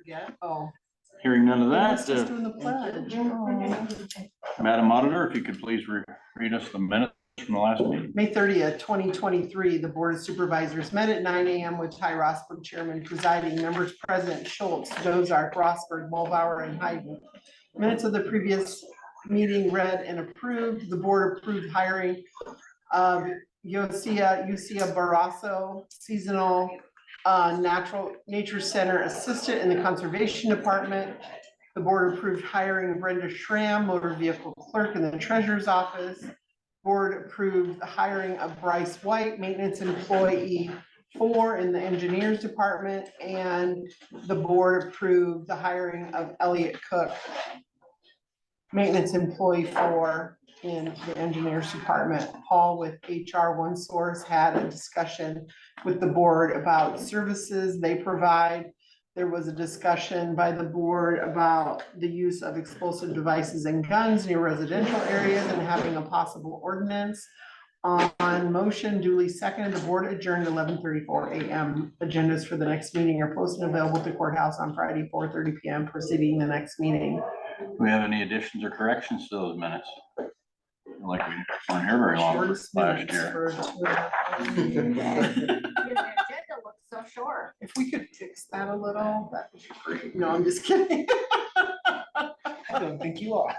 forget. Oh. Hearing none of that, Just doing the pledge. Oh. Madam Auditor, if you could please read us the minutes from the last meeting. May 30th, 2023, the Board of Supervisors met at 9 a.m. with Ty Rosberg, Chairman, presiding, members present, Schultz, Dozark, Rosberg, Mulbauer, and Hayden. Minutes of the previous meeting read and approved. The board approved hiring of Ucia Barrasso, seasonal nature center assistant in the conservation department. The board approved hiring Brenda Schramm, motor vehicle clerk in the treasurer's office. Board approved the hiring of Bryce White, maintenance employee 4 in the engineers department, and the board approved the hiring of Elliot Cook, maintenance employee 4 in the engineers department. Paul with HR One Source had a discussion with the board about services they provide. There was a discussion by the board about the use of explosive devices and guns near residential areas and having a possible ordinance. On motion duly seconded, the board adjourned 11:34 a.m. Agendas for the next meeting are posted and available at the courthouse on Friday, 4:30 p.m. preceding the next meeting. Do we have any additions or corrections to those minutes? Like we weren't here very long Shortest last minutes year. for 2.5 Your agenda looks so short. If we could fix that a little, that would be great. No, I'm just kidding. I don't think you are.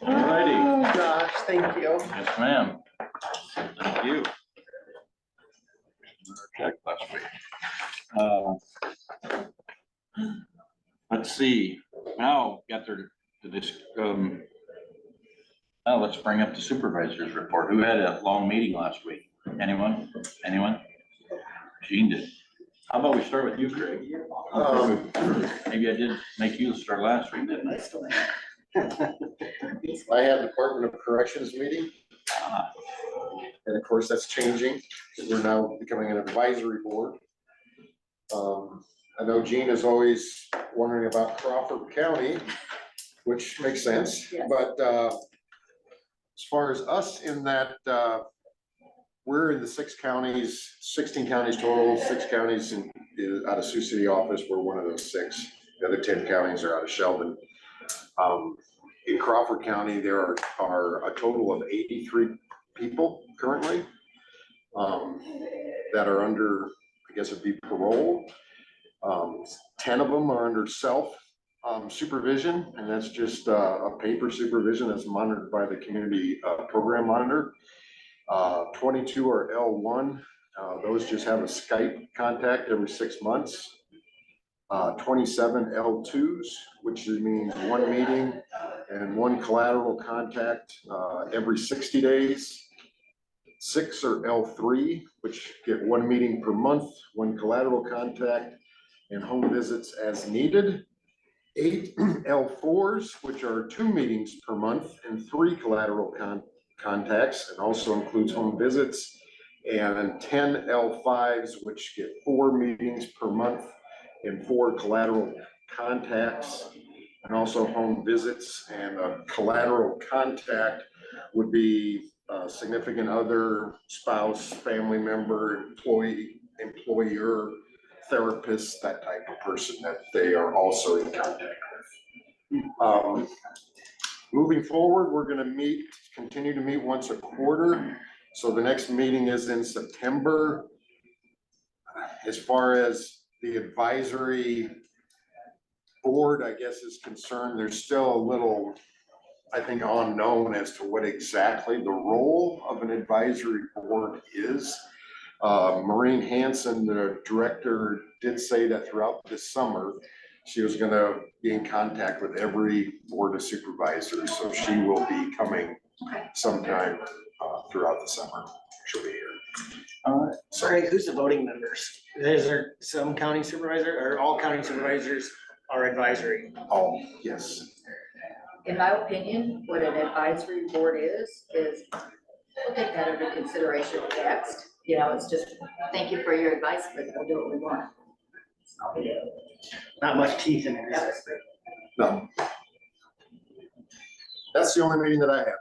Alrighty. Oh, gosh, thank you. Yes, ma'am. Thank you. Check last week. Let's see, now got their, this, now let's bring up the supervisor's report. Who had a long meeting last week? Anyone? Anyone? Gene did. How about we start with you, Craig? Maybe I did make you start last week, didn't I? I had Department of Corrections meeting, Ah, and of course, that's changing. We're now becoming an advisory board. I know Gene is always wondering about Crawford County, which makes sense, Yes. but as far as us in that, we're in the 6 counties, 16 counties total, 6 counties out of Sioux City office. We're one of those 6. The other 10 counties are out of Sheldon. In Crawford County, there are a total of 83 people currently that are under, I guess it'd be parole. 10 of them are under self supervision, and that's just a paper supervision that's monitored by the community program monitor. 22 are L1. Those just have a Skype contact every 6 months. 27 L2s, which means 1 meeting and 1 collateral contact every 60 days. 6 are L3, which get 1 meeting per month, 1 collateral contact, and home visits as needed. 8 L4s, which are 2 meetings per month and 3 collateral contacts, and also includes home visits. And 10 L5s, which get 4 meetings per month and 4 collateral contacts, and also home visits. And a collateral contact would be a significant other, spouse, family member, employee, employer, therapist, that type of person that they are also in contact with. Moving forward, we're going to continue to meet once a quarter. So the next meeting is in September. As far as the advisory board, I guess, is concerned, there's still a little, I think, unknown as to what exactly the role of an advisory board is. Maureen Hansen, the director, did say that throughout this summer, she was going to be in contact with every board of supervisors. So she will be coming sometime throughout the summer. She'll be here. Sorry, who's the voting members? Is there some county supervisor or all county supervisors are advisory? Oh, yes. In my opinion, what an advisory board is we'll take that under consideration next. You know, it's just, thank you for your advice, but we'll do what we want. Not much teeth in it, is there? No. That's the only meeting that I have.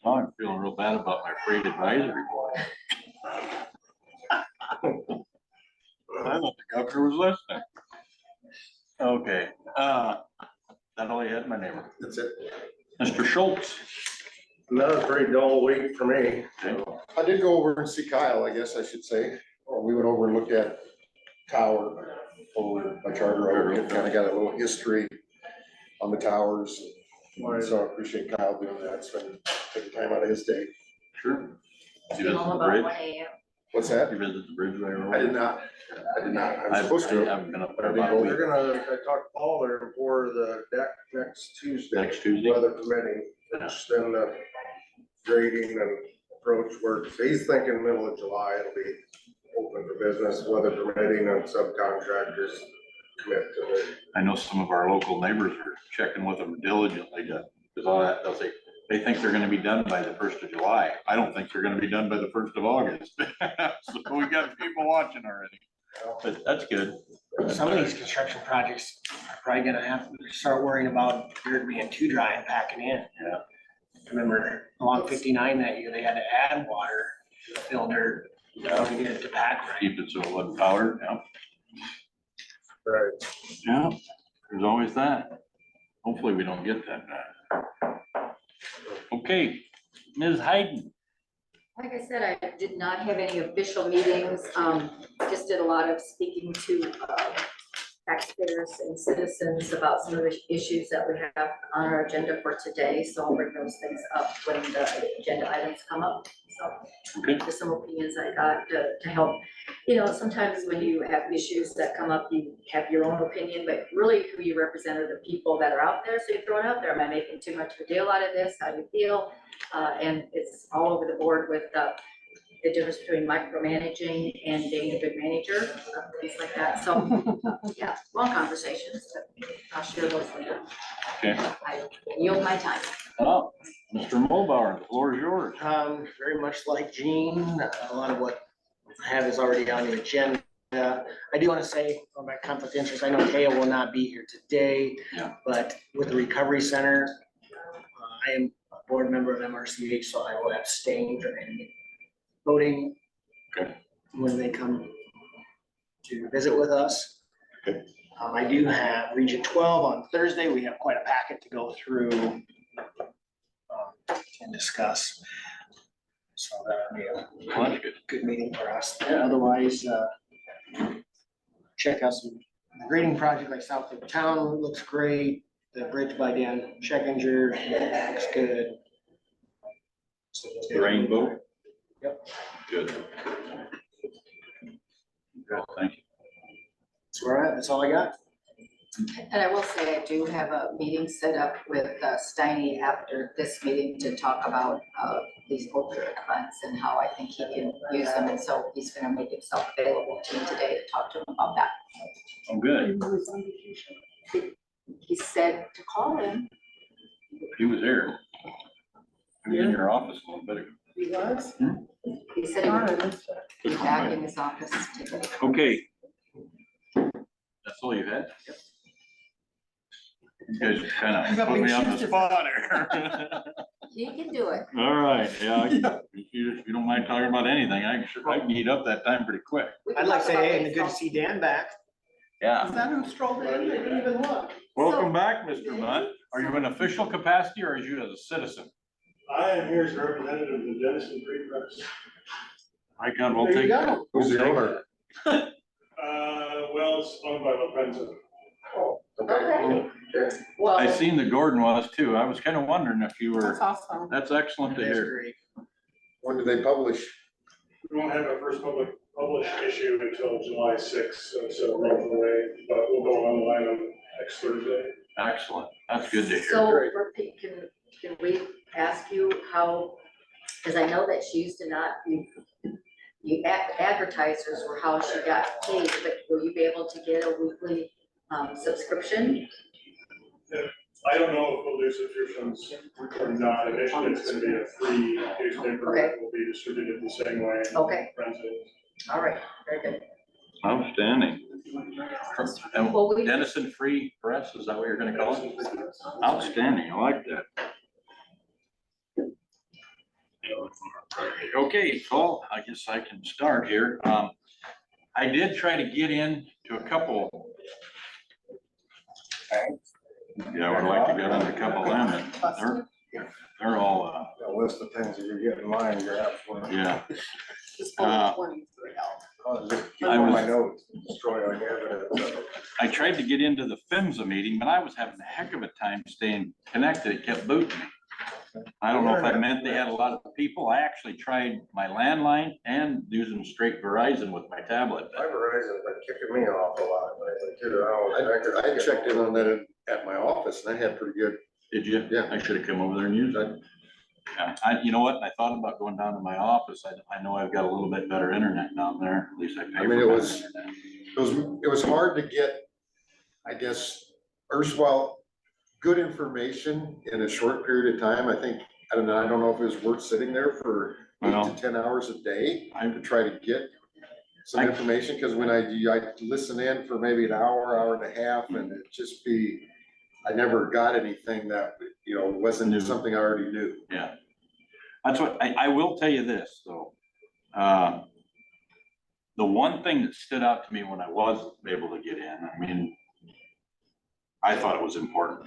Oh, I'm feeling real bad about my freight advisory board. fucker was listening. Okay, that all you had, my neighbor? That's it. Mr. Schultz. That was a pretty dull week for me. I did go over and see Kyle, I guess I should say. We went over and looked at tower over by Charter Oak and kind of got a little history on the towers. So I appreciate Kyle doing that, spending, taking time out of his day. Sure. You Be visited home the about bridge? 1 AM. What's that? You visited the bridge there? I did not. I was supposed I to. haven't been up there I didn't about a go. week. They're gonna, I talked to Paul there for the deck next Tuesday. Next Tuesday? Weather permitting, which then the grading and approach works. He's thinking middle of July, it'll be open for business, weather permitting, and subcontractors commit to it. I know some of our local neighbors are checking with them diligently to, because all that, they'll say, they think they're gonna be done by the 1st of July. I don't think they're gonna be done by the 1st of August. So we got people watching already, but that's good. Some of these construction projects are probably gonna have to start worrying about dirt being too dry and packing in. Yeah. Remember along 59 that year, they had to add water to fill dirt, to get it to pack right. Keep it so it wasn't powdered, yeah. Right. Yeah, there's always that. Hopefully we don't get that bad. Okay, Ms. Hayden. Like I said, I did not have any official meetings, just did a lot of speaking to taxpayers and citizens about some of the issues that we have on our agenda for today. So I'll bring those things up when the agenda items come up. So Okay. just some opinions I got to help. You know, sometimes when you have issues that come up, you have your own opinion, but really who you represent are the people that are out there. So you throw it out there. Am I making too much of a deal out of this? How do you feel? And it's all over the board with the difference between micromanaging and being a good manager, things like that. So, yeah, long conversations, but I'll share those later. Okay. I yield my time. Oh, Mr. Mulbauer, the floor is yours. Very much like Gene, a lot of what I have is already on the agenda. I do want to say, on my conflict of interest, I know Taya will not be here today. Yeah. But with the Recovery Center, I am a board member of MRCH, so I will abstain from any voting. Okay. When they come to visit with us. Okay. I do have Region 12 on Thursday. We have quite a packet to go through and discuss. So that'll be Well, that's good. a good meeting for us. Otherwise, check out some grading project like South of Town, looks great. The bridge by Dan Scheckinger looks good. The rainbow? Yep. Good. Good, thank you. That's where I'm at. That's all I got. And I will say I do have a meeting set up with Steiny after this meeting to talk about these opioid funds and how I think he can use them. And so he's gonna make himself available to me today to talk to him about that. Oh, good. He said to call him. He was here. He was in your office a little bit ago. He was? He said he would be back in his office today. Okay. That's all you had? Yep. You guys You kind got of put big me on the shoes to spot here. He can do it. All right, yeah, if you don't mind talking about anything, I can eat up that time pretty quick. We can I'd like to talk say, about hey, and good to baseball. see Dan back. Yeah. Is that who strolled in? I didn't even look. Welcome back, Mr. Bunt. Are you an official capacity or are you as a citizen? I am here as a representative of the Denison Free Press. I can, we'll There you take. go. Who's the owner? Well, it's owned by La Prensa. Okay. Well, I seen the Gordon was too. I was kind of wondering if you That's were, awesome. that's excellent to That's hear. great. When do they publish? We won't have our first published issue until July sixth, so we're on the way, but we'll go online on next Thursday. Excellent. That's good to hear. so for Pete, can we ask you how, because I know that she used to not, you advertisers were how she got paid, but will you be able to get a weekly subscription? I don't know if we'll do subscriptions or not. Initially, it's gonna be a free newspaper Okay. that will be distributed the same way. Okay, Prensa is. all right, very good. Outstanding. And Well, we- Denison Free Press, is that what you're gonna call it? Outstanding, I like that. Okay, so I guess I can start here. I did try to get in to a couple. Yeah, I would like to get on a couple of them, and they're all, A list of things that you get in mind, you're up for. yeah. Just pull 23 out. I'll just keep I on was- my notes, destroying evidence. I tried to get into the PHMSA meeting, but I was having a heck of a time staying connected. It kept booting me. I don't know if that meant they had a lot of people. I actually tried my landline and using straight Verizon with my tablet. My Verizon's been kicking me off a lot lately too. I checked in on that at my office and I had pretty good. Did you? Yeah. I should have come over there and used it. Yeah, you know what? I thought about going down to my office. I know I've got a little bit better internet down there. At least I pay I for mean, it better was- internet. It was hard to get, I guess, erstwhile, good information in a short period of time. I don't know if it was worth sitting there for 8 Well, to 10 hours a day I- to try to get some I- information, because when I listen in for maybe an hour and a half, and it just be, I never got anything that, New. wasn't something I already knew. Yeah. That's what, I will tell you this, though. The one thing that stood out to me when I was able to get in, I mean, I thought it was important,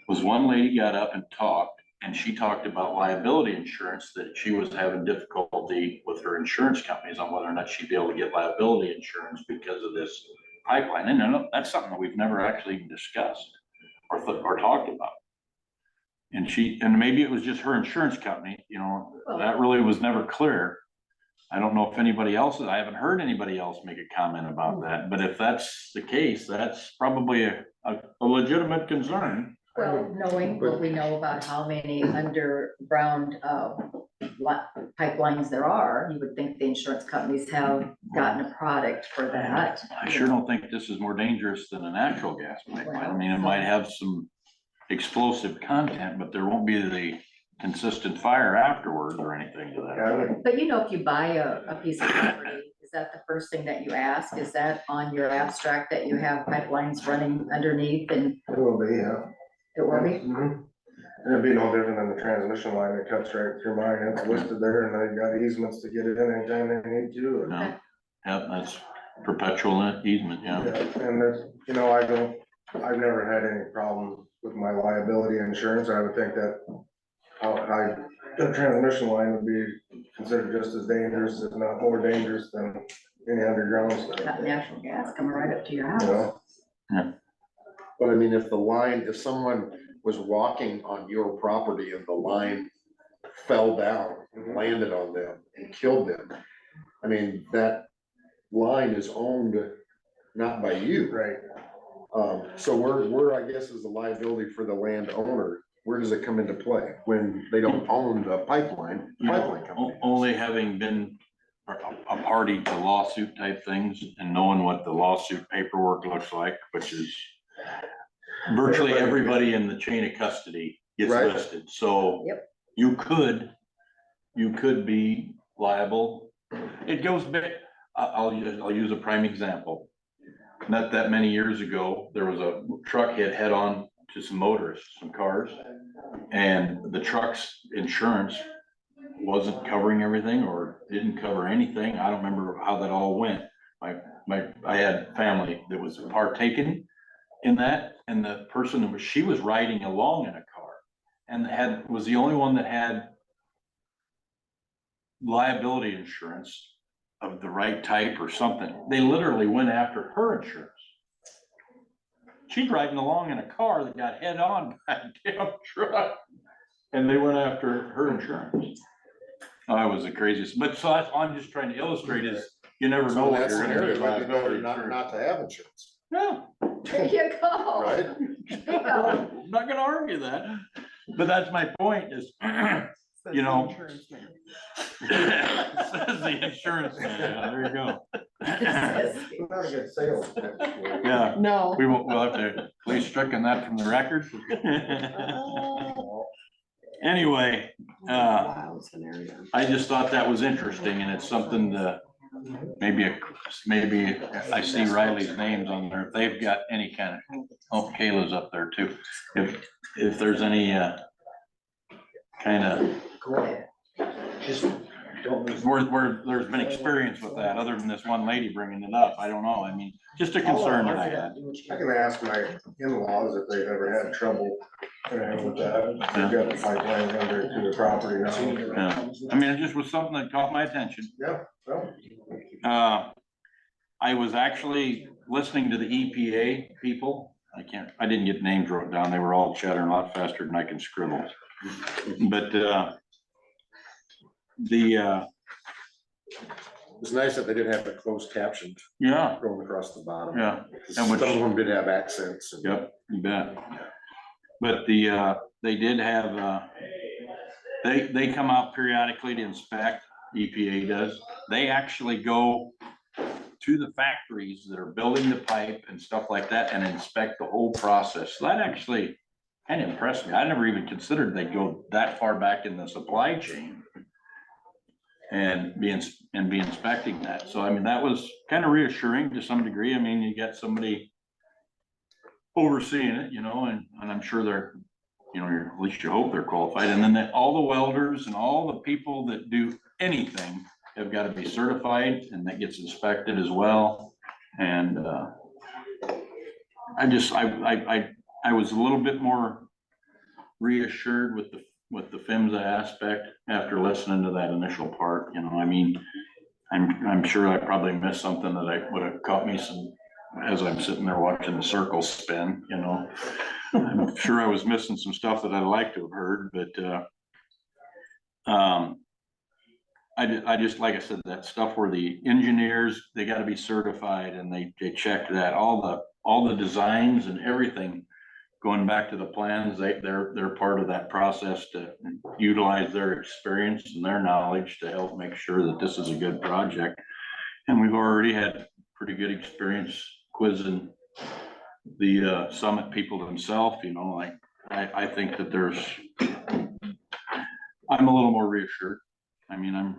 was one lady got up and talked, and she talked about liability insurance, that she was having difficulty with her insurance companies on whether or not she'd be able to get liability insurance because of this pipeline. And that's something that we've never actually even discussed or talked about. And maybe it was just her insurance company, that really was never clear. I don't know if anybody else, I haven't heard anybody else make a comment about that, but if that's the case, that's probably a legitimate concern. Well, knowing what we know about how many underground pipelines there are, you would think the insurance companies have gotten a product for that. I sure don't think this is more dangerous than a natural gas pipeline. I mean, it might have some explosive content, but there won't be the consistent fire afterwards or anything to that. But if you buy a piece of property, is that the first thing that you ask? Is that on your abstract that you have pipelines running underneath and It will be, yeah. it will be? Mhm. And it'd be no different than the transmission line that cuts right through mine. It's listed there and they've got easements to get it in anytime they need to. And- No, yeah, that's perpetual easement, yeah. And there's, I've never had any problem with my liability insurance. I would think that the transmission line would be considered just as dangerous, if not more dangerous than any underground stuff. Got natural gas coming right up to your You house. know? But I mean, if someone was walking on your property and the line fell down, and landed on them and killed them, I mean, that line is owned not by you. Right. So where, I guess, is the liability for the landowner? Where does it come into play when they don't own the pipeline company? Only having been a party to lawsuit type things and knowing what the lawsuit paperwork looks like, which is virtually everybody in the chain of custody gets Right. listed. So Yep. you could be liable. It goes back, I'll use a prime example. Not that many years ago, there was a truck hit head on to some motorists, some cars. And the truck's insurance wasn't covering everything or didn't cover anything. I don't remember how that all went. I had family that was partaking in that, and the person she was riding along in a car and was the only one that had liability insurance of the right type or something. They literally went after her insurance. She's riding along in a car that got head on by a damn truck, and they went after her insurance. Oh, it was the craziest, but so that's, I'm just trying to illustrate is, you never know So in what that you're scenario, gonna it'd be better liability not insurance. to have insurance, No, There you go. right? Yeah. I'm not gonna argue that, but that's my point is, Says You the know. insurance man. says the insurance man, yeah, there you go. Not a good sales pitch. Yeah, No. we'll have to please stricken that from the record. Anyway, Wild scenario. I just thought that was interesting, and it's something that maybe I see Riley's names on there, if they've got any kind of, oh, Kayla's up there too. If there's any kind of Go ahead. Just where there's been experience with that, other than this one lady bringing it up. I don't know. I mean, just a concern that I had. I can ask my in-laws if they've ever had trouble with that. They've got the pipeline under to the property now. Yeah. I mean, it just was something that caught my attention. Yeah, well, I was actually listening to the EPA people. I didn't get names wrote down. They were all chattering a lot faster than I can scribble. But, It's nice that they didn't have it closed captioned yeah, going across the bottom. yeah. Some of them did have accents. and- Yep, you bet. But they did have, they come out periodically to inspect, EPA does. They actually go to the factories that are building the pipe and stuff like that and inspect the whole process. So that actually kind of impressed me. I never even considered they'd go that far back in the supply chain and be inspecting that. So I mean, that was kind of reassuring to some degree. I mean, you got somebody overseeing it, you know, and I'm sure they're, you know, at least you hope they're qualified. And then all the welders and all the people that do anything have got to be certified, and that gets inspected as well. And I was a little bit more reassured with the PHMSA aspect after listening to that initial part. You know, I mean, I'm sure I probably missed something that I would have caught me some as I'm sitting there watching the circles spin. You know, I'm sure I was missing some stuff that I'd like to have heard, but I just, like I said, that stuff where the engineers, they gotta be certified, and they check that, all the designs and everything, going back to the plans, they're part of that process to utilize their experience and their knowledge to help make sure that this is a good project. And we've already had pretty good experience quizzing the Summit people themselves, you know, like, I think that I'm a little more reassured. I mean,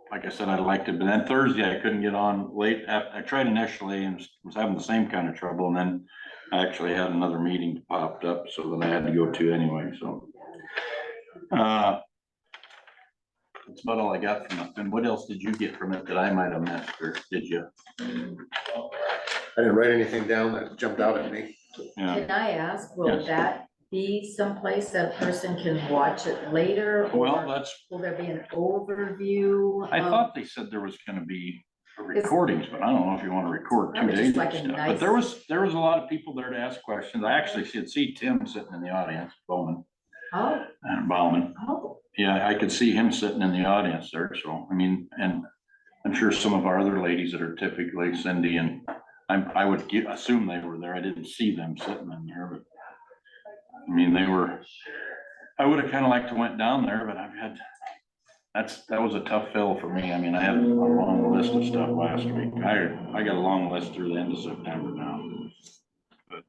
like I said, I'd like to, but then Thursday I couldn't get on late. I tried initially and was having the same kind of trouble, and then I actually had another meeting popped up, so that I had to go to anyway, so. That's about all I got from it. And what else did you get from it that I might have missed, or did you? I didn't write anything down that jumped out at me. Yeah, Can I ask, will Yes. that be someplace that a person can watch it later? well, Or will there be an overview? I of- thought they said there was gonna be recordings, but I don't know if you wanna record 2 Probably days just of like a stuff. But nice- there was a lot of people there to ask questions. I actually should see Tim sitting in the audience, Bowman, Oh, and Bauman. oh, Yeah, I could see him sitting in the audience there, so, I mean, and I'm sure some of our other ladies that are typically Cindy and I would assume they were there. I didn't see them sitting in there, but I mean, I would have kind of liked to went down there, but that was a tough fill for me. I mean, I had a long list of stuff last week. I got a long list through the end of September now. But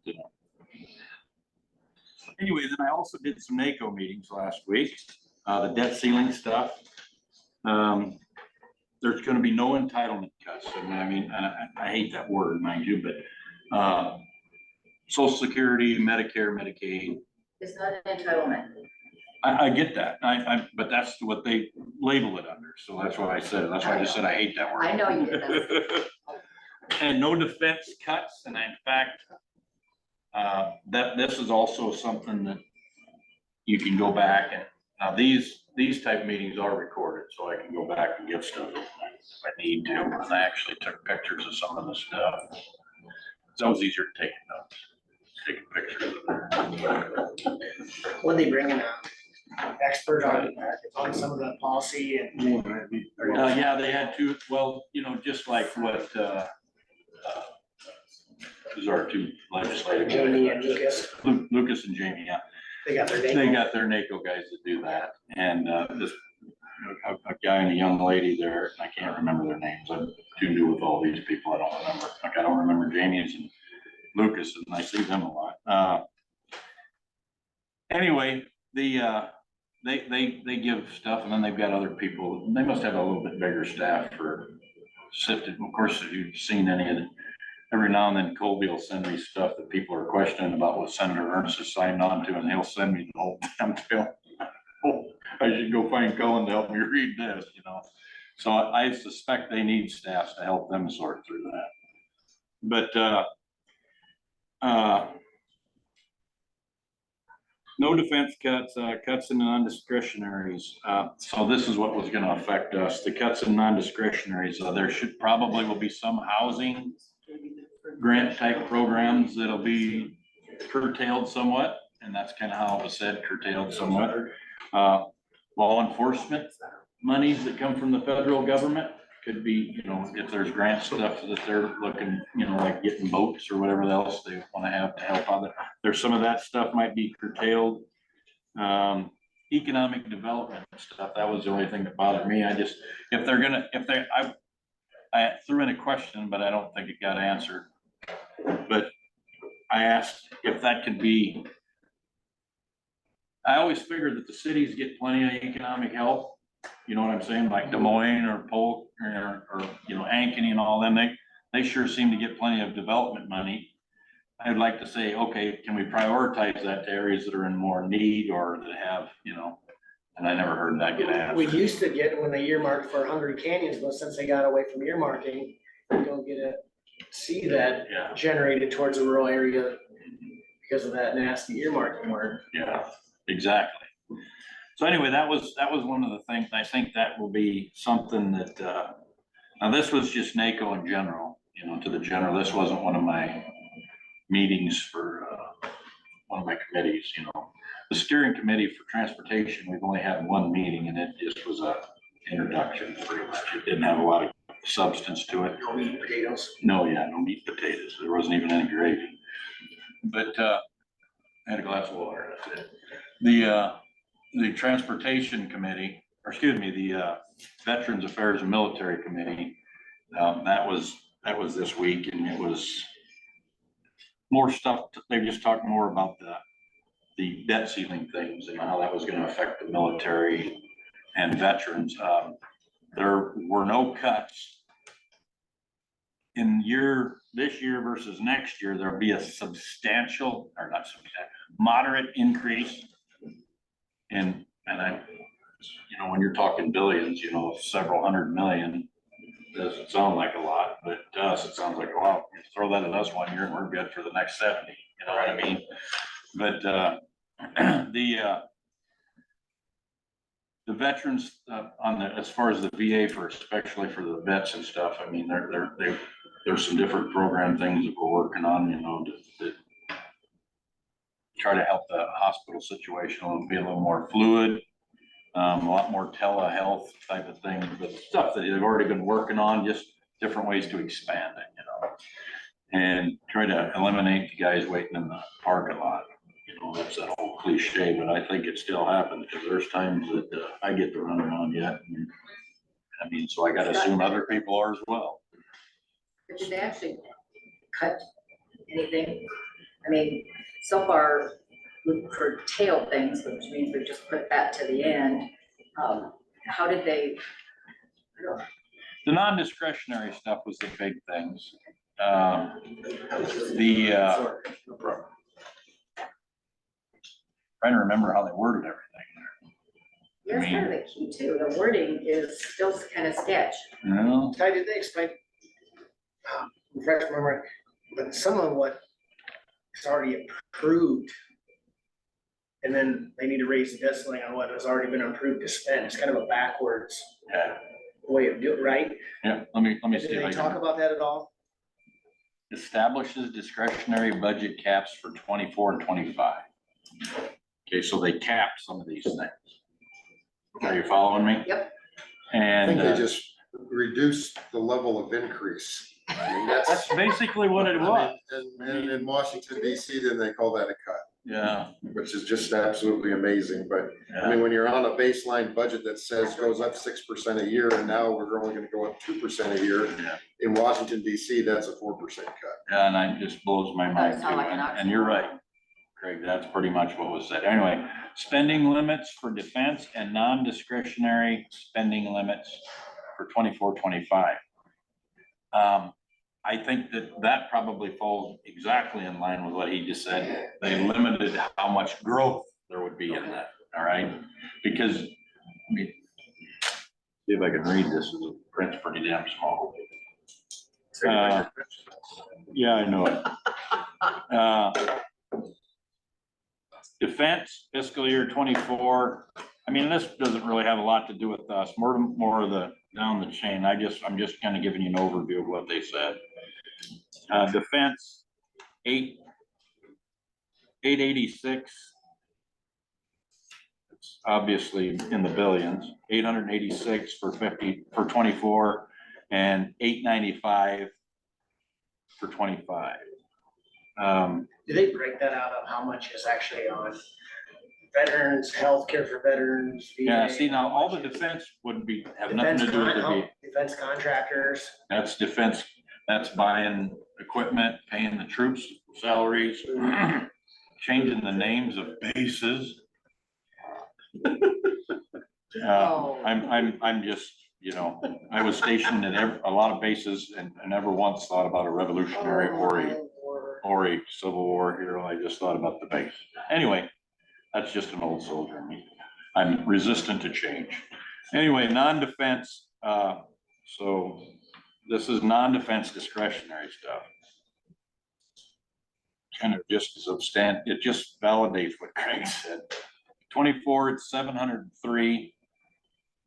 anyway, then I also did some NACO meetings last week, the debt ceiling stuff. There's gonna be no entitlement cuts. I mean, I hate that word, mind you, but Social Security, Medicare, Medicaid, it's not an entitlement. I get that. But that's what they label it under. So that's why I said it. That's why I just said I hate that word. I know you did. And no defense cuts. And in fact, this is also something that you can go back and, now these type meetings are recorded, so I can go back and get stuff if I need to. And I actually took pictures of some of the stuff. It's always easier to take notes, take a picture of it. Would they bring in an expert on some of the policy and? Yeah, they had two, well, you know, just like what, these are two legislative. Jamie and Lucas, Lucas and Jamie, yeah. they got their name. They got their NACO guys that do that. And this, a guy and a young lady there, and I can't remember their names. I'm too new with all these people. I don't remember. Like, I don't remember Jamie's and Lucas, and I see them a lot. Anyway, they give stuff, and then they've got other people. They must have a little bit bigger staff for sifted. Of course, if you've seen any of it, every now and then Colby will send me stuff that people are questioning about what Senator Ernst has signed on to, and he'll send me the whole damn bill. Oh, I should go find Cullen to help me read this, you know. So I suspect they need staff to help them sort through that. But, no defense cuts, cuts in non-discretionaries. So this is what was gonna affect us, the cuts in non-discretionaries. There should probably will be some housing grant type programs that'll be curtailed somewhat, and that's kind of how it was said, curtailed somewhat. Law enforcement monies that come from the federal government could be, you know, if there's grant stuff that they're looking, you know, like getting boats or whatever else they want to have to help out. There's some of that stuff might be curtailed. Economic development stuff, that was the only thing that bothered me. I just, I threw in a question, but I don't think it got answered. But I asked if that could be, I always figured that the cities get plenty of economic help. You know what I'm saying? Like Des Moines or Polk or you know, Ankeny and all them, they sure seem to get plenty of development money. I'd like to say, okay, can we prioritize that to areas that are in more need or that have, you know, and I never heard that get asked. We used to get when they earmarked for Hungry Canyons, but since they got away from earmarking, we don't get to see that Yeah, generated towards a rural area because of that nasty earmarking word. yeah, exactly. So anyway, that was one of the things. I think that will be something that, now this was just NACO in general, you know, to the general. This wasn't one of my meetings for one of my committees, you know. The steering committee for transportation, we've only had one meeting and it just was a introduction pretty much. It didn't have a lot of substance to it. No meat and potatoes. No, yeah, no meat potatoes. There wasn't even any gravy. But I had a glass of water, that's it. The transportation committee, or excuse me, the Veterans Affairs and Military Committee, that was this week, and it was more stuff. They just talked more about the debt ceiling things and how that was going to affect the military and veterans. There were no cuts in this year versus next year. There'll be a substantial, or not substantial, moderate increase in, and I, you know, when you're talking billions, you know, several hundred million, doesn't sound like a lot, but to us, it sounds like, wow, you throw that at us 1 year and we're good for the next 70, you know what I mean? But the veterans as far as the VA especially for the vets and stuff, I mean, there's some different program things that we're working on, you know, to try to help the hospital situation be a little more fluid. A lot more telehealth type of thing, but stuff that they've already been working on, just different ways to expand it, you know, and try to eliminate the guys waiting in the parking lot. You know, that's that whole cliche, but I think it still happens because there's times that I get to run around yet. And, I mean, so I got to assume other people are as well. But did they actually cut anything? I mean, so far, we've curtailed things, which means we've just put that to the end. How did they? I don't know. The non-discretionary stuff was the big things. Trying to remember how they worded everything there. That's kind of the key too. The wording is still kind of sketch. You know? Ty, did they explain? Refresh my memory, but some of what is already approved. And then they need to raise the debt ceiling on what has already been approved to spend. It's kind of a backwards way of doing it, right? Yeah, let me see. Did if I they can- talk about that at all? Establishes discretionary budget caps for 24 and 25. Okay, so they capped some of these things. Are you following me? Yep. I And think they just reduced the level of increase. I mean, that's basically what it was. And in Washington DC, then they call that a cut, Yeah, which is just absolutely amazing. But I mean, when you're on a baseline budget that says goes up 6% a year, and now we're only gonna go up 2% a year. Yeah. In Washington DC, that's a 4% cut. yeah, and it just blows my mind too. sound like an And you're right, Craig, that's pretty much what was said. Anyway, spending limits for defense and non-discretionary spending limits for 24, 25. I think that probably falls exactly in line with what he just said. They limited how much growth there would be in that, all right? Because, I mean, See if I can read this, the print's pretty damn small. Yeah, I know it. Defense fiscal year 24. I mean, this doesn't really have a lot to do with us, more of the down the chain. I'm just kind of giving you an overview of what they said. Defense, 886. It's obviously in the billions, 886 for 24 and 895 for 25. Do they break that out of how much is actually on veterans, healthcare for veterans? Yeah, VA? see, now all the defense would have nothing to do with the VA. Defense contractors, That's defense, that's buying equipment, paying the troops salaries, changing the names of bases. I'm just, you know, I was stationed at a lot of bases and never once thought about a revolutionary or a Civil War hero. I just thought about the base. Anyway, that's just an old soldier in me. I'm resistant to change. Anyway, non-defense, so this is non-defense discretionary stuff. Kind of just it just validates what Craig said. 24, it's 703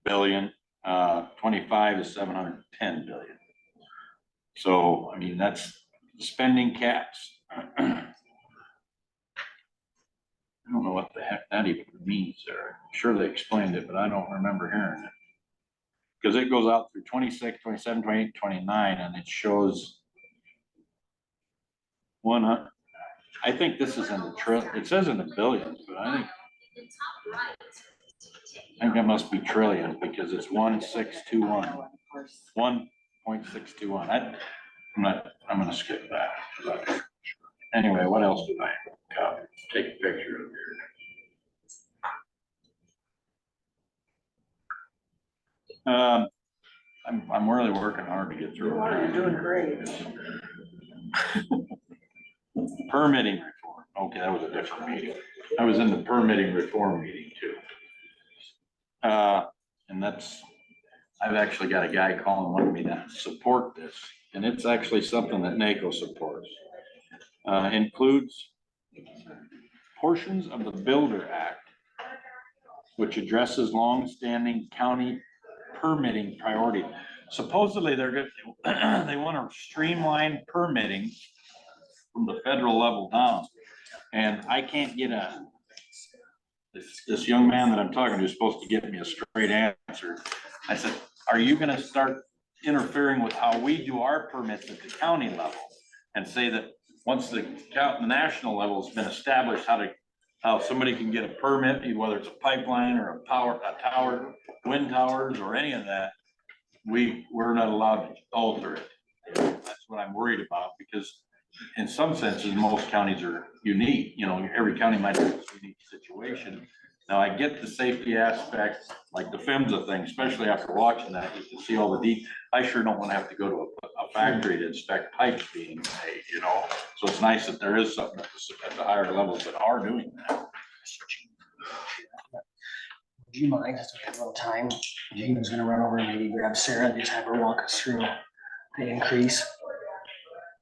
billion, 25 is 710 billion. So, I mean, that's spending caps. I don't know what the heck that even means there. I'm sure they explained it, but I don't remember hearing it. Because it goes out through 26, 27, 28, 29, and it shows 100. I think this is in the it says in the billions, but I think that must be trillion because it's 1.621. 1.621. I'm gonna skip that. Anyway, what else did I copy? Take a picture of here. I'm really working hard to get through. You're doing great. Permitting reform. Okay, that was a different meeting. I was in the permitting reform meeting too. And I've actually got a guy calling wanting me to support this, and it's actually something that NACO supports. Includes portions of the Builder Act, which addresses long-standing county permitting priority. Supposedly they're good. They want to streamline permitting from the federal level down. And I can't get this young man that I'm talking to is supposed to give me a straight answer. I said, are you gonna start interfering with how we do our permits at the county level? And say that once the national level has been established, how somebody can get a permit, whether it's a pipeline or a tower, wind towers or any of that, we're not allowed to alter it. That's what I'm worried about, because in some senses, most counties are unique. You know, every county might have a unique situation. Now, I get the safety aspects, like the PHMSA thing, especially after watching that, you can see all the deep. I sure don't want to have to go to a factory to inspect pipes being made, you know? So it's nice that there is something at the higher levels that are doing that. do you mind, since we have a little time, Jane's gonna run over and maybe grab Sarah and just have her walk us through the increase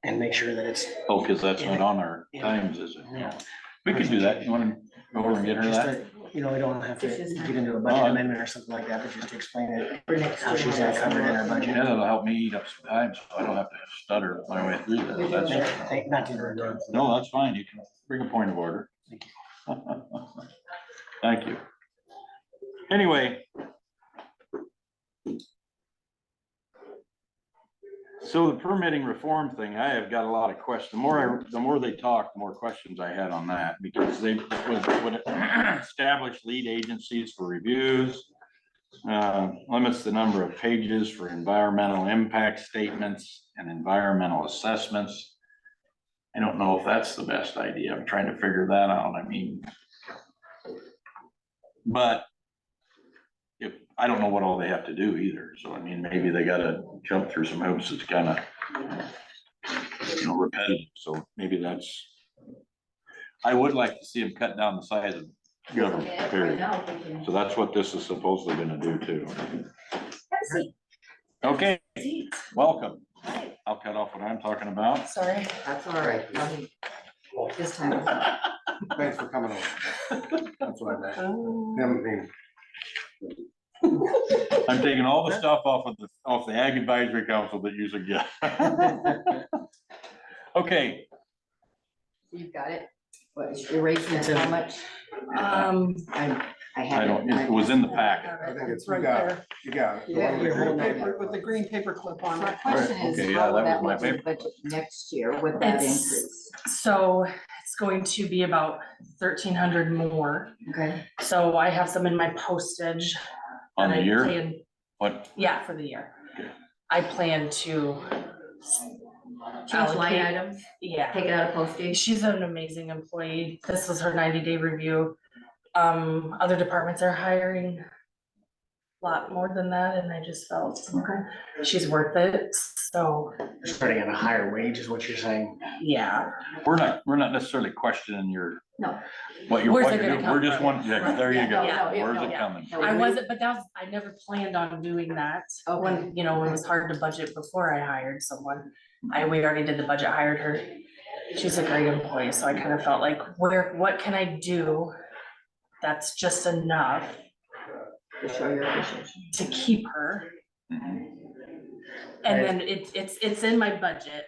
and make sure that it's. Oh, because that's not on our times, is it? Yeah. We could do that. You want to go over and get her Just that? you know, we don't have to get into a budget amendment or something like that, but just to explain it, how she's got it covered in our budget. Yeah, that'll help me eat up some time, so I don't have to stutter my way through that. Not to interrupt. No, that's fine. You can bring a point of order. Thank you. Anyway. So the permitting reform thing, I have got a lot of questions. The more they talk, the more questions I had on that, because they would establish lead agencies for reviews, limits the number of pages for environmental impact statements and environmental assessments. I don't know if that's the best idea. I'm trying to figure that out. I mean, but I don't know what all they have to do either. So, I mean, maybe they gotta jump through some hoops. It's kind of, repetitive. So maybe I would like to see them cut down the size of government, period. So that's what this is supposedly gonna do too. Okay, welcome. I'll cut off what I'm talking about. Sorry. That's all right. This time. Thanks for coming over. That's what I meant. Him, I'm taking all the stuff off the Ag Advisory Council that you suggest. Okay, You've got it. What is your raise and how much? I I have don't, it. it was in the packet. I think it's, right you got there. it, you got it. The Yeah, one with your the whole green paper with the green paper clip on So it. our question Right, is, okay, yeah, how will that that was my make your paper. budget next year with that It's- increase? So it's going to be about 1,300 more. Okay, So I have some in my postage. On that the I year? plan- What, Yeah, for the year. Okay. I plan to. change line allocate- items, Yeah, take it out of postage. she's an amazing employee. This was her 90-day review. Other departments are hiring a lot more than that, and I just felt she's worth it. So, Starting at a higher wage is what you're saying. yeah. we're not necessarily questioning your, No. what you're, Where's what it you're gonna doing. come We're just from? one, yeah, there you Yeah, go. no, Where's no, it yeah. coming? No, I we- wasn't, but I never planned on doing that. When, it was hard to budget before I hired someone. We already did the budget, hired her. She's a great employee, so I kind of felt like, what can I do that's just enough To show your appreciation. to keep her? Mhm. And then it's in my budget.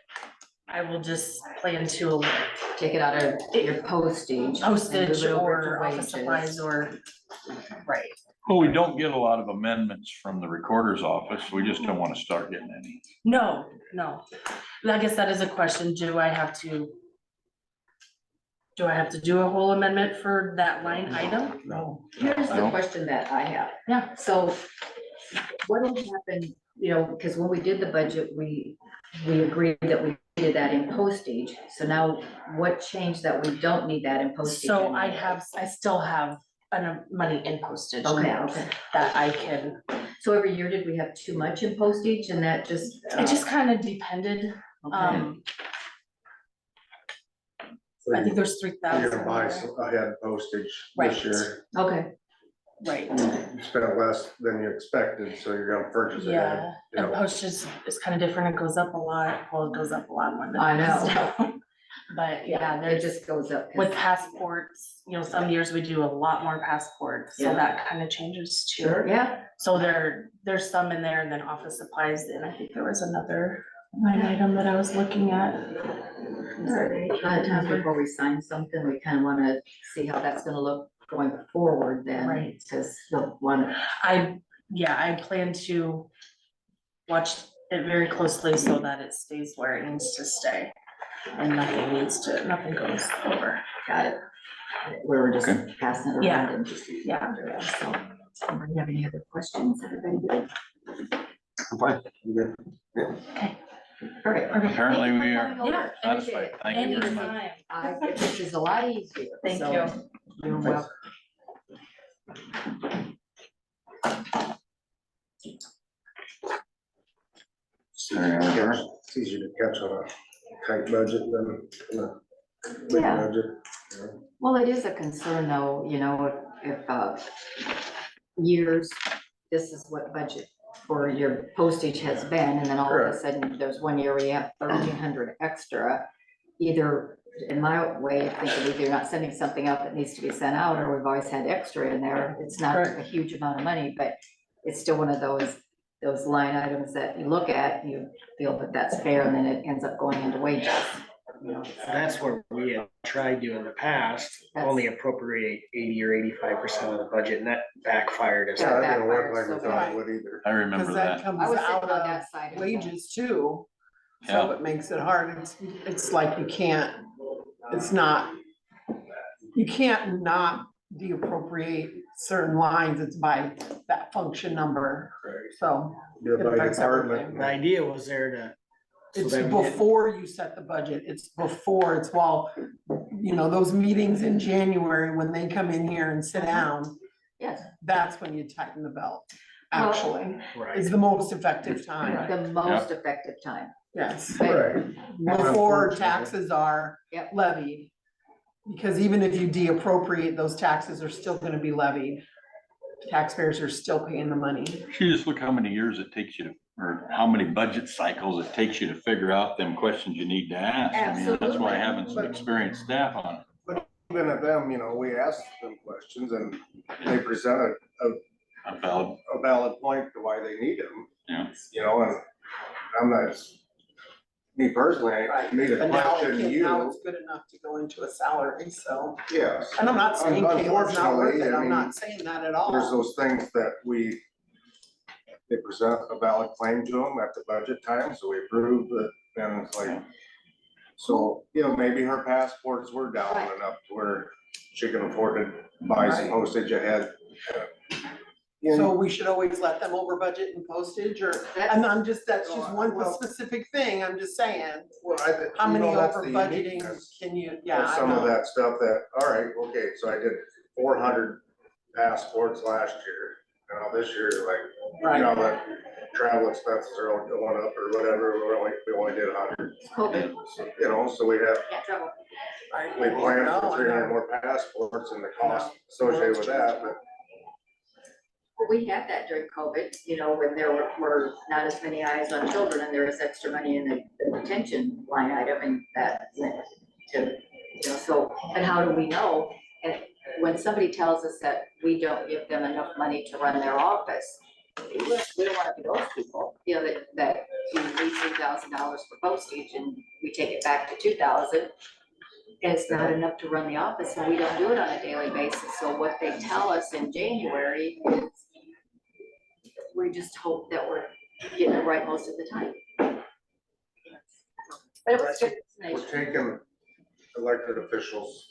I will just plan to Take it out of your postage. and move postage it over to or office wages. supplies or, right. Well, we don't get a lot of amendments from the recorder's office. We just don't want to start getting any. No. I guess that is a question. Do I have to do a whole amendment for that line item? No. Here's the No. question that I have. Yeah. So what'll happen, because when we did the budget, we agreed that we did that in postage. So now what changed that we don't need that in postage? So anymore? I still have money in postage Okay, now okay. that I can, So every year, did we have too much in postage and that just? it just kind of depended. Okay. So I think there's you're gonna buy 3,000. some ahead postage Right. this year. Okay, Right, You spent less than you expected, so you're gonna purchase ahead. yeah, You and know, postage is kind of different. It goes up a lot. Well, it goes up a lot more than. I it know. goes down. But yeah, it there's. just goes up. 'cause- With passports, some years we do a lot more passports, so Yeah. that kind of changes too. Sure, yeah, So there's some in there, and then office supplies, and I think there was another line item that I was looking at. a lot of times before we sign something, we kind of want to see how that's gonna look going forward then. Right. Because we'll want to. I plan to watch it very closely so that it stays where it needs to stay. And nothing goes over. Got it. We were just Okay. passing it Yeah. around and just. Yeah. So, do you have any other questions? Everybody good? I'm fine. You good? Perfect. Apparently we are Thank you for coming over. Yeah, Appreciate it. Thank you very much. Anytime. This is a lot easier. Thank so you. You're welcome. It's easier to catch on a tight budget than a big Yeah. budget. you know. Well, it is a concern though, if years, this is what budget for your postage has been, and then all of a Correct. sudden, there's one year where you have 1,300 extra. Either, in my way of thinking, either you're not sending something out that needs to be sent out, or we've always had extra in there. It's not a huge amount of money, but it's still one of those line items that you look at, you feel that that's fair, and then it ends up going into wages. That's where we had tried to in the past, only appropriate 80 or 85% of the budget, and that backfired us. Yeah, that didn't work backfires, like we so thought bad. it would either. I remember Cause that that. comes I was sitting out on of that side of it. wages too. Yeah. So it makes it hard. It's like you can't not de-appropriate certain lines. It's by that function number. So Did by affects department. everything. The idea was there to. so it's that we didn't- before you set the budget. It's while, those meetings in January, when they come in here and sit down, Yes, that's when you tighten the belt, Well- actually. Right. Is the most effective time. the most effective time. Yes. Right. Before taxes are Yep. levied. Because even if you de-appropriate, those taxes are still gonna be levied. taxpayers are still paying the money. You just look how many years it takes you to, or how many budget cycles it takes you to figure out them questions you need to ask. I mean, that's why having some experienced staff on it. Even at them, you know, we ask them questions and they present About, a valid point to why they need them. Yeah. You know, and I'm not, me personally, I made a But now, question to now you, it's good enough to go into a salary, so. yes. And I'm not saying Kayla's not worth it, Unfortunately, I I'm mean, not saying that at all. there's those things that they present a valid claim to them at the budget time, so we approve it, and it's like, so, you know, maybe her passports were down Right. enough to where she can afford to buy some Right. postage ahead. So we should always let them over budget and postage, or, That's- and I'm just, that's just one Well- specific thing, I'm just saying. Well, How many over the budgeting uniqueness can you, yeah, of I some of know. that stuff that, all right, okay, so I did 400 passports last year. Now this year, like, you Right. know, the travel expenses are all going up or whatever, we only did 100. It's COVID, So, you know, so we travel. planned No, for I 300 know. more passports and the cost associated with that, but Well, we had that during COVID, you know, when there were not as many eyes on children and there was extra money in the detention line item and that went to, you know, so, and how do we know? And when somebody tells us that we don't give them enough money to run their office, we don't wanna be those people, you know, that you need $3,000 for postage and we take it back to 2,000. And it's not enough to run the office and we don't do it on a daily basis. So what they tell us in January is we just hope that we're getting it right most of the time. But it was good we're information. taking elected officials'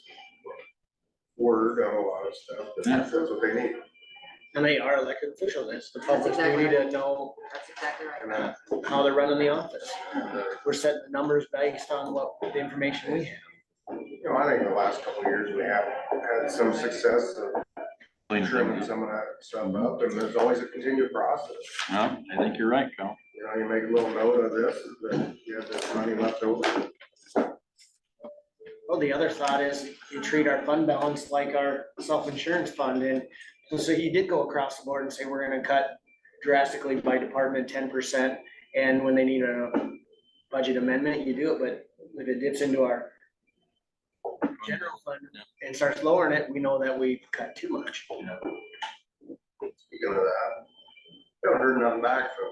word on a lot of stuff, that's what they need. And they are elected officials, it's the That's public's exactly duty to right. know That's exactly right. And then, how they're running the office. and, We're setting the numbers based on what the information we have. you know, I think the last couple of years, we have had some success of trimming some of that stuff up, and there's always a continued process. No, I think you're right, Cal. You know, you make a little note of this, that you have this money left over. Well, the other thought is you treat our fund balance like our self-insurance fund, and so you did go across the board and say, we're gonna cut drastically by department 10%, and when they need a budget amendment, you do it, but if it dips into our general fund and starts lowering it, we know that we cut too much. Speaking of that, haven't heard nothing back from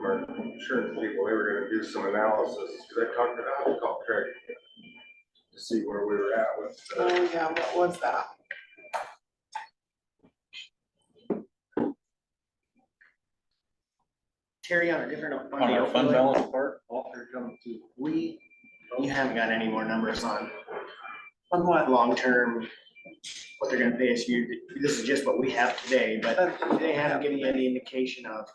our insurance people. They were gonna do some analysis, because I talked to them, I called Craig to see where we were at with, Oh, yeah, what was that? Terry, on a different. On our fund balance part, You haven't got any more numbers on On what? long-term, what they're gonna pay us. This is just what we have today, but they haven't given you any indication of.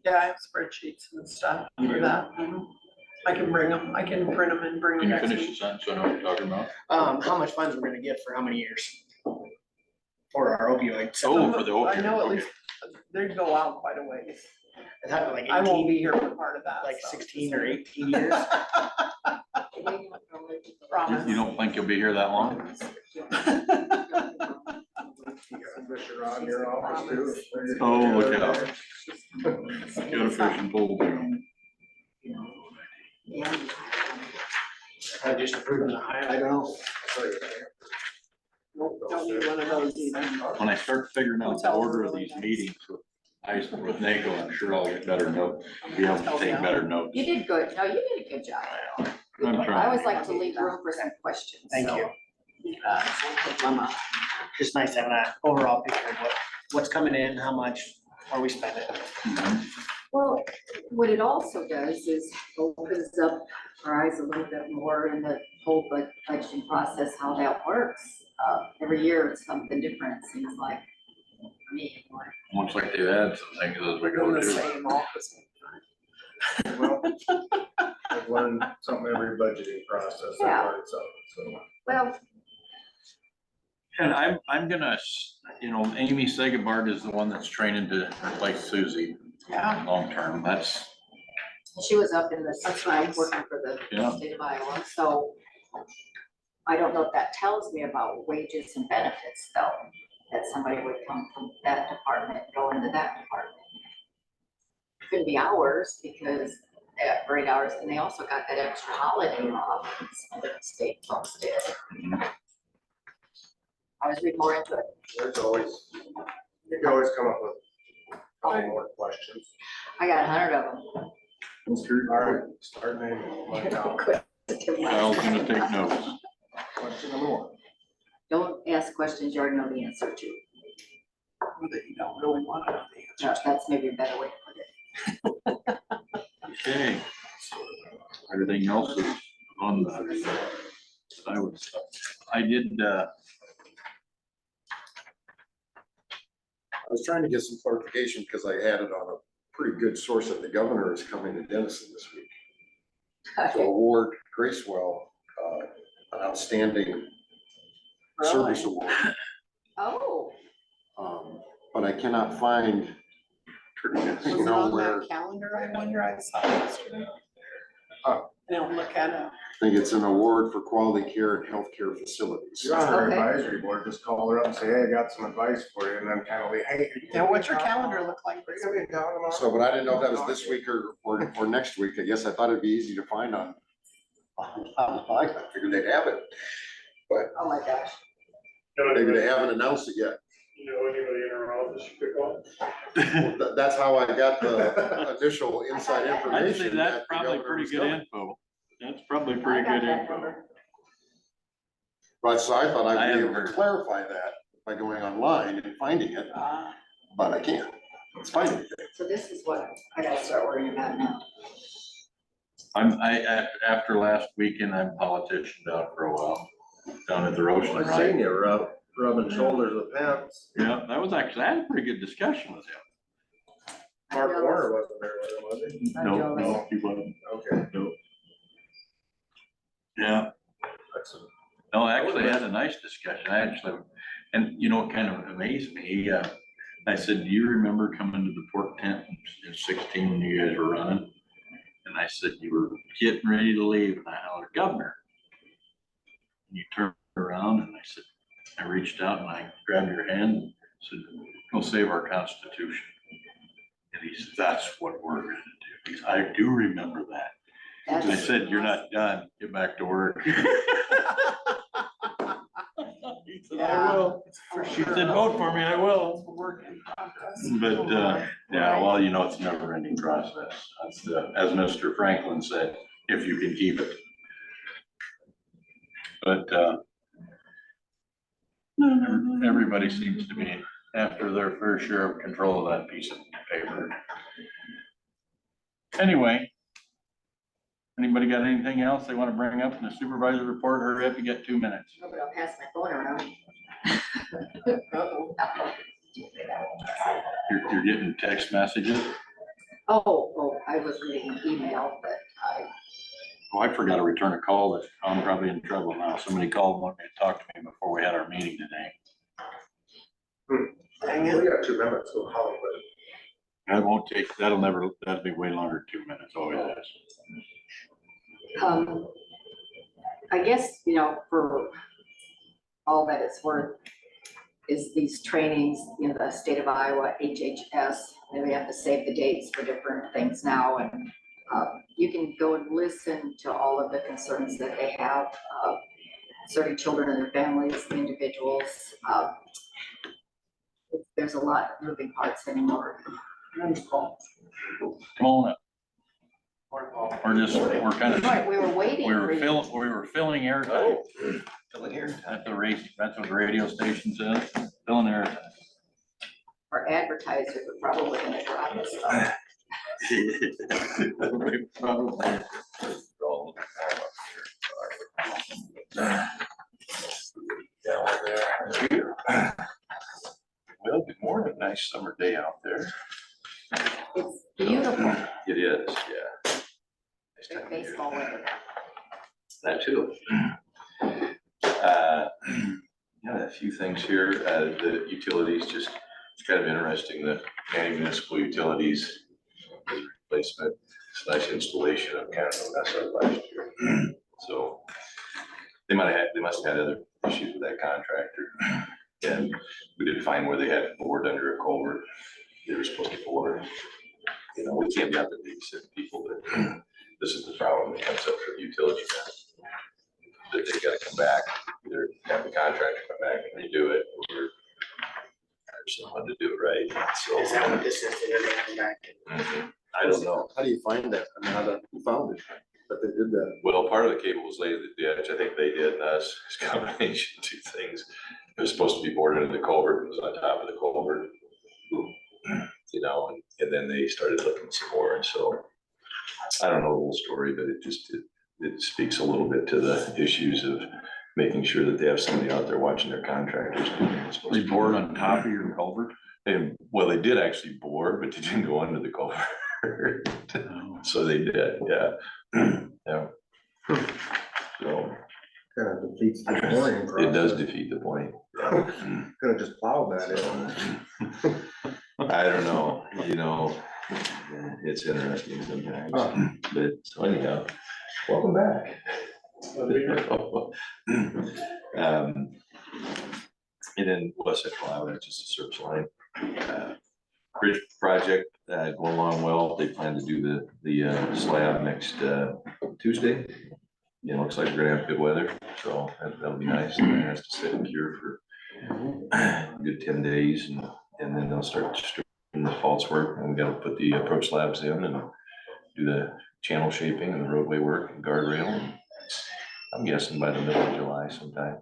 Yeah, I have spreadsheets and stuff for that. Mhm. I can bring them, I can print them and bring can them you next finish the week. sentence, so I know what you're talking about? How much funds we're gonna get for how many years? For our opioid. Oh, for the I know at opioid, least, they go out quite a ways. I thought like I won't 18, be here for part of that. like so. 16 or 18 years. Promise. You don't think you'll be here that long? you got a fishing rod in your office too. Oh, look out. Got a fishing pole too. I just approved the high, I don't know. Nope, don't need one of those either. When I start figuring out the Hotel order of really these nice. meetings with NACO, I'm sure I'll get better notes, be able to take better notes. You did good. No, you did a good job. I'm I trying. always like to leave room for some questions. Thank so. you. Just nice having an overall picture of what's coming in, how much are we spending. Mhm. Well, what it also does is opens up our eyes a little bit more in the whole budgeting process, how that works. Every year it's something different, it seems like, for me, anyway. Looks like they've had some things as we We're go doing the too. same office. Well, I've learned something every budgeting process, Yeah. I've learned something, so. Well, And I'm gonna, Amy Segabart is the one that's training to replace Susie Yeah, long-term. That's, she was up in the That's side nice. working for the Yeah. state of Iowa, so I don't know if that tells me about wages and benefits though. that somebody would come from that department, go into that department. Couldn't be hours because they have great hours, and they also got that extra holiday off, some of the state folks did. I was reading more into it. There's always, you can always come up with a couple more questions. I got 100 of them. All right, start naming. Right now. Kyle's gonna take notes. Question number one. Don't ask questions you already know the answer to. That you don't really want to know the answer. That's maybe a better way to put it. Okay. Everything else is on the, I did, I was trying to get some clarification because I had it on a pretty good source that the governor is coming to Denison this week to award Gracewell an outstanding service award. Oh, But I cannot find, Was you it know, on where, that calendar, I wonder, I saw yesterday? Huh. I don't look at it. I think it's an award for quality care and healthcare facilities. You're on our Okay. advisory board, just call her up and say, hey, I got some advice for you, and then kind of leave, hey. Now, what's your calendar look like? Are you gonna be in town tomorrow? So, but I didn't know if that was this week or next week. I guess I thought it'd be easy to find online. I figured they'd have it, but oh my gosh. maybe they haven't announced it yet. You know anybody in our office you could call? That's how I got the initial inside I'd information. say that that's the probably governor pretty was good coming. info. That's probably I pretty got good that info. number. Right, so I thought I I'd be haven't able to heard. clarify that by going online and finding it, but I can't. It's finding it. So this is what I gotta start worrying about now. After last weekend, I politicianed out for a while, down at the Ocean. I seen you rubbing shoulders with Pence. Yeah, that was actually, I had a pretty good discussion with him. Mark Warner wasn't there with him, was he? I'm No, jealous. no, he wasn't. Okay. No. Yeah, Excellent. no, actually, I had a nice discussion, and you know, it kind of amazed me, I said, do you remember coming to the pork tent in 16 when you guys were running? And I said, you were getting ready to leave, and I hollered, Governor. And you turned around, and I said, I reached out and I grabbed your hand and said, go save our Constitution. And he said, that's what we're gonna do. He said, I do remember that. And I That's- said, you're not done, get back to work. He said, I will. She said, vote for me, I will. But, yeah, well, you know, it's a never ending process. That's, as Mr. Franklin said, if you can keep it. But, everybody seems to be after their fair share of control of that piece of paper. Anyway, anybody got anything else they want to bring up in the supervisor report? Hurry up, you get 2 minutes. Oh, but I'll pass my phone around. You're getting text messages? Oh, I was reading an email, but Oh, I forgot to return a call that I'm probably in trouble now. Somebody called and wanted me to talk to me before we had our meeting today. Dang it. We got 2 minutes, so how, but That won't take, that'll be way longer than 2 minutes, always is. I guess, you know, for all that it's worth, is these trainings, you know, the state of Iowa, HHS, and we have to save the dates for different things now, and you can go and listen to all of the concerns that they have, serving children and their families, individuals. There's a lot of moving parts anymore. Come on up. We're kind of, Right, we were waiting. we for you. were filling airtime. At the race, that's what the radio station says, filling airtime. Our advertisers are probably gonna drop us off. Well, good morning. Nice summer day out there. It's beautiful, It is, yeah. Nice time like of year. baseball weather. That too. Yeah, a few things here. The utilities, just, it's kind of interesting that many municipal utilities replacement / installation of kind of a mess up last year. So they must have had other issues with that contractor. And we did find where they had bored under a culvert. They were supposed to bore. You know, we can't be out there babysitting people, but this is the problem that comes up for the utility man. That they gotta come back, either have the contractor come back and redo it, or hire someone to do it right, so. Is that what this is, they're gonna come back? I don't know. How do you find that? I mean, who found it? But they did that. Well, part of the cable was laid in the ditch, I think they did, and us, it's a combination of two things. It was supposed to be bored into the culvert, it was on top of the culvert. You know, and then they started looking some more, and so, I don't know the whole story, but it speaks a little bit to the issues of making sure that they have somebody out there watching their contractors. They bored on top of your culvert? And, well, they did actually bore, but they didn't go under the culvert. So they did, yeah. Yeah. So Kind of defeats the boring process. it does defeat the point. Could have just plowed that in. I don't know, you know, it's interesting sometimes, but so anyhow, welcome back. And then West Central Avenue, just a service line. Bridge project, going along well. They plan to do the slab next Tuesday. You know, looks like we're gonna have good weather, so that'll be nice. And it has to sit and cure for a good 10 days, and then they'll start stripping the false work, and we gotta put the approach slabs in and do the channel shaping and the roadway work and guardrail. I'm guessing by the middle of July sometime.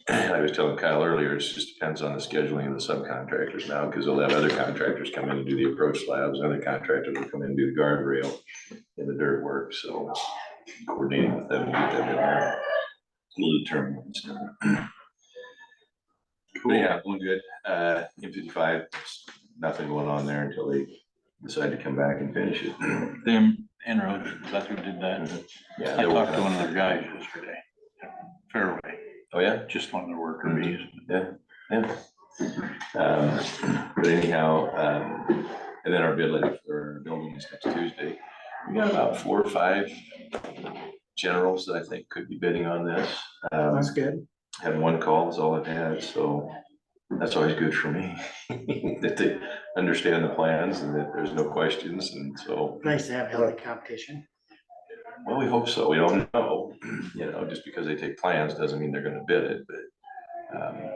I was telling Kyle earlier, it just depends on the scheduling of the subcontractors now, because they'll have other contractors come in and do the approach slabs, other contractors will come in and do the guardrail and the dirt work, so coordinating with them to get them in there. We'll determine when it's done. But yeah, doing good. M55, nothing going on there until they decide to come back and finish it. Them inroads, that's who did that. Yeah. I they're talked to working one on of their guys yesterday. Fairway, Oh, yeah? just one of their worker bees. Yeah. But anyhow, and then our bid letting for our building is next Tuesday. We got about 4 or 5 generals that I think could be bidding on this. That's good. Had one call is all it had, so that's always good for me. That they understand the plans and that there's no questions, and so. Nice to have healthy competition. Well, we hope so. We don't know, you know, just because they take plans doesn't mean they're gonna bid it, but.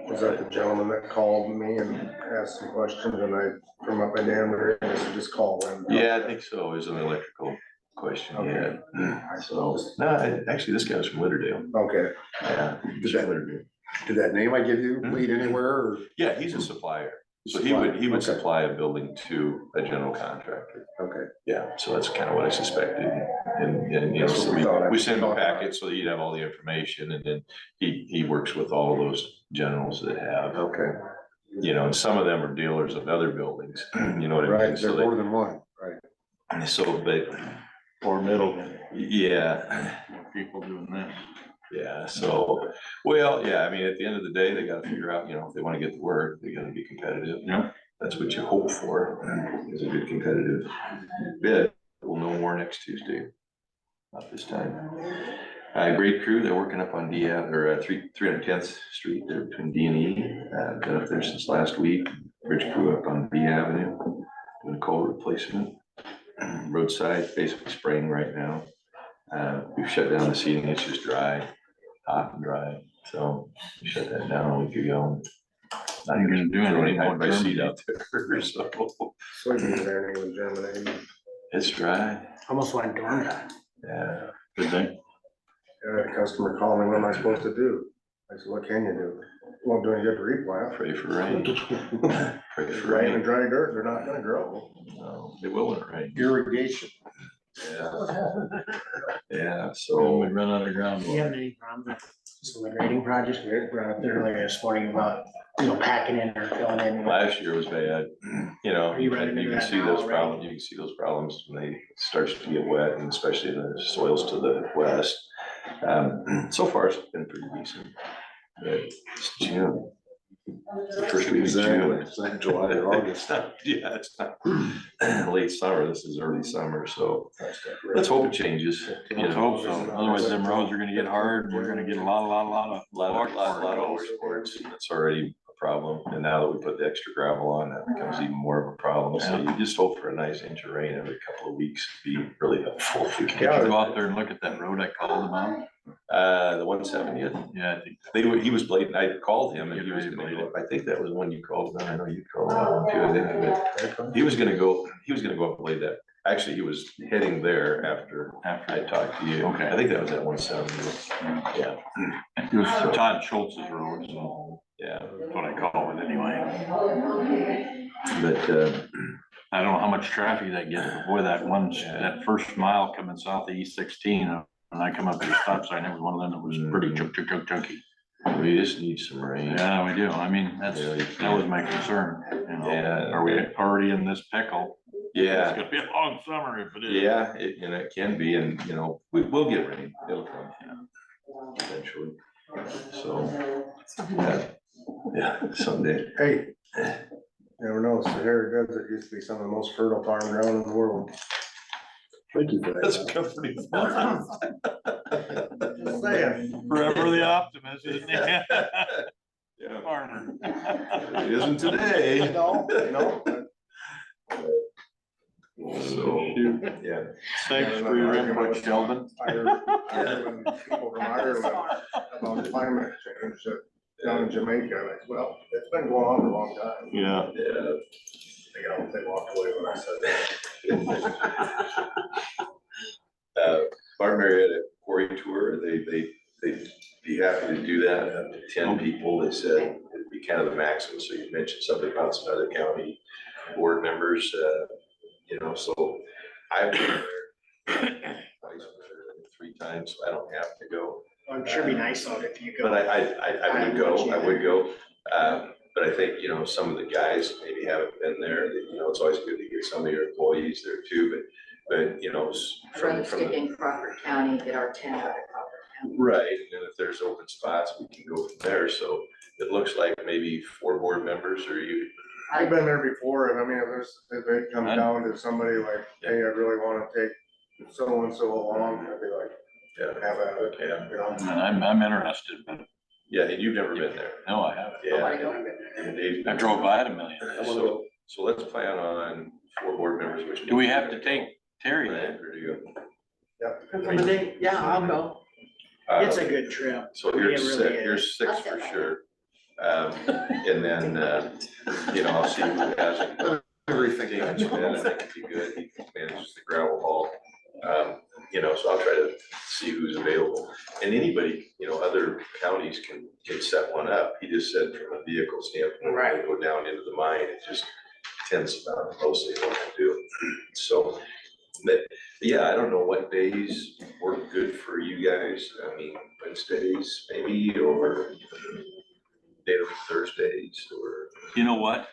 Was that the gentleman that called me and asked some questions and from up in Danbury, I said, just call them? Yeah, I think so. It was an electrical question, yeah. So, no, actually, this guy was from Litterdale. Okay, Yeah. Did that- Litterdale. Did that name I give you lead anywhere or? Yeah, he's a supplier. So he would Okay. supply a building to a general contractor. Okay. Yeah, so that's kind of what I suspected. And, you know, That's so what we thought. we send him a packet so that you'd have all the information, and then he works with all those generals that have, Okay, you know, and some of them are dealers of other buildings, you know what I mean? right, there's So more than one, right. but, Or middlemen, yeah, people doing this. yeah, so, well, yeah, I mean, at the end of the day, they gotta figure out, you know, if they wanna get the work, they gotta be competitive. Yeah. That's what you hope for, is a good competitive bid. We'll know more next Tuesday. Not this time. Great crew, they're working up on D, or 310th Street, there between D and E. Been up there since last week. Bridge crew up on B Avenue, doing culvert replacement. Roadside, basically spraying right now. We've shut down the seating, it's just dry, hot and dry, so we shut that down a week ago. Not You're gonna do anything I more seat Germany. out there, so soybeans there, New England, Germany. it's dry, Almost went dormant. yeah. Good thing. I had a customer call me, what am I supposed to do? I said, what can you do? Won't do any good to replant. Pray for rain. Pray for Rain and rain. dry dirt, they're not gonna grow. No, they will when it rains. Irrigation. Yeah. Yeah, So we so, run out of ground. Do you have any problems with some of the grading projects? We were brought up there earlier this morning about, packing in or filling in. last year was bad, you know, Are you running and you into can that see now those already? problems, you can see those problems when they starts to get wet, and especially the soils to the west. So far, it's been pretty decent. But it's June. The first week of June. It's not July or August. It's not, yeah, it's not late summer, this is early summer, so let's hope it changes. You Let's know. hope so. Otherwise, them roads are gonna get hard. We're gonna get a lot of. Lot of over sports. It's already problem, and now that we put the extra gravel on, that becomes even more of a problem, so you just hope for a nice inch of rain every couple of weeks to be really helpful. If we can. Did you go out there and look at that road I called about? The 170th, Yeah, I think he was blading, I called him and he was gonna go, I think that was the one you called, I know you called that one too, I think, but he was gonna go up and blade that. Actually, he was heading there after I talked to you. Okay. I think that was at 170th, yeah, it was Todd Schultz's road, so yeah, that's what I call it anyway. but, I don't know how much traffic that gets, but boy, that first mile coming south of East 16, when I come up to the stop sign, it was one of them that was pretty chunky. we just need some rain. Yeah, we do. I mean, that was my concern, you know. Yeah. Are we already in this pickle? Yeah. It's gonna be a long summer if it is. Yeah, and it can be, and you know, we'll get rain, it'll come, eventually, so, yeah, someday. Hey, never know, Sahara Desert used to be some of the most fertile farm ground in the world. Thank you for That's that. comforting. Just saying. Forever the optimist, isn't he? Yeah, Farmer. it isn't today. No. So, yeah. Thanks for your input, Sheldon. Ireland, people from Ireland about climate change down in Jamaica, like, well, it's been going on for a long time. Yeah. Yeah. They walked away when I said that. Barb Marietta quarry tour, they'd be happy to do that, up to 10 people, they said it'd be kind of the maximum, so you mentioned something about some other county board members, you know, so I've been there twice, 3 times, so I don't have to go. I'm sure it'd be nice out if you go. But I would go, but I think, you know, some of the guys maybe haven't been there, you know, it's always good to get some of your employees there too, but, you know, I'd rather stick in Crawford County, get our tent out of Crawford County. right, and then if there's open spots, we can go from there, so it looks like maybe 4 board members, or you. I've been there before, and I mean, if it comes down to somebody like, hey, I really wanna take so-and-so along, I'd be like, Yeah, have at it, yeah, you know? And I'm interested, but yeah, and you've never been there. no, I haven't. Yeah. And Dave- I drove by it a million. So let's plan on 4 board members, which. Do we have to take Terry then? Or do you? Yeah, I'll go. It's a good trip. So It here's really 6, is. here's 6 for sure. And then, you know, I'll see who has everything. David's been, I think it'd be good, he manages the gravel haul. You know, so I'll try to see who's available. And anybody, you know, other counties can set one up. He just said from a vehicle standpoint, when they go down into the mine, it just tends about mostly what to do. So, but yeah, I don't know what days work good for you guys. I mean, Wednesdays maybe, or daily Thursdays, or. You know what?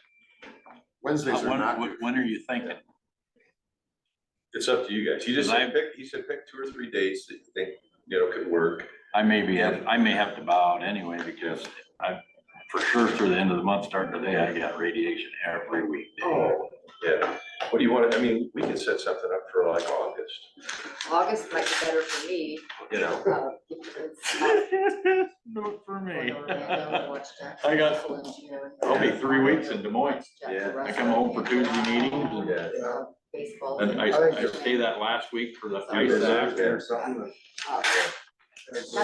Wednesdays are not good. When are you thinking? It's up to you guys. He just said he said pick 2 or 3 days that you think, you know, could work. I may have to bow out anyway, because for sure through the end of the month, starting today, I got radiation every week. Oh, yeah. What do you want? I mean, we can set something up for like August, August might be better for me. you know? Not for me. I I'll be 3 weeks in Des Moines. Yeah. I come home for Tuesday meetings Yeah. Baseball. and I stay that last week for the ice act. Or something that- Uh,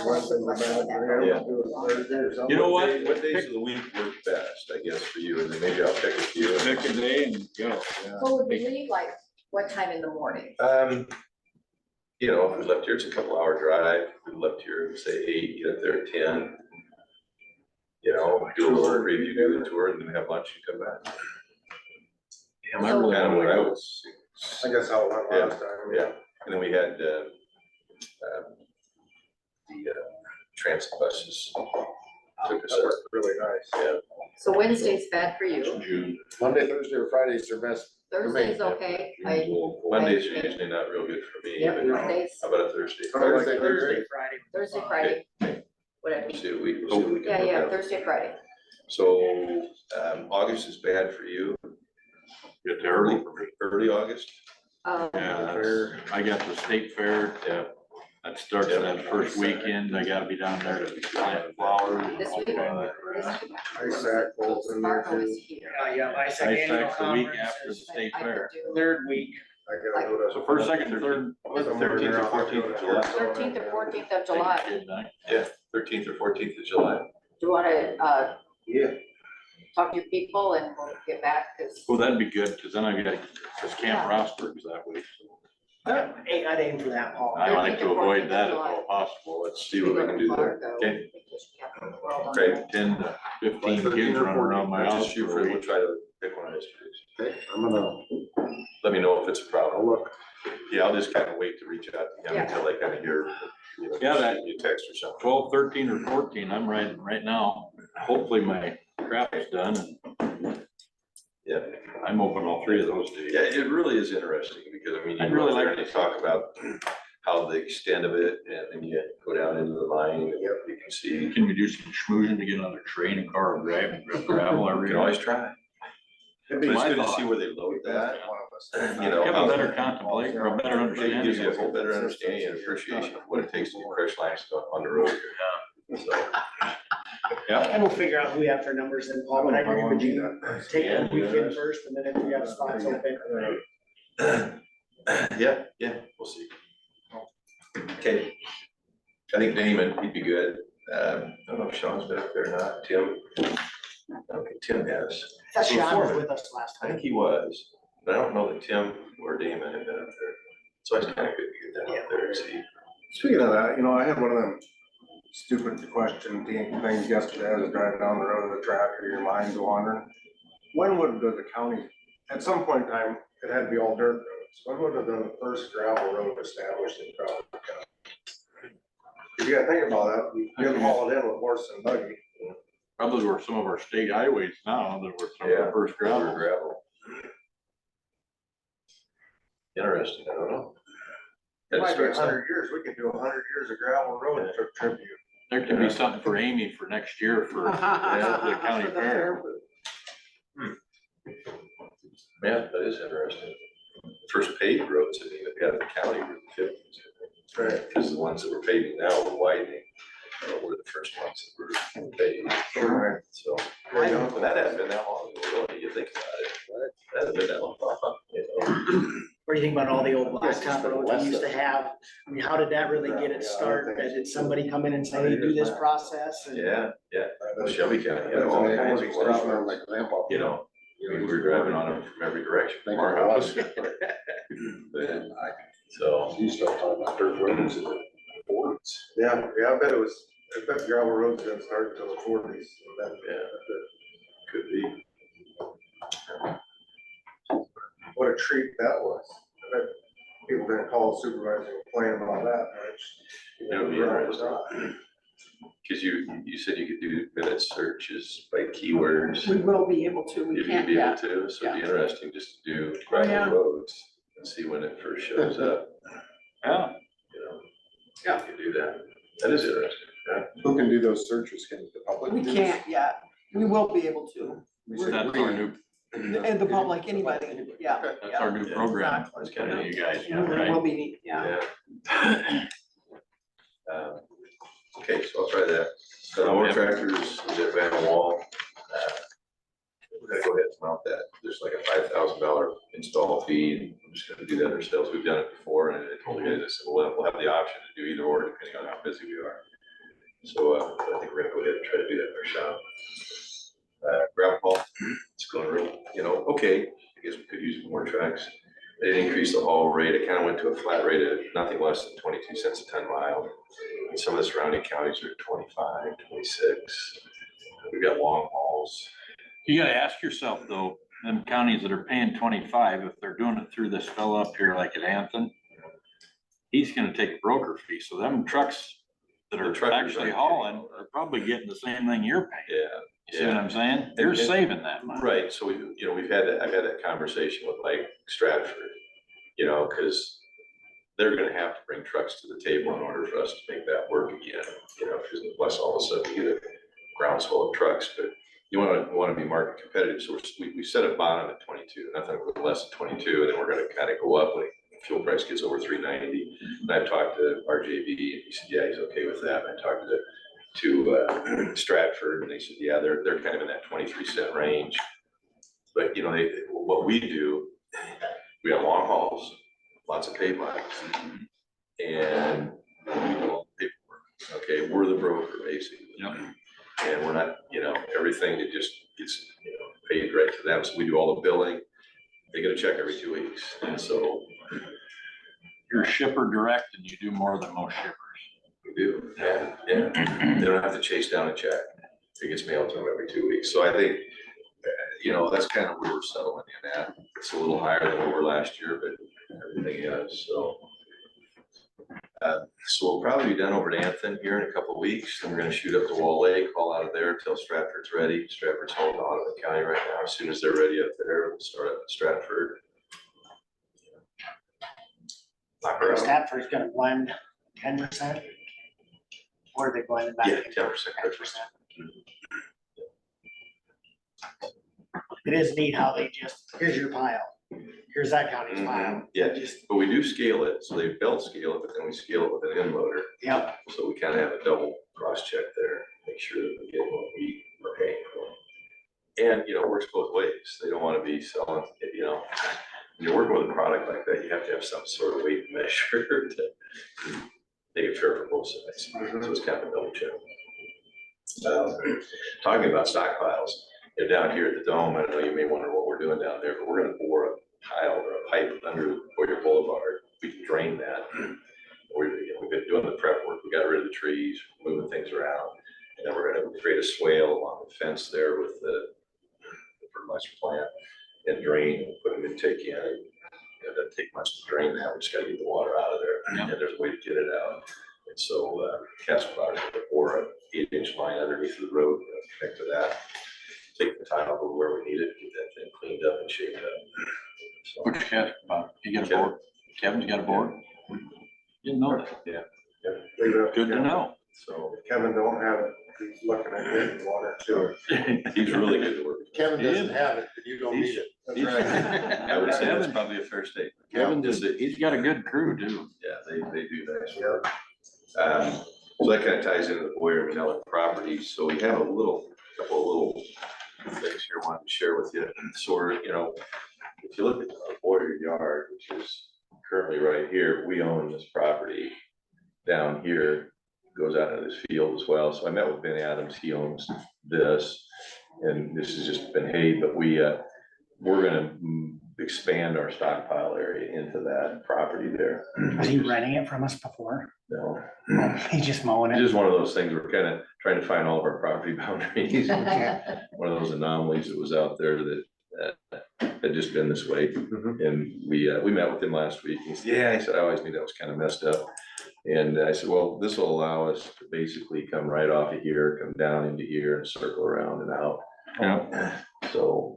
Wednesdays are bad for him, Yeah. do it Thursday or something. You know what? What days of the week work best, I guess, for you? And then maybe I'll pick a few. Pick a day and go. Well, would we leave like, what time in the morning? You know, if we left here, it's a couple-hour drive. If we left here, say 8, get up there at 10. You know, do a little preview, do the tour, and then have lunch and come back. Am I really? Kind of what I was. I guess how it went last time. Yeah, and then we had, the transit buses took us That up. worked really nice. Yeah. So Wednesday's bad for you, June. Monday, Thursday, or Fridays are best. Thursday's okay, Mondays are usually not real good for me, Yep, but Mondays, how about a Thursday? Thursday, Thursday, Friday. Thursday, Friday, whatever. We'll see what we can work Yeah, out. Thursday, Friday. So, August is bad for you, Get there early for me. early August? Yeah, I got the state fair. Yeah. That starts that first weekend, I gotta be down there to plant flowers. This week. ISAC falls in there too. Yeah, ISAC annual ISAC's the week conference after the is state I could fair. do third week. I gotta go to. So first, second, third. Somewhere there, I'll have to go to July. 13th or 14th of July. Yeah, 13th or 14th of July. Do you wanna, Yeah. talk to your people and we'll get back, cause. Well, that'd be good, cause then I got, cause Camp Rossburg's that week. I'd aim for that, Paul. I like to avoid that if at all possible. Let's see what we can do there. Okay, great. 10 to 15 kids running around my I'll house. just shoot for, we'll try to pick one of those days. Okay, I'm gonna, Let me know if it's a I'll problem. look. Yeah, I'll just kind of wait to reach out to him Yeah. until I kind of hear, you know, Yeah, just that- send you a text or something. 12, 13, or 14, I'm right now. Hopefully my crap is done and Yeah, I'm open all 3 of those days. yeah, it really is interesting because I mean, I'd you really really like like to talk about how the extent of it and then you go down into the mine and you can see. Can we do some schmoozing to get another train and car and grab gravel You every can always try. But it's my good to thought. see where they load that, One of us. you know. Have how- a better contemplate or a better It understanding. gives you a of whole it. better understanding and appreciation of what it takes to crush limestone on the road here. So, And we'll figure out who we have for numbers and Paul, but I agree with you. Take the weekend first and then if we have spots open. yeah, we'll see. Okay. I think Damon, he'd be good. I don't know if Sean's been up there or not. Tim? Okay, Tim has. That So Sean was Foreman, with us last I time. think he was, but I don't know that Tim or Damon have been up there. So it's kind of good to get them up there and see. Speaking of that, I had one of them stupid question things yesterday. I was driving down the road with a tractor, your mind's wandering. When would the county, at some point in time, it had to be all dirt roads. When would have been the first gravel road established in Crawford County? If you gotta think about that, you have to haul it in with horse and buggy. Probably were some of our state highways now that were some of the first gravel. Gravel. Interesting, I don't know. That Might be starts out- 100 years, we could do 100 years of gravel road and took tribute. There could be something for Amy for next year for the county For the fair. Yeah, that is interesting. First paved roads, I mean, if you have the county were the 50s. Right. Because the ones that we're paving now were widening, were the first ones that were paved. Right. So, but that hasn't been that long, ago, really, you think about it. That hasn't been that long, you know? What do you think about all the old Yes, blacktop it's been roads less we used to than- have? I mean, how did that really get its start? Did somebody come in and say, hey, do this process? And Yeah, well, Shelby County had all kinds of Driving on watersheds, my grandpa. you know, we were driving on them from every direction from our house. But, so, You start talking about dirt roads in the forties. Yeah, I bet gravel roads didn't start until the 40s. yeah, could be. What a treat that was. I bet people didn't call supervisor and complain about that much. That would be interesting. Cause you said you could do minute searches by keywords. We will be able to, we You'd can't be able yet. to, so it'd be interesting just to do Oh, yeah. gravel roads and see when it first shows up, Yeah, you know? Yeah. You could do that. That is interesting, yeah. Who can do those searches? Can the public? We do can't yet. We will be able to. this? We that's said our we. new, And the public, anybody, yeah. that's our new program. Exactly. That's kind of you guys, yeah, It right? will be, yeah. Okay, so I'll try that. So more tractors, is at Van Wall. We're gonna go ahead and mount that. There's like a $5,000 install fee. I'm just gonna do that ourselves. We've done it before and I told the guys, I said, well, we'll have the option to do either or depending on how busy we are. So I think we're gonna go ahead and try to do that in our shop. Gravel haul, it's going real, okay. I guess we could use more trucks. They didn't increase the haul rate. It kind of went to a flat rate of nothing less than 22 cents a ton mile. And some of the surrounding counties are 25, 26. We've got long hauls. You gotta ask yourself though, them counties that are paying 25, if they're doing it through this fellow up here like at Hampton, he's gonna take a broker fee, so them trucks that The are truckers actually aren't hauling getting all that. are probably getting the same thing you're paying. Yeah. You see what I'm saying? They're And- saving that money. Right, so I've had that conversation with like Stratford, cause they're gonna have to bring trucks to the table in order for us to make that work again, cause unless all of a sudden you get a groundswell of trucks, but you wanna be market competitive, so we set a bottom at 22, nothing less than 22, and then we're gonna kind of go up when fuel price gets over $3.90. And I've talked to RJB, and he said, yeah, he's okay with that. And I talked to Stratford, and they said, yeah, they're kind of in that 23-cent range. But you know, what we do, we have long hauls, lots of pay miles, and we do all the paperwork. Okay, we're the broker basically. Yep. And we're not, you know, everything that just gets, you know, paid right to them. So we do all the billing. They get a check every 2 weeks, and so You're a shipper direct and you do more than most shippers. we do. Yeah, they don't have to chase down a check. It gets mailed to them every 2 weeks. So I think, you know, that's kind of where we're settling in at. It's a little higher than we were last year, but everything is, so. So we'll probably be done over to Anthony here in a couple of weeks. Then we're gonna shoot up to Wall Lake, haul out of there until Stratford's ready. Stratford's hauling out of the county right now. As soon as they're ready up there, we'll start up at Stratford. Lock her out. Stratford's gonna blend 10%. Or are they blending back? Yeah, into 10%. 10%. It is neat how they just, here's your pile, here's that county's pile. Yeah, but we do scale it, so they belt scale it, but then we scale it with an end loader. Yep, So we kind of have a double cross check there, make sure that we get what we are paying for. And, you know, it works both ways. They don't want to be selling, you know, when you're working with a product like that, you have to have some sort of weight measure to make it fair for both sides. So it's kind of a double check. Talking about stockpiles, you know, down here at the Dome, I don't know, you may wonder what we're doing down there, but we're gonna bore a tile or a pipe under Boyer Boulevard. We can drain that. We've been doing the prep work. We got rid of the trees, moving things around. And then we're gonna create a swale along the fence there with the fertilizer plant and drain and put an intake in. It doesn't take much to drain that. We just gotta get the water out of there. And there's a way to get it out. And so Casper's gonna bore an 8-inch line underneath the road, connect to that. Take the tile over where we need it, get that thing cleaned up and shaped up. So, Which Kevin, you got a board? Kevin's got a board? Didn't know that. yeah, Leave it up Good to Kevin. know. so If Kevin don't have it, he's looking at getting water too. he's really good to work with. Kevin doesn't have it, but you don't need it. That's right. I would say that's Kevin- probably a fair statement. Kevin just, he's got a good crew too. Yeah, they do nice work. So that kind of ties into the Boyer and Manila properties. So we have couple of little things here I wanted to share with you. So we're, you know, if you look at our Boyer yard, which is currently right here, we own this property down here, goes out into this field as well. So I met with Ben Adams, he owns this, and this has just been hay, but we're gonna expand our stockpile area into that property there. was he renting it from us before? No, He's just mowing it's it? just one of those things, we're kind of trying to find all of our property boundaries. Okay. One of those anomalies that was out there that had just been this way. And we met with him last week. He said, yeah, he said, I always knew that was kind of messed up. And I said, well, this will allow us to basically come right off of here, come down into here and circle around and out. Yeah. So.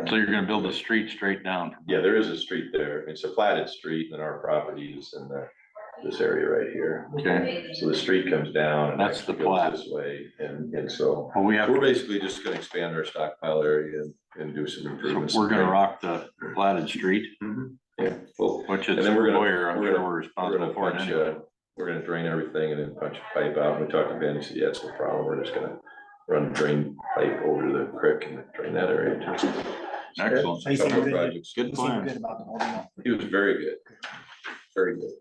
So you're gonna build a street straight down. Yeah, there is a street there. It's a platted street and our property is in this area right here. Okay, So the street comes down and That's the actually goes plat. this way. And so well, we have, we're basically just gonna expand our stockpile area and do some improvements. we're gonna rock the platted street, Yeah, well, which is And then we're gonna- Boyer, I'm we're sure gonna- we're we're responsible gonna for it punch, anyway. we're gonna drain everything and then punch a pipe out. We talked to Ben, he said, yeah, it's no problem. We're just gonna run a drain pipe over the creek and drain that area too. Excellent. So he seemed Couple of good. projects. Good He seemed plan. good about the whole deal. He was very good, very good.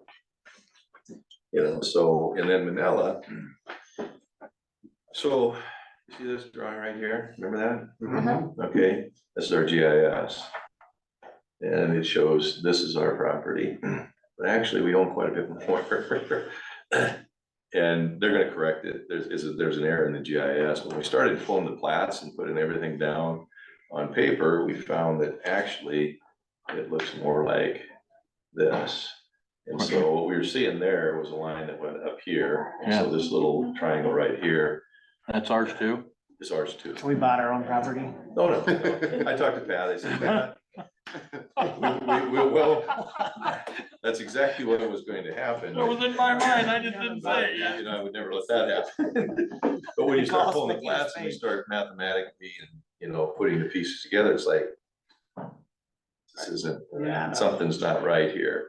You know, so, and then Manila. So, you see this drawing right here? Remember that? Okay, this is our GIS. And it shows this is our property, but actually we own quite a bit more. And they're gonna correct it. There's an error in the GIS. When we started pulling the plats and putting everything down on paper, we found that actually it looks more like this. And so what we were seeing there was a line that went up here. And so this little triangle right here That's ours too? is ours too. So we bought our own property? No, no, I talked to Pat, I said, "Pat, well, that's exactly what was going to happen. That was in my mind, I just didn't say it yet. You know, I would never let that happen. But when you start pulling the plats and you start mathematically and, you know, putting the pieces together, it's like, this isn't, Yeah. something's not right here.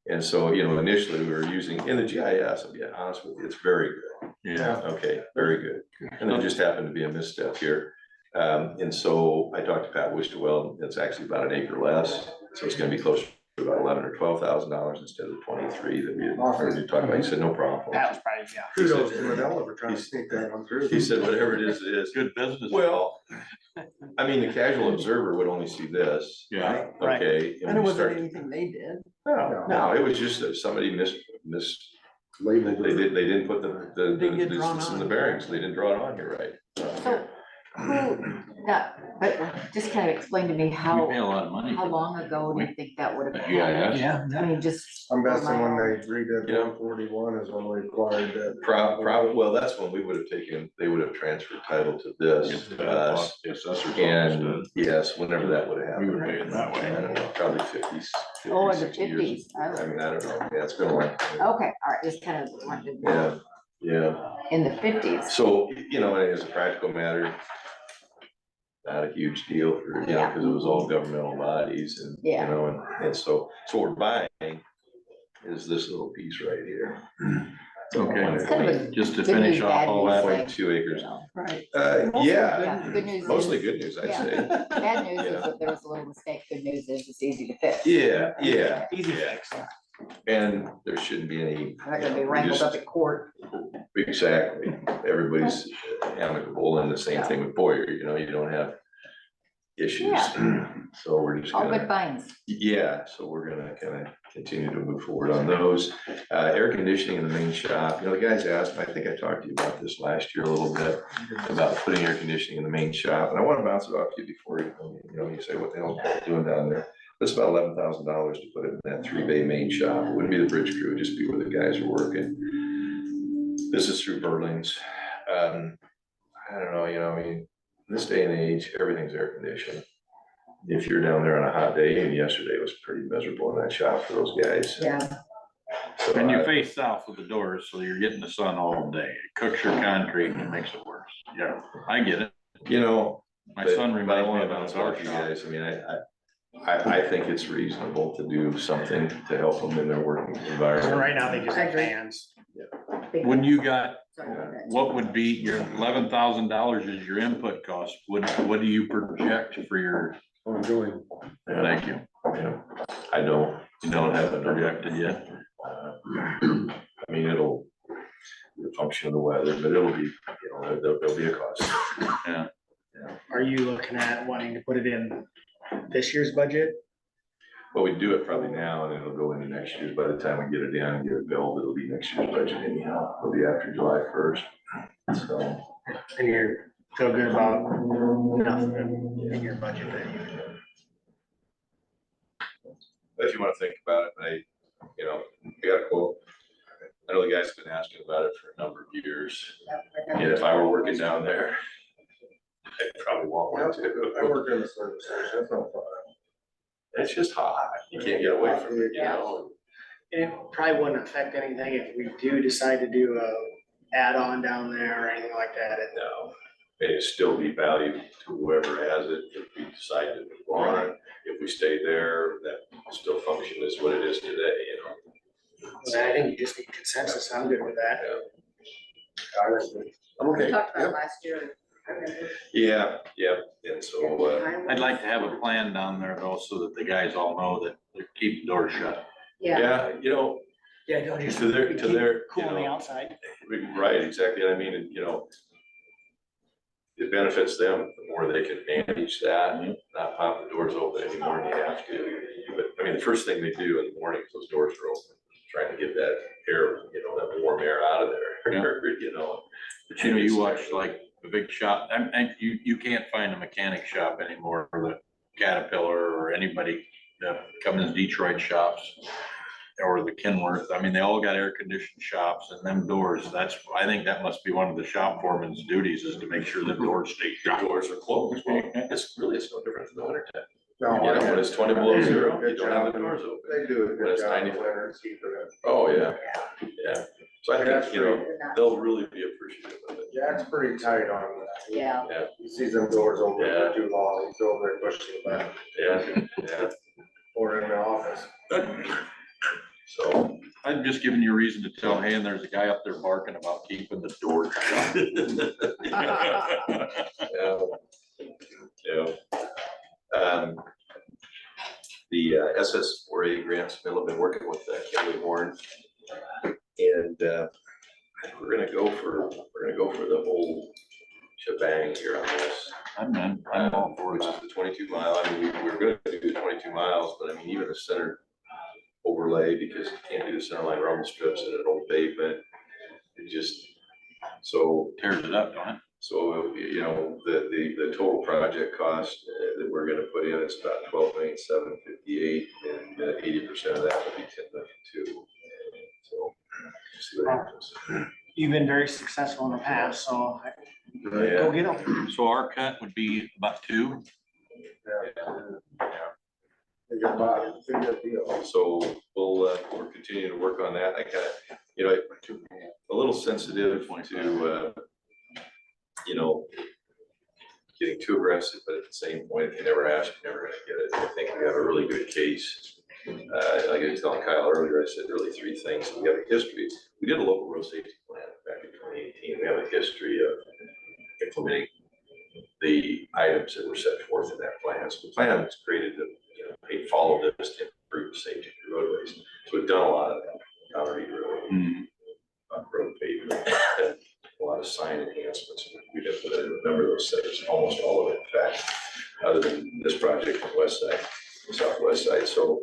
And so, you know, initially we were using, in the GIS, I'll be honest with you, it's very good. Yeah. Okay, very good. And there just happened to be a misstep here. And so I talked to Pat Wistowell, it's actually about an acre less, so it's gonna be closer to about $11,000 or $12,000 instead of 23 that we had already talked about. He said, no problem. That was probably, yeah. Kudos to Manila for trying to sneak that one through. He said, whatever it is, it is. Good business. Well, I mean, the casual observer would only see this. Yeah. Right. Okay. And it we wasn't start- anything they did. No, it was just that somebody they didn't put the Didn't get drawn distance in the on. bearings, they didn't draw it on here right. So, but just kind of explain to me We pay a lot of money. how long ago do you think that would have The happened? GIS. Yeah. I mean, just. I'm guessing when they redid Yeah. 141 is when we acquired that. Well, that's when we would have taken, they would have transferred title to this, to us. The assessor's office And does. yes, whenever that would have We happened. were paying that way. I don't know, probably 50s. Oh, in the 60 years. 50s. I mean, I don't know, yeah, it's been a long time. Okay, all right, just kind of wanted to know. Yeah. In the 50s. So, you know, as a practical matter, not a huge deal for, you know, Yeah. because it was all governmental bodies and, you Yeah. know, and so what we're buying is this little piece right here. Okay. It's kind of a Just to good finish news, off bad all news that. thing, 0.2 acres. you know. Right. Yeah, Yeah, good news is. mostly good news, I'd Yeah. say. Bad news is Yeah. that there was a little mistake. Good news is it's easy to fix. Yeah, Easy yeah, fix. and there shouldn't be any. I'm not gonna be we wrangled just- up at court. Exactly, everybody's amicable, and the same thing with Boyer, you know, you don't have issues. So we're just All gonna. good finds. Yeah, so we're gonna kind of continue to move forward on those. Air conditioning in the main shop, you know, the guys asked, I think I talked to you about this last year a little bit, about putting air conditioning in the main shop, and I want to bounce it off you before you say, what the hell are you doing down there? It's about $11,000 to put it in that 3-bay main shop. It wouldn't be the bridge crew, it'd just be where the guys are working. This is through Berling's. I don't know, you know, I mean, in this day and age, everything's air conditioned. If you're down there on a hot day, and yesterday was pretty miserable in that shop for those guys. Yeah. So, And you face south with the doors, so you're getting the sun all day. It cooks your concrete and it makes it worse. Yeah, I get it. you know. My but- son but I reminds me wanna of bounce our off you shop. guys, I mean, I think it's reasonable to do something to help them in their working environment. Right now, they just have I agree. fans. When you got, Sorry about that. what would be your $11,000 is your input cost? What do you project for your, I'm doing. thank you. Yeah, I don't, You don't have it projected yet? I mean, it'll function of the weather, but it'll be, you know, there'll be a cost. Yeah. Are you looking at wanting to put it in this year's budget? But we do it probably now and it'll go into next year. By the time we get it in and get it billed, it'll be next year's budget anyhow. It'll be after July 1st. So, And you feel good about nothing in your budget that you. if you want to think about it, you know, we got a quote. I know the guy's been asking about it for a number of years. And if I were working down there, I'd probably want one too. I work in the service station, that's not fun. It's just hot. You can't get away from it, you know? And it probably wouldn't affect anything if we do decide to do a add-on down there or anything like that. No, it'd still be valued to whoever has it if we decide to move on. If we stay there, that will still function as what it is today, you know? I think you just need consensus. I'm good with that. I'm We okay. talked about Yep. it last year. I remember. Yeah, and so, I'd like to have a plan down there though, so that the guys all know that they keep the door shut. Yeah, yeah, you know, Yeah, don't just. to their, you Cool on the know, outside. right, exactly, I mean, and, you know, it benefits them the more they can manage that, not pop the doors open anymore than you have to. But, I mean, the first thing they do in the morning, is those doors are open, trying to get that air, you know, that warm air out of there, you know. But you know, you watch like the big shop, and you can't find a mechanic shop anymore, or the Caterpillar or anybody that comes in Detroit shops. Or the Kenworth, I mean, they all got air conditioned shops and them doors, I think that must be one of the shop foreman's duties is to make sure the doors stay The shut. doors are closed, well, it's no different than the winter time. No, You know, when it's 20 below zero, you don't have the doors open. They do a When good it's job. 90. of winter keeping it. Oh, yeah, yeah, so I think, you know, they're not- they'll really be appreciative of it. Jack's pretty tight on that. yeah. He sees them doors open Yeah. for too long, he's over there pushing it back, Yeah, yeah. or in the office. So. I'm just giving you a reason to tell, hey, and there's a guy up there barking about keeping the door shut. Yeah. The SS4A grants, I've been working with Kelly Horn. And we're gonna go for the whole shebang here on this. I'm all for Which is that. the 22 mile. I mean, we were gonna do the 22 miles, but I mean, even a center overlay, because you can't do the center line rumble strips in an old pavement. It just, so Tears it up, don't it? So, you know, the total project cost that we're gonna put in is about 12,758,000, and 80% of that would be 10,002,000. So, see what happens. You've been very successful in the past, so go Yeah. get them. So our cut would be about 2. Good deal. So we're continuing to work on that. I kind of, you know, a little sensitive to, you know, getting too aggressive, but at the same point, if you never ask, you're never gonna get it. I think we have a really good case. Like I was telling Kyle earlier, I said really 3 things. We have a history. We did a local road safety plan back in 2018. We have a history of implementing the items that were set forth in that plan. So the plan was created to, you know, follow this to improve safety of roadways. So we've done a lot of that. Boundary road, road pavement, a lot of sign enhancements. We've implemented a number of those centers, almost all of it, in fact, other than this project on the west side, the southwest side. So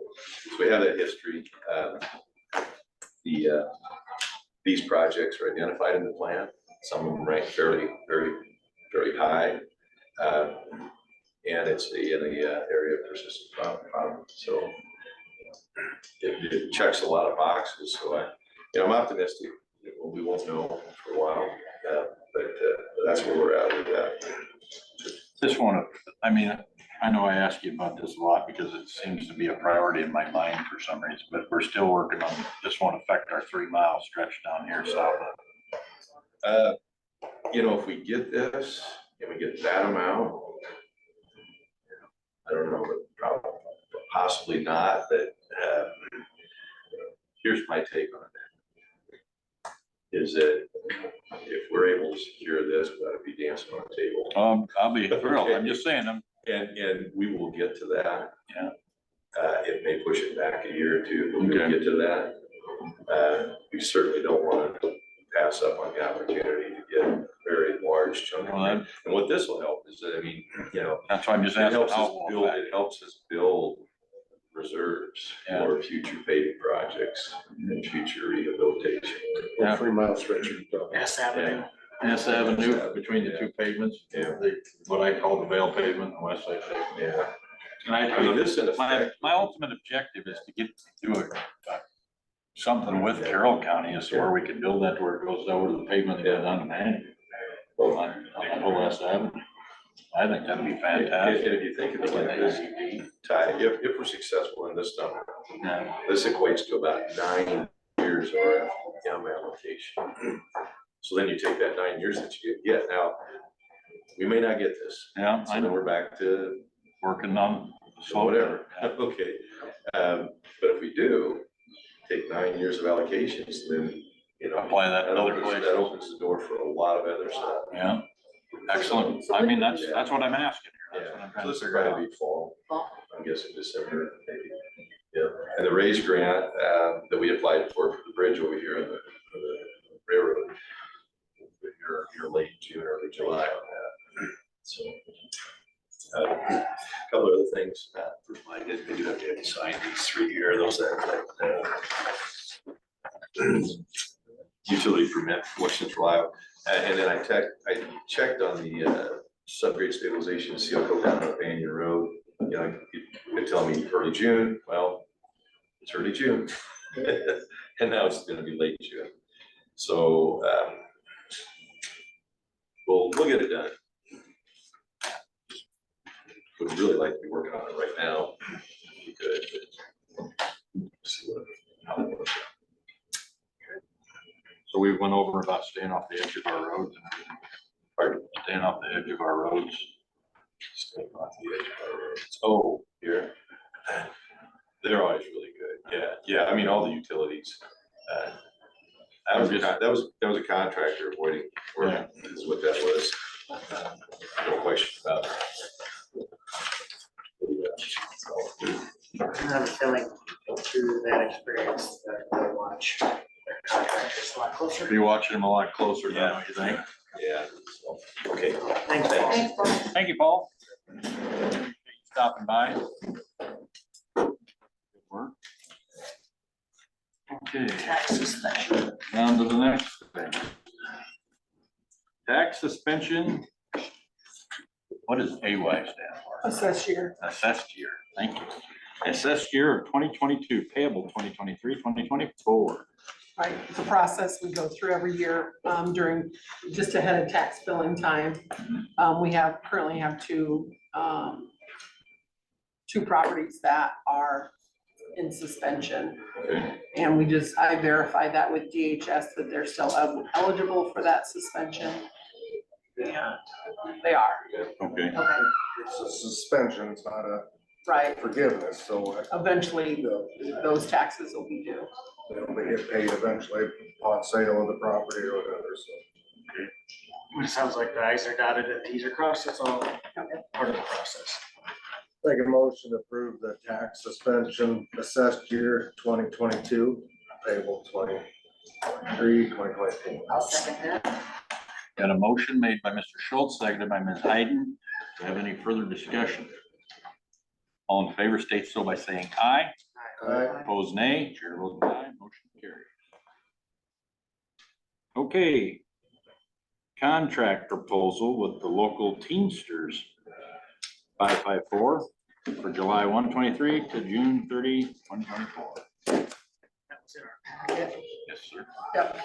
we have that history. These projects are identified in the plan. Some of them rank very high. And it's in the area of persistent problem. So it checks a lot of boxes. So I'm optimistic that we won't know for a while, but that's where we're at with that. Just want to, I mean, I know I ask you about this a lot because it seems to be a priority in my mind for some reason, but we're still working on, this won't affect our 3-mile stretch down here south of. You know, if we get this and we get that amount, I don't know, but probably possibly not, but here's my take on it. Is that if we're able to secure this, we ought to be dancing on the table. I'll be thrilled. I'm just saying, And we will get to that. Yeah. It may push it back a year or 2, but we'll Okay. get to that. We certainly don't want to pass up on the opportunity to get a very large chunk of it. And what this will help is that, I mean, you know, that's why I'm just it asking helps us how. build, it helps us build reserves Yeah. for future paving projects and future rehabilitation. Yeah. 3-mile stretch. S Avenue. S Avenue between the 2 pavements, Yeah. what I call the Vale pavement and West Side pavement. Yeah. And I mean, this in effect. my ultimate objective is to get to something with Carroll County is where we can build that to where it goes over to the pavement and goes down to Manning. On the whole West Avenue. I think that'd be fantastic. And if you think of it like this, Ty, if we're successful in this number, Yeah. this equates to about 9 years of our FDM allocation. So then you take that 9 years that you get. Now, we may not get this. Yeah, So I then know, we're back to working on. so whatever. Okay. But if we do take 9 years of allocations, then, you know, Apply that in other that places. opens the door for a lot of other stuff. Yeah, excellent. I mean, that's what I'm asking here. That's what I'm So trying to this is figure out. probably fall, Fall. I'm guessing December, maybe. Yeah, and the raise grant that we applied for the bridge over here on for the railroad, you're late June, early July on that. So a couple of other things, first I did, we do have to sign these 3-year, those that utility permit for West Central Iowa. And then I checked on the subgrade stabilization seal coat down on Banyan Road. You know, you could tell me early June. Well, it's early June. And now it's gonna be late June. So we'll get it done. Would really like to be working on it right now. If we could, but see how it works out. So we went over about staying off the edge of our roads and everything. Pardon? Staying off the edge of our roads. Staying off the edge of our roads. Oh, here. They're always really good, yeah. Yeah, I mean, all the utilities. That was a contractor avoiding work, is what that was. No question about it. I have a feeling through that experience that they'll watch their contractors a lot closer. Be watching them a lot closer now, you think? Yeah, so, okay. Thanks. Thanks, Paul. Thank you, Paul. Stopping by. Good work. Okay, Tax suspension. down to the next thing. Tax suspension. What does AY stand for? Assess year. Assessed year, thank you. Assessed year of 2022, payable 2023, 2024. Right, it's a process we go through every year, during, just ahead of tax billing time. We currently have two properties that are in suspension. Okay. And I verified that with DHS that they're still eligible for that suspension. Yeah, they are, Okay, Okay. It's a suspension, it's not a right. forgiveness, so Eventually, those taxes will be due. they get paid eventually upon sale of the property or whatever, so. It sounds like the i's are dotted and t's are crossed. It's all part of the process. Make a motion to approve the tax suspension assessed year 2022, payable 2023, 2024. I'll second that. got a motion made by Mr. Schultz, seconded by Ms. Hayden. Do you have any further discussion? All in favor state so by saying aye. Opposed, nay. Chair votes aye. Motion carries. Okay. Contract proposal with the local Teamsters 554 for July 1/23 to June 30, 2024. That's in our packet. Yes, sir. Yep.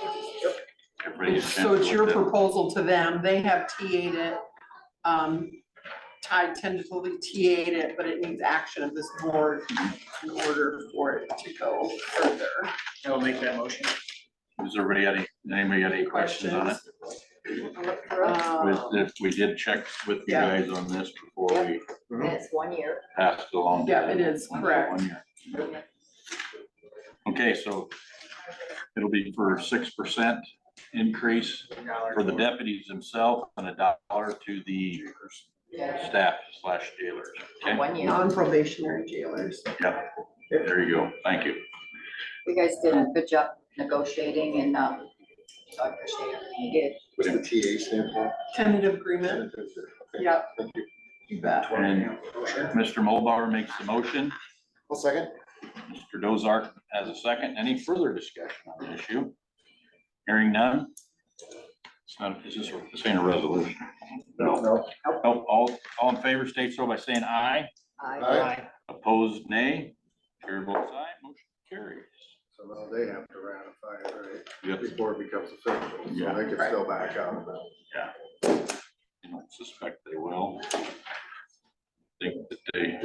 Everybody has a chance So it's to your look at it. proposal to them. They have TA'd it, tentatively TA'd it, but it needs action of this board in order for it to go further. I will make that motion. Does anybody got any questions on it? We did check with you Yeah. guys on this before we And it's 1 year. passed it along. to Yeah, them. it is, correct. 1 year. Okay, so it'll be for 6% increase for the deputies themselves and $1 to the staff / jailers. Okay, 1 year. Non-probationary jailers. yep, there you go. Thank you. You guys did a good job negotiating and, so I appreciate everything you did. What's the TA stand for? Tentative agreement. Yep. Thank you. You bet. And Mr. Mulbauer makes the motion. I'll second. Mr. Dozark has a second. Any further discussion on the issue? Hearing none. It's not, this ain't a resolution. No. Oh, all in favor state so by saying aye. Aye. Opposed, nay. Chair votes aye. Motion carries. So now they have to ratify it, right? Yep. Before it becomes official, so Yeah. they can still back out of it. I don't suspect they will. Think that they.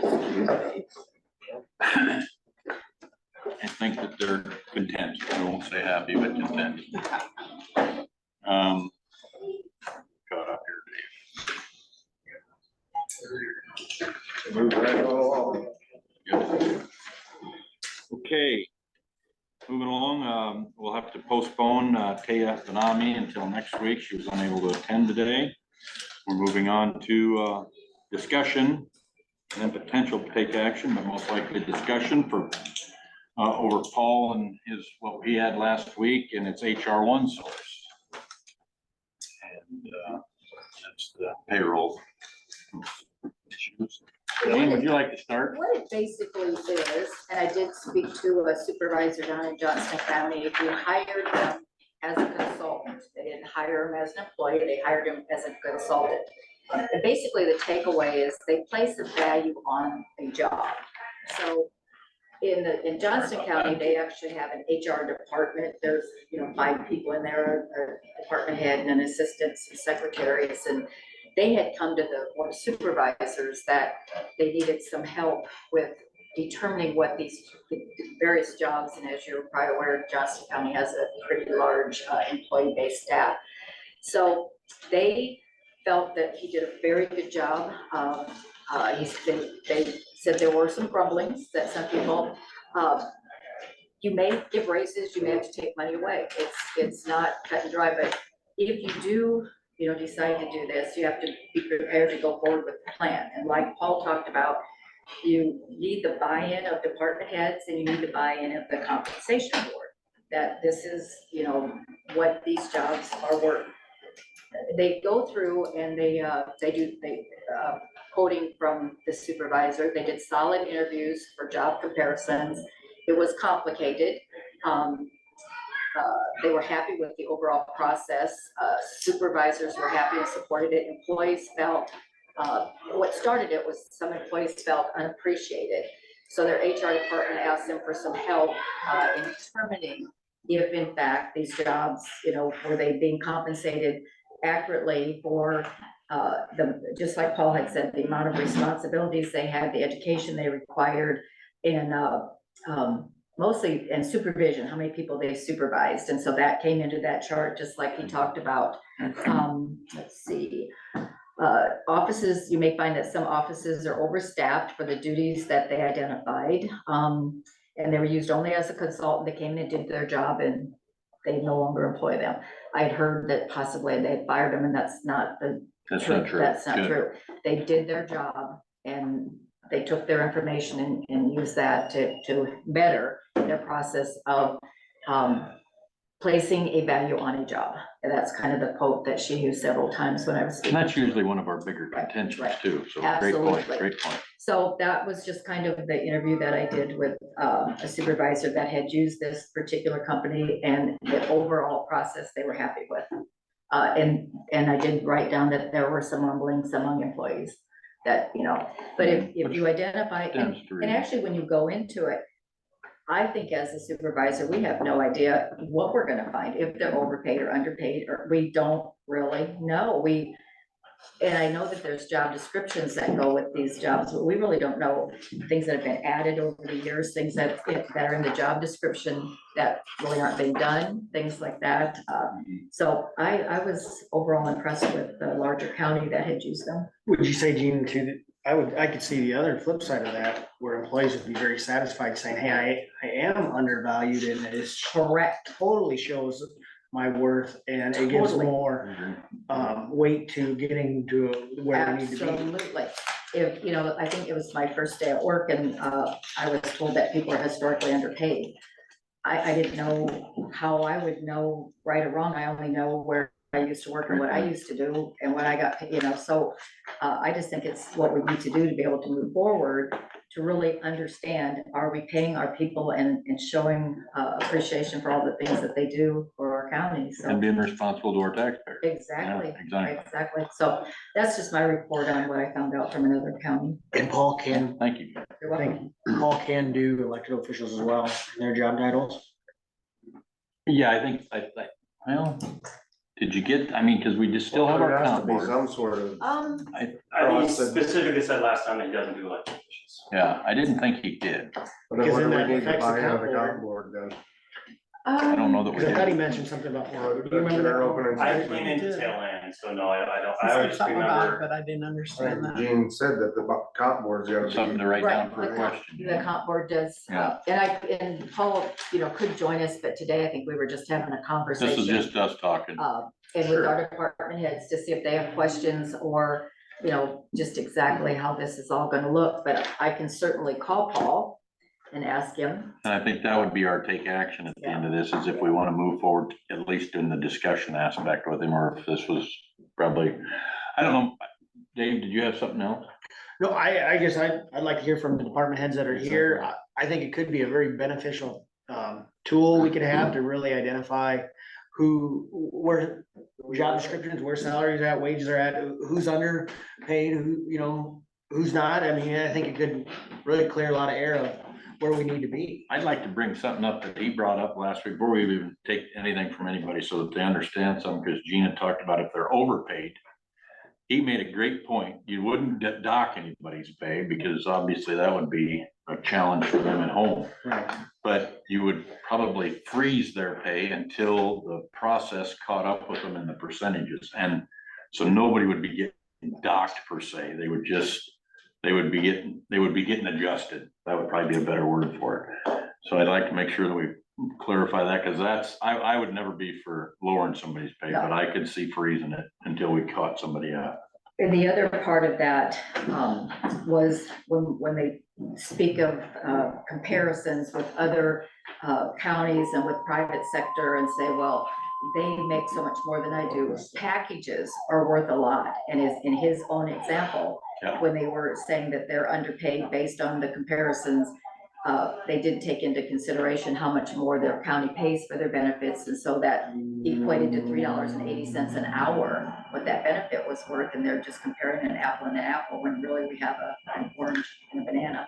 I think that they're content. I won't say happy, but content. Caught up here, Move right along. Dave. Okay. Moving along, we'll have to postpone Taya Benami until next week. She was unable to attend today. We're moving on to discussion and potential to take action, but most likely discussion for over Paul and what he had last week, and it's HR1 source. And that's the payroll issues. Jane, would you like to start? What it basically is, and I did speak to a supervisor down in Johnston County, if you hired them as a consultant, they didn't hire him as an employee, they hired him as a consultant. And basically the takeaway is they place a value on a job. So in Johnston County, they actually have an HR department. There's, 5 people in there, a department head and an assistant, some secretaries, and they had come to the board of supervisors that they needed some help with determining what these various jobs, and as you're probably aware, Johnston County has a pretty large employee-based staff. So they felt that he did a very good job. They said there were some grumblings that some people you may give raises, you may have to take money away. It's not cut and dry, but if you do, decide to do this, you have to be prepared to go forward with the plan. And like Paul talked about, you need the buy-in of department heads and you need the buy-in of the compensation board, that this is, what these jobs are worth. They go through and they quoting from the supervisor, they did solid interviews for job comparisons. It was complicated. They were happy with the overall process. Supervisors were happy and supported it. Employees felt, what started it was some employees felt unappreciated. So their HR department asked them for some help in determining if in fact these jobs, were they being compensated accurately for just like Paul had said, the amount of responsibilities they had, the education they required, and mostly, and supervision, how many people they supervised. And so that came into that chart, just like he talked about. Let's see. Offices, you may find that some offices are overstaffed for the duties that they identified. And they were used only as a consultant. They came in and did their job and they no longer employ them. I had heard that possibly they fired them, and that's not the That's truth. not true. That's not Good. true. They did their job and they took their information and used that to better their process of placing a value on a job. And that's kind of the quote that she used several times when I was And speaking. that's usually one of our bigger Right, contentions right. too, so great point, Absolutely. great point. So that was just kind of the interview that I did with a supervisor that had used this particular company, and the overall process they were happy with. And I did write down that there were some rumblings among employees that, but if you identify, and actually when you go into it, I think as a supervisor, we have no idea what we're gonna find, if they're overpaid or underpaid, or we don't really know. And I know that there's job descriptions that go with these jobs, but we really don't know things that have been added over the years, things that are in the job description that really aren't being done, things like that. So I was overall impressed with the larger county that had used them. Would you say, Gene, I could see the other flip side of that, where employees would be very satisfied saying, hey, I am undervalued, and it's Correct. totally shows my worth, and it gives Totally. more weight to getting to where we need to be. Absolutely. If, I think it was my first day at work and I was told that people are historically underpaid. I didn't know how I would know right or wrong. I only know where I used to work and what I used to do and what I got, so I just think it's what we need to do to be able to move forward, to really understand, are we paying our people and showing appreciation for all the things that they do for our county, so. And being responsible to our taxpayers. Exactly, Yeah, exactly. exactly. So that's just my report on what I found out from another county. And Paul can, Thank you. You're I welcome. think Paul can do elected officials as well, in their job titles. Yeah, I think, well, did you get, cause we just still have our There has to comp be board. some sort of. Um, I think he specifically said last time that he doesn't do elected officials. Yeah, I didn't think he did. But Because then what then do that we need to affects the buy out of the comp comp board then? I don't know that we Because I thought he did. mentioned something about. Well, Do you remember they're that? opening I statement. came into tail end, so no, I don't, He I said just something about it, remember. but I didn't I understand think that. Gene said that the comp board's gotta be. Something to write down right, for a the question. comp board does, Yeah. and Paul, could join us, but today I think we were just having a This conversation. is just us talking. And with our department heads to see if they have questions or, just exactly how this is all gonna look, but I can certainly call Paul and ask him. And I think that would be our take action at the end of this, is if we want to move forward, at least in the discussion aspect with him, or if this was probably, I don't know. Dave, did you have something else? No, I guess I'd like to hear from the department heads that are here. I think it could be a very beneficial tool we could have to really identify where job descriptions, where salaries are at, wages are at, who's underpaid, who's not. I mean, I think it could really clear a lot of air of where we need to be. I'd like to bring something up that he brought up last week, before we even take anything from anybody, so that they understand something, because Gina talked about if they're overpaid. He made a great point. You wouldn't dock anybody's pay, because obviously that would be a challenge for them at home. Right. But you would probably freeze their pay until the process caught up with them in the percentages. And so nobody would be getting docked per se. They would be getting adjusted. That would probably be a better word for it. So I'd like to make sure that we clarify that, because I would never be for lowering somebody's pay, but I could see freezing it until we caught somebody out. And the other part of that was when they speak of comparisons with other counties and with private sector and say, well, they make so much more than I do. Packages are worth a lot. And in his own example, when they were saying that they're underpaid based on the comparisons, they did take into consideration how much more their county pays for their benefits. And so that equated to $3.80 an hour, what that benefit was worth. And they're just comparing an apple and an apple when really we have an orange and a banana.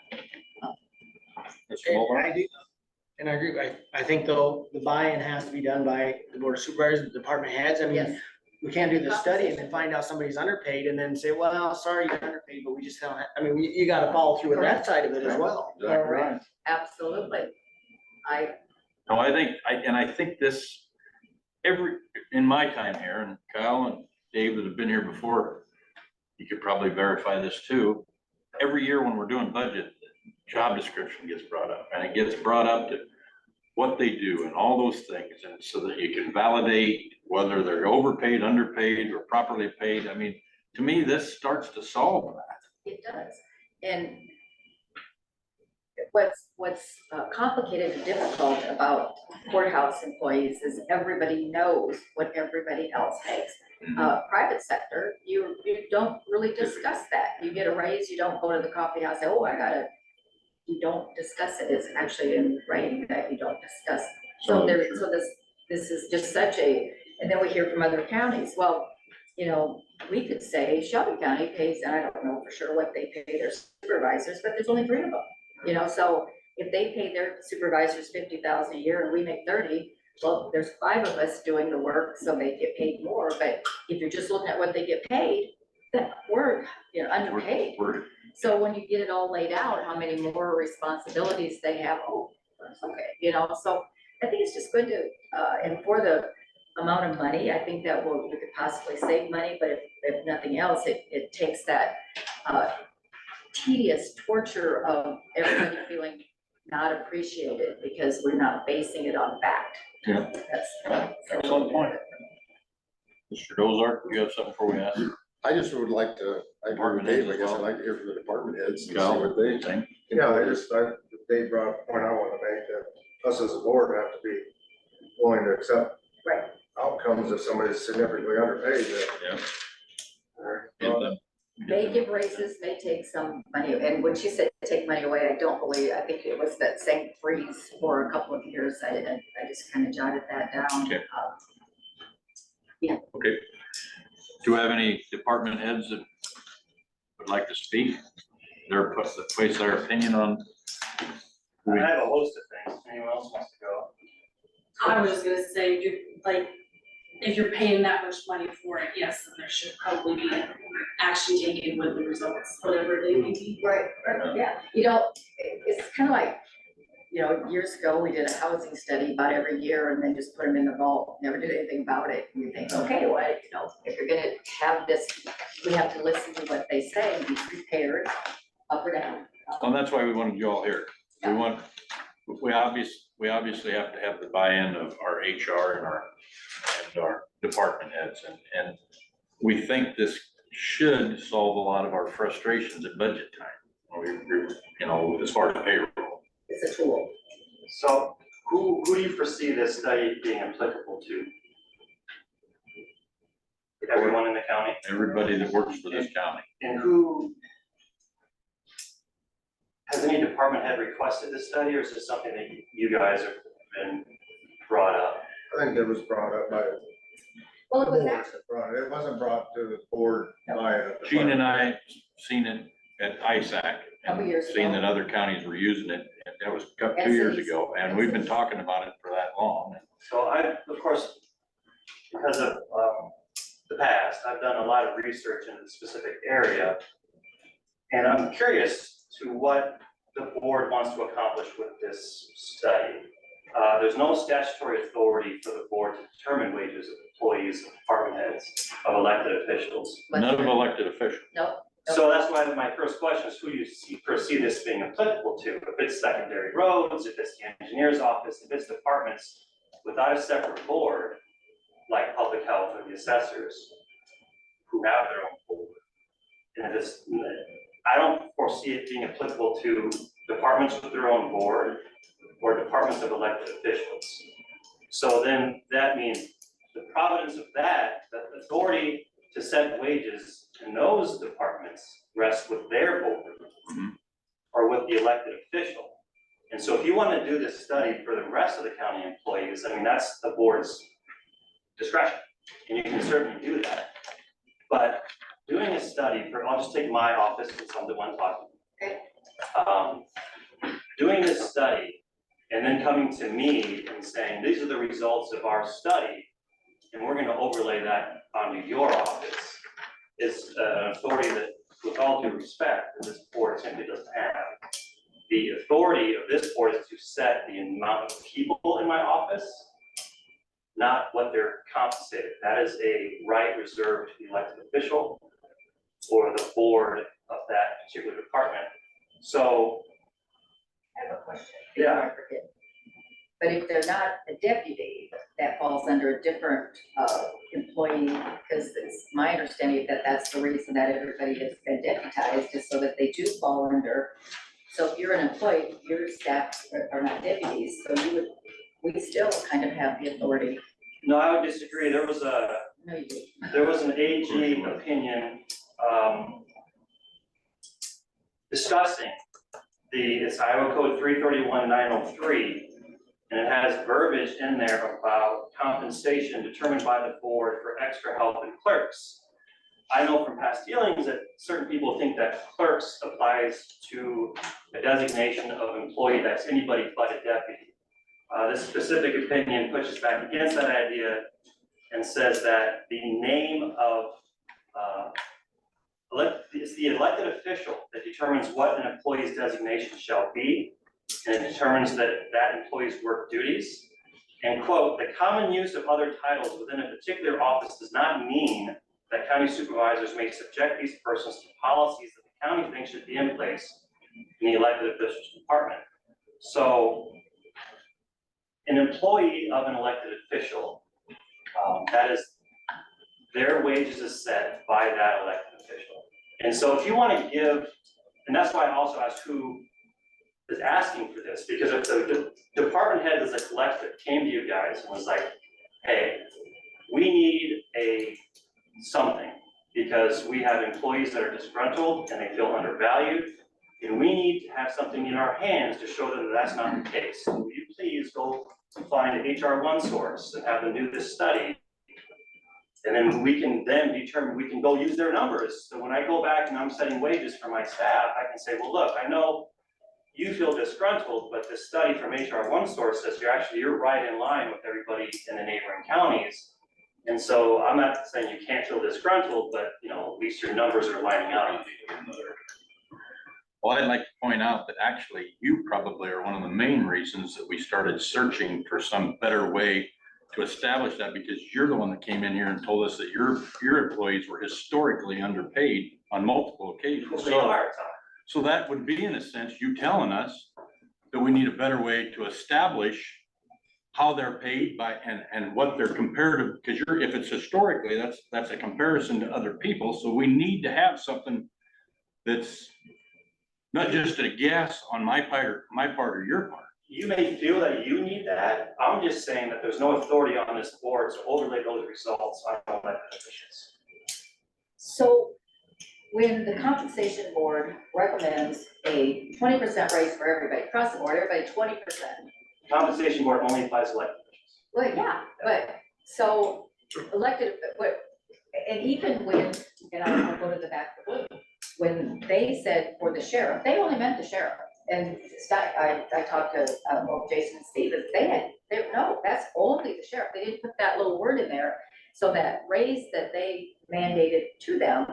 And I agree, I think though, the buy-in has to be done by the board of supervisors, the department heads. I mean, Yes. we can't do the study and then find out somebody's underpaid and then say, well, sorry, you're underpaid, but we just don't have, I mean, you gotta follow through with that side of it as well. Correct. Absolutely. No, I think this, in my time here, and Kyle and Dave that have been here before, you could probably verify this too. Every year when we're doing budget, job description gets brought up, and it gets brought up to what they do and all those things, and so that you can validate whether they're overpaid, underpaid, or properly paid. I mean, to me, this starts to solve that. It does. And what's complicated and difficult about courthouse employees is everybody knows what everybody else makes. Private sector, you don't really discuss that. You get a raise, you don't go to the coffee house, say, oh, you don't discuss it. It's actually in writing that you don't discuss. So this is just such a, and then we hear from other counties, well, you know, we could say Shelby County pays, and I don't know for sure what they pay their supervisors, but there's only 3 of them. You know, so if they pay their supervisors $50,000 a year and we make 30, well, there's 5 of us doing the work, so they get paid more. But if you're just looking at what they get paid, that we're, you know, underpaid. So when you get it all laid out, how many more responsibilities they have, oh, that's okay, you know. So I think it's just good to, and for the amount of money, I think that we could possibly save money. But if nothing else, it takes that tedious torture of everybody feeling not appreciated because we're not basing it on fact. Yeah. That's excellent point. Mr. Dozark, you have something before we ask? I just would like to, I agree with Dave, I guess I'd like to hear from the department heads and see what they think. Yeah, Dave brought a point I want to make, that us as a board have to be willing to accept right. outcomes if somebody's significantly underpaid. They give raises, they take some money, and when she said take money away, I don't believe, I think it was that same freeze for a couple of years. I just kind of jotted that down. Okay. Yeah. Okay. Do you have any department heads that would like to speak? They're place their opinion on? I have a host of things. Anyone else wants to go? I was just gonna say, if you're paying that much money for it, yes, then there should probably be action taken with the results, whatever they may be. Right, yeah. You know, it's kind of like, you know, years ago, we did a housing study about every year and then just put them in the vault, never did anything about it. And you think, okay, well, you know, if you're gonna have this, we have to listen to what they say and be prepared, up or down. Well, that's why we wanted you all here. We obviously have to have the buy-in of our HR and our department heads, and we think this should solve a lot of our frustrations at budget time. You know, as far as payroll. It's a tool. So who do you foresee this study being applicable to? Everyone in the county? Everybody that works for this county. And has any department head requested this study, or is this something that you guys have been brought up? I think it was brought up by. Well, it was board actually, that brought it. It wasn't brought to the board by a. Gene and I seen it at ISAC. Couple years Seen ago. that other counties were using it, and that was 2 years ago, and we've been talking about it for that long. So I, of course, because of the past, I've done a lot of research in the specific area. And I'm curious to what the board wants to accomplish with this study. There's no statutory authority for the board to determine wages of employees, of department heads, of elected officials. None of elected officials. no, So that's why my first question is who you foresee this being applicable to? If it's secondary roads, if it's the engineer's office, if it's departments without a separate board, like public health or the assessors, who have their own board. And if it's, I don't foresee it being applicable to departments with their own board or departments of elected officials. So then that means the providence of that, the authority to set wages in those departments rests with their board or with the elected official. And so if you want to do this study for the rest of the county employees, I mean, that's the board's discretion, and you can certainly do that. But doing a study for, I'll just take my office since I'm the one talking. Okay. Doing this study and then coming to me and saying, these are the results of our study, and we're gonna overlay that onto your office, is an authority that, with all due respect, that this board simply doesn't have. The authority of this board is to set the amount of people in my office, not what they're compensated. That is a right reserved to the elected official or the board of that particular department. So. I have a question. Yeah. before I forget. But if they're not a deputy, that falls under a different employee, because it's my understanding that that's the reason that everybody has been deputized, is so that they do fall under. So if you're an employee, your staff are not deputies, so we still kind of have the authority. No, I would disagree. There was No, you do. an AG opinion discussing it's Iowa Code 331-903, and it has verbiage in there about compensation determined by the board for extra help in clerks. I know from past dealings that certain people think that clerks applies to a designation of employee that's anybody but a deputy. This specific opinion pushes back against that idea and says that the name of, it's the elected official that determines what an employee's designation shall be, and it determines that employee's work duties. And quote, the common use of other titles within a particular office does not mean that county supervisors may subject these persons to policies that the county thinks should be in place in the elected officials department. So an employee of an elected official, that is, their wages is set by that elected official. And so if you want to give, and that's why I also asked who is asking for this, because if the department head as a collective came to you guys and was like, hey, we need something because we have employees that are disgruntled and they feel undervalued, and we need to have something in our hands to show them that that's not the case. So will you please go find an HR one source and have them do this study? And then we can determine, we can go use their numbers. So when I go back and I'm setting wages for my staff, I can say, well, look, I know you feel disgruntled, but this study from HR one source says you're right in line with everybody in the neighboring counties. And so I'm not saying you can't feel disgruntled, but at least your numbers are lining up. Well, I'd like to point out that actually you probably are one of the main reasons that we started searching for some better way to establish that, because you're the one that came in here and told us that your employees were historically underpaid on multiple occasions. They are, Tom. So that would be, in a sense, you telling us that we need a better way to establish how they're paid by and what their comparative, because if it's historically, that's a comparison to other people. So we need to have something that's not just a guess on my part or your part. You may feel that you need that. I'm just saying that there's no authority on this board to overlay those results on elected officials. So when the compensation board recommends a 20% raise for everybody, across the board, everybody 20%. Compensation board only applies to elected officials. Well, yeah, but so elected, and even when, and I'll go to the back of the room, when they said for the sheriff, they only meant the sheriff. And I talked to Jason and Steve, no, that's only the sheriff. They didn't put that little word in there. So that raise that they mandated to them,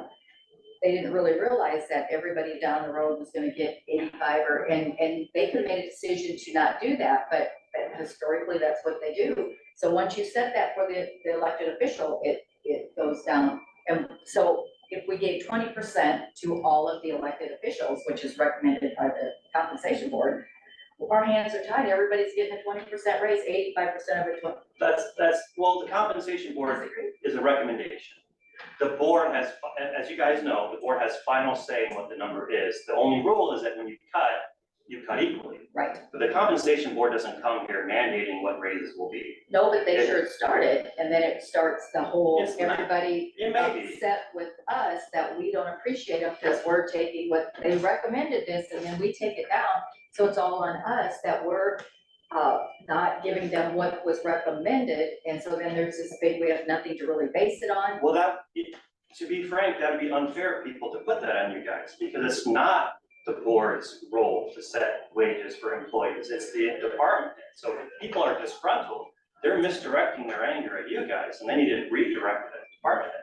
they didn't really realize that everybody down the road was gonna get 85 and they could have made a decision to not do that, but historically that's what they do. So once you set that for the elected official, it goes down. And so if we gave 20% to all of the elected officials, which is recommended by the compensation board, our hands are tied, everybody's getting a 20% raise, 85% of it. Well, the compensation board is a recommendation. The board has, as you guys know, the board has final say in what the number is. The only rule is that when you cut equally. Right. But the compensation board doesn't come here mandating what raises will be. No, but they sure started, and then it starts the whole, It's not- everybody It may be. upset with us that we don't appreciate them because we're taking what, they recommended this and then we take it down. So it's all on us that we're not giving them what was recommended. And so then there's this big, we have nothing to really base it on. Well, to be frank, that'd be unfair of people to put that on you guys, because it's not the board's role to set wages for employees, it's the department head. So if people are disgruntled, they're misdirecting their anger at you guys, and they need to redirect the department head.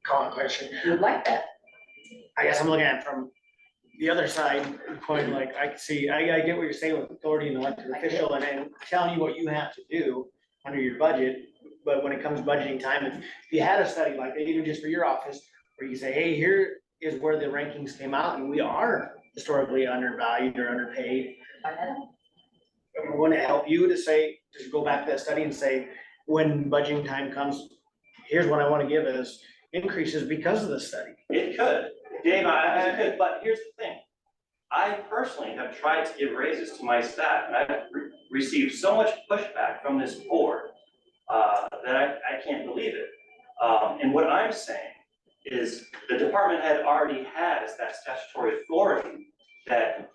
Common question. You'd like that. I guess I'm looking at it from the other side, point like, I get what you're saying with authority and elected official and telling you what you have to do under your budget. But when it comes budgeting time, if you had a study like that, even just for your office, where you say, hey, here is where the rankings came out and we are historically undervalued or underpaid. Wouldn't it help you to say, just go back to that study and say, when budgeting time comes, here's what I want to give as increases because of the study? It could, Dave, I could, but here's the thing. I personally have tried to give raises to my staff, and I've received so much pushback from this board that I can't believe it. And what I'm saying is the department head already has that statutory authority that,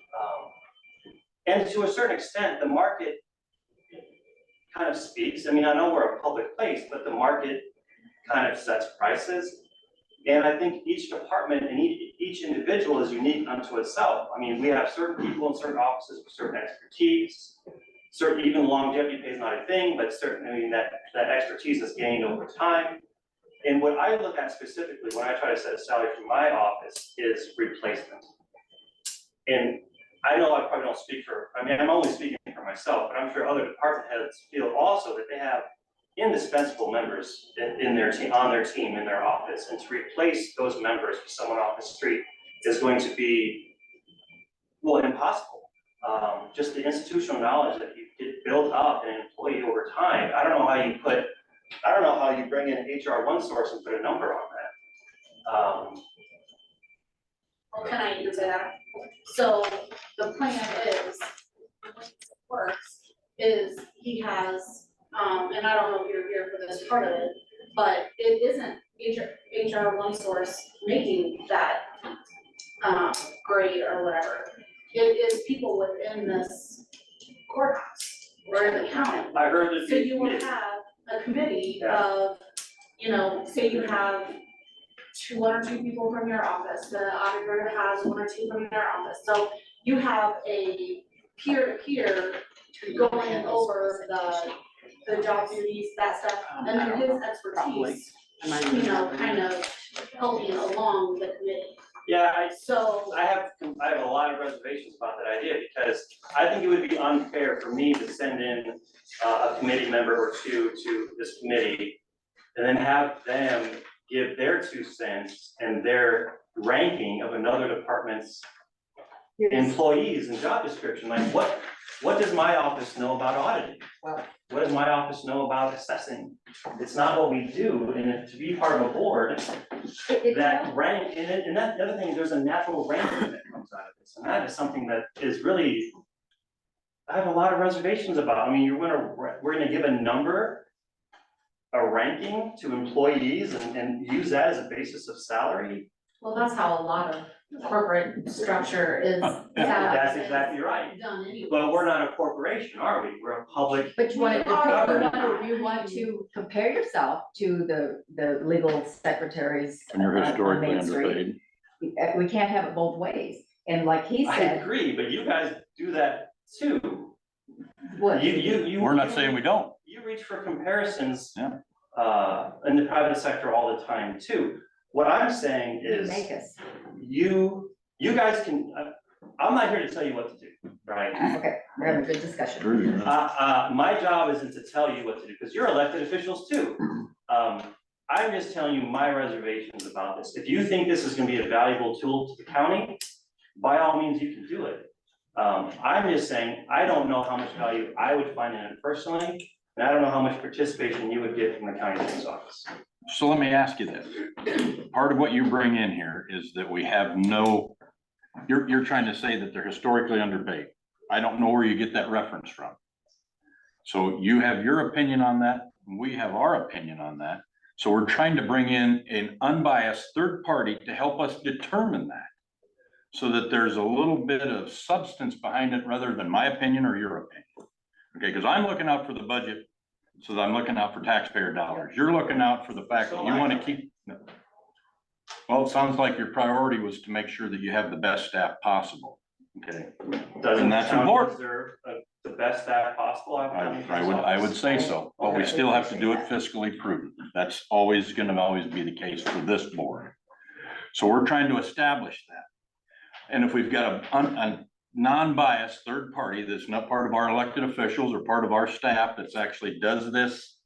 and to a certain extent, the market kind of speaks. I mean, I know we're a public place, but the market kind of sets prices. And I think each department and each individual is unique unto itself. I mean, we have certain people in certain offices with certain expertise, certain, even longevity pay is not a thing, but certain, I mean, that expertise is gained over time. And what I look at specifically when I try to set a salary for my office is replacement. And I know I probably don't speak for, I mean, I'm only speaking for myself, but I'm sure other department heads feel also that they have indispensable members in their team, on their team, in their office, and to replace those members with someone off the street is going to be, well, impossible. Just the institutional knowledge that you get built up in an employee over time. I don't know how you bring in HR one source and put a number on that. Well, can I answer that? So the plan is, works, is he has, and I don't know if you're here for this part of it, but it isn't HR one source making that grade or whatever. It is people within this courthouse or in the county. I heard that. So you will have a committee of, you know, say you have one or two people from your office, the auditor has one or two from their office. So you have a peer-to-peer going over the job duties, that stuff, and then his expertise, you know, kind of helping along the committee. Yeah, So I have a lot of reservations about that idea, because I think it would be unfair for me to send in a committee member or two to this committee and then have them give their 2 cents and their ranking of another department's employees and job description. Like, what does my office know about auditing? Well, What does my office know about assessing? It's not what we do, and to be part of a board, that rank, and that, the other thing is there's a natural ranking that comes out of this, and that is something that is really, I have a lot of reservations about. I mean, we're gonna give a number, a ranking to employees and use that as a basis of salary? well, that's how a lot of corporate structure is. That's exactly right. Done anyway. But we're not a corporation, are we? We're a public. but you want you want to compare yourself to the legal secretaries And you're on historically Main Street. underpaid. We can't have it both ways. And like he I said, agree, but you guys do that too. what? We're not saying we don't. You reach for comparisons. Yeah. In the private sector all the time too. What I'm saying You is, make us. you guys can, I'm not here to tell you what to do, right? Okay, we're having a good discussion. My job isn't to tell you what to do, because you're elected officials too. I'm just telling you my reservations about this. If you think this is gonna be a valuable tool to the county, by all means, you can do it. I'm just saying, I don't know how much value I would find in it personally, and I don't know how much participation you would get from the county attorney's office. So let me ask you this. Part of what you bring in here is that we have no, you're trying to say that they're historically underpaid. I don't know where you get that reference from. So you have your opinion on that, and we have our opinion on that. So we're trying to bring in an unbiased third party to help us determine that. So that there's a little bit of substance behind it rather than my opinion or your opinion. Okay, because I'm looking out for the budget, so that I'm looking out for taxpayer dollars. You're looking out for the fact that you want to keep. Well, it sounds like your priority was to make sure that you have the best staff possible. Okay, Doesn't that's the county important. deserve the best staff possible? I would say so, but we still have to do it fiscally prudent. That's always gonna be the case for this board. So we're trying to establish that. And if we've got a non-biased third party that's not part of our elected officials or part of our staff that's actually does this,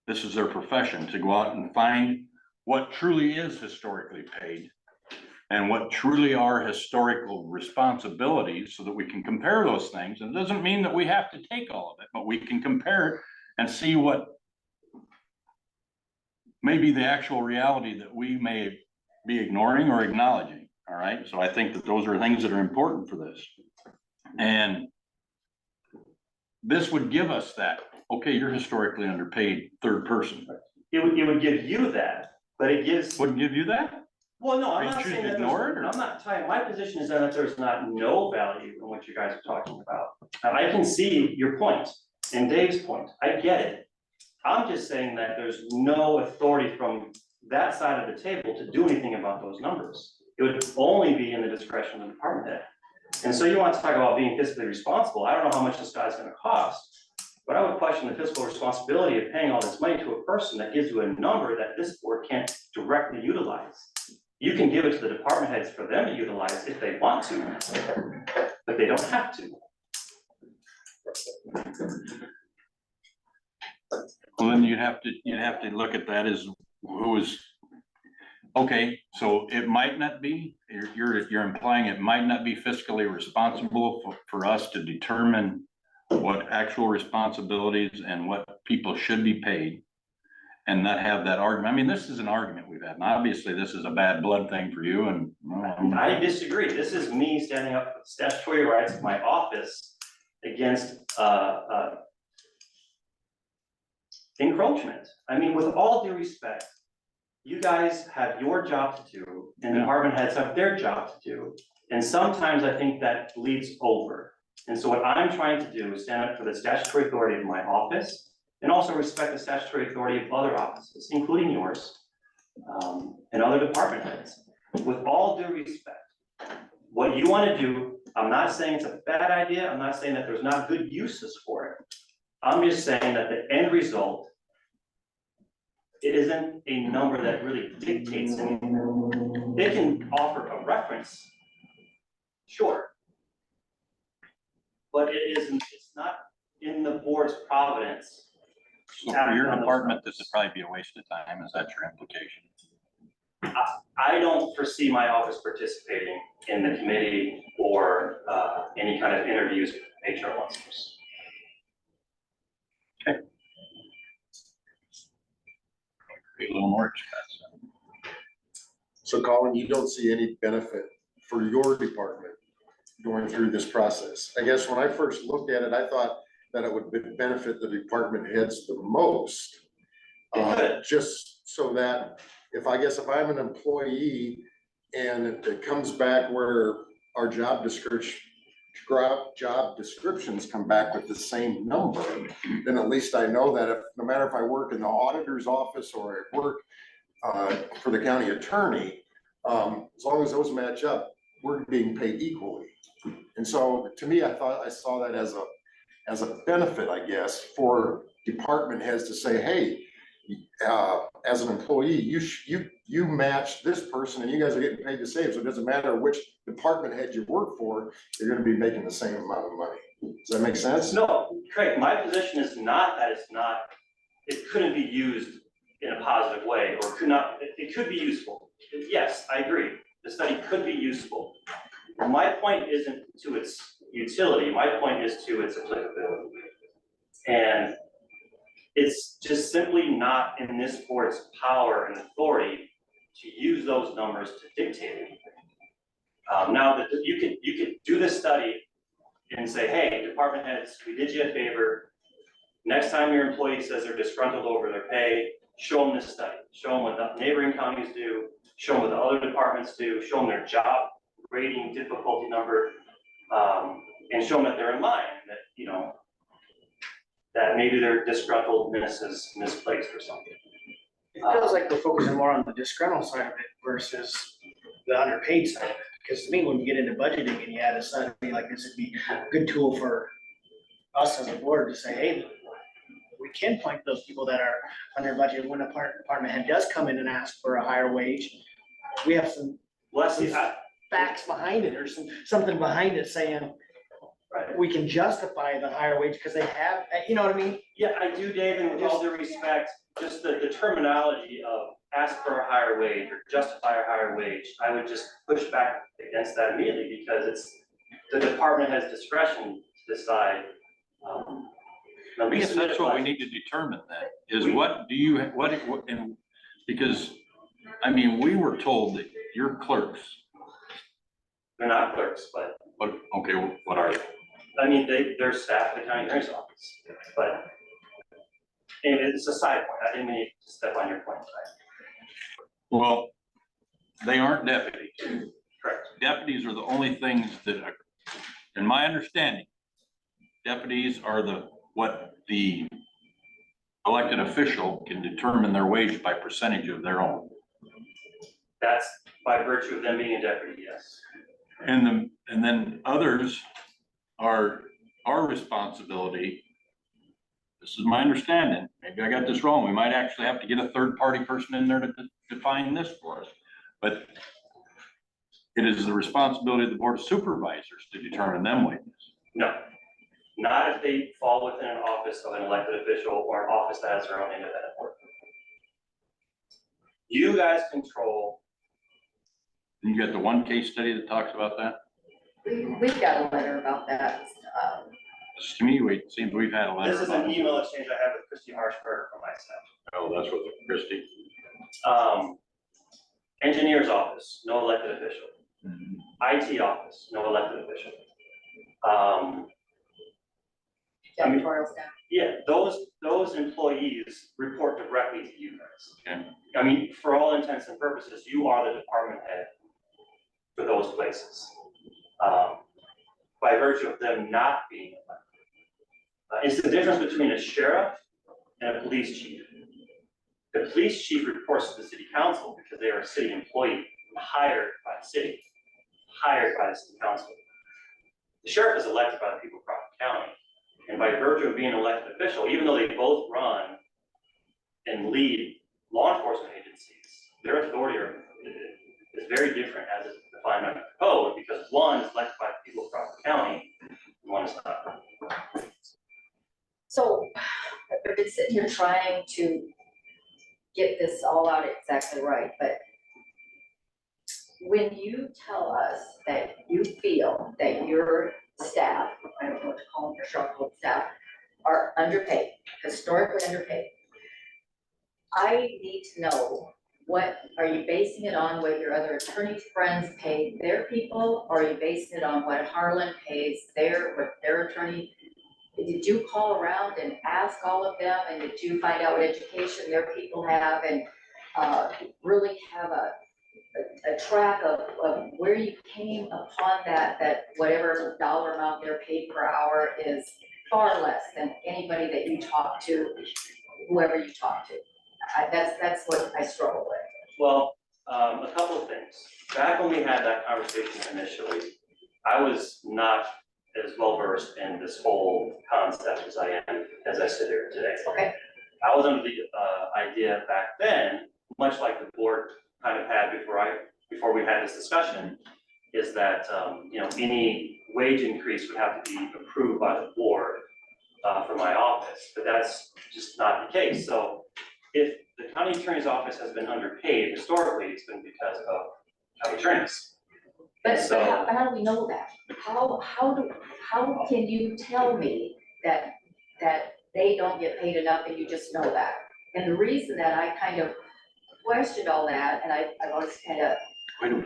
this is their profession, to go out and find what truly is historically paid and what truly are historical responsibilities so that we can compare those things. And it doesn't mean that we have to take all of it, but we can compare it and see what may be the actual reality that we may be ignoring or acknowledging. All right, so I think that those are things that are important for this. And this would give us that, okay, you're historically underpaid third person. It would give you that, but it gives. Wouldn't give you that? Well, no, I'm Are you not choosing saying to that ignore it, or? I'm not tying, my position is that there's not no value in what you guys are talking about. Now, I can see your point and Dave's point, I get it. I'm just saying that there's no authority from that side of the table to do anything about those numbers. It would only be in the discretion of the department head. And so you want to talk about being fiscally responsible. I don't know how much this guy's gonna cost, but I would question the fiscal responsibility of paying all this money to a person that gives you a number that this board can't directly utilize. You can give it to the department heads for them to utilize if they want to, but they don't have to. Well, then you'd have to look at that as who is, okay, so it might not be, you're implying it might not be fiscally responsible for us to determine what actual responsibilities and what people should be paid and not have that argument. I mean, this is an argument we've had, and obviously this is a bad blood thing for you, and I disagree. This is me standing up for statutory rights of my office against encroachment. I mean, with all due respect, you guys have your job to do, and department heads have their job to do. And sometimes I think that bleeds over. And so what I'm trying to do is stand up for the statutory authority of my office and also respect the statutory authority of other offices, including yours, and other department heads. With all due respect, what you want to do, I'm not saying it's a bad idea. I'm not saying that there's not good uses for it. I'm just saying that the end result, it isn't a number that really dictates anything. They can offer a reference, sure. But it isn't, it's not in the board's providence. so for your department, this would probably be a waste of time. Is that your implication? I don't foresee my office participating in the committee or any kind of interviews with HR officers. Okay. Be a little more expensive. So Colin, you don't see any benefit for your department going through this process? I guess when I first looked at it, I thought that it would benefit the department heads the most. Just so that if I'm an employee and it comes back where our job descriptions come back with the same number, then at least I know that no matter if I work in the auditor's office or I work for the county attorney, as long as those match up, we're being paid equally. And so to me, I saw that as a benefit, I guess, for department heads to say, hey, as an employee, you match this person and you guys are getting paid the same. So it doesn't matter which department head you work for, you're gonna be making the same amount of money. Does that make sense? No, Craig, my position is not that it couldn't be used in a positive way, or could not, it could be useful. Yes, I agree, the study could be useful. My point isn't to its utility, my point is to its applicability. And it's just simply not in this board's power and authority to use those numbers to dictate anything. Now that you could do this study and say, hey, department heads, we did you a favor. Next time your employee says they're disgruntled over their pay, show them this study. Show them what the neighboring counties do, show them what the other departments do, show them their job rating difficulty number, and show them that they're in line, that, you know, that maybe their disgruntledness is misplaced or something. It feels like we're focusing more on the disgruntled side of it versus the underpaid side of it. Because to me, when you get into budgeting and you add a study like this, it'd be a good tool for us as a board to say, hey, we can point to those people that are under budget. When a department head does come in and ask for a higher wage, we have some facts behind it or something behind it saying, Right. we can justify the higher wage because they have, you know what I mean? Yeah, I do, Dave, and with all due respect, just the terminology of ask for a higher wage or justify a higher wage, I would just push back against that immediately because it's, the department has discretion to decide. I guess that's what we need to determine then, is what do you, and because, I mean, we were told that your clerks, They're not clerks, but, okay, what are they? I mean, they're staff at the county attorney's office, but and it's a side point, I didn't mean to step on your point, right? Well, they aren't deputies. Correct. Deputies are the only things that are, in my understanding, deputies are what the elected official can determine their wage by percentage of their own. That's by virtue of them being a deputy, yes. And then others are our responsibility. This is my understanding. Maybe I got this wrong. We might actually have to get a third-party person in there to define this for us. But it is the responsibility of the Board of Supervisors to determine them wages. No, not if they fall within an office of an elected official or an office that has their own independent board. You guys control. And you got the one case study that talks about that? We've got a letter about that. To me, it seems we've had a letter. This is an email exchange I have with Christy Harshberger from my staff. Oh, that's what Christie. Engineer's office, no elected official. IT office, no elected official. Janitorial staff. Yeah, those employees report directly to you guys. Okay. I mean, for all intents and purposes, you are the department head for those places. By virtue of them not being elected. It's the difference between a sheriff and a police chief. The police chief reports to the city council because they are a city employee hired by the city, hired by the city council. The sheriff is elected by the people of Crawford County. And by virtue of being an elected official, even though they both run and lead law enforcement agencies, their authority is very different as it's defined under the code, because one is elected by the people of Crawford County, and one is not. So I've been sitting here trying to get this all out exactly right, but when you tell us that you feel that your staff, I don't know what to call them, your shop staff, are underpaid, historically underpaid, I need to know, what, are you basing it on what your other attorney friends pay their people? Or are you basing it on what Harlan pays what their attorney? Did you call around and ask all of them, and did you find out what education their people have, and really have a track of where you came upon that whatever dollar amount they're paid per hour is far less than anybody that you talk to, whoever you talk to? That's what I struggle with. Well, a couple of things. Back when we had that conversation initially, I was not as well versed in this whole concept as I sit here today. Okay. I was under the idea back then, much like the board kind of had before we had this discussion, is that any wage increase would have to be approved by the board for my office, but that's just not the case. So if the county attorney's office has been underpaid, historically, it's been because of county attorneys. But So- how do we know that? How can you tell me that they don't get paid enough and you just know that? And the reason that I kind of questioned all that, and I've always kind of,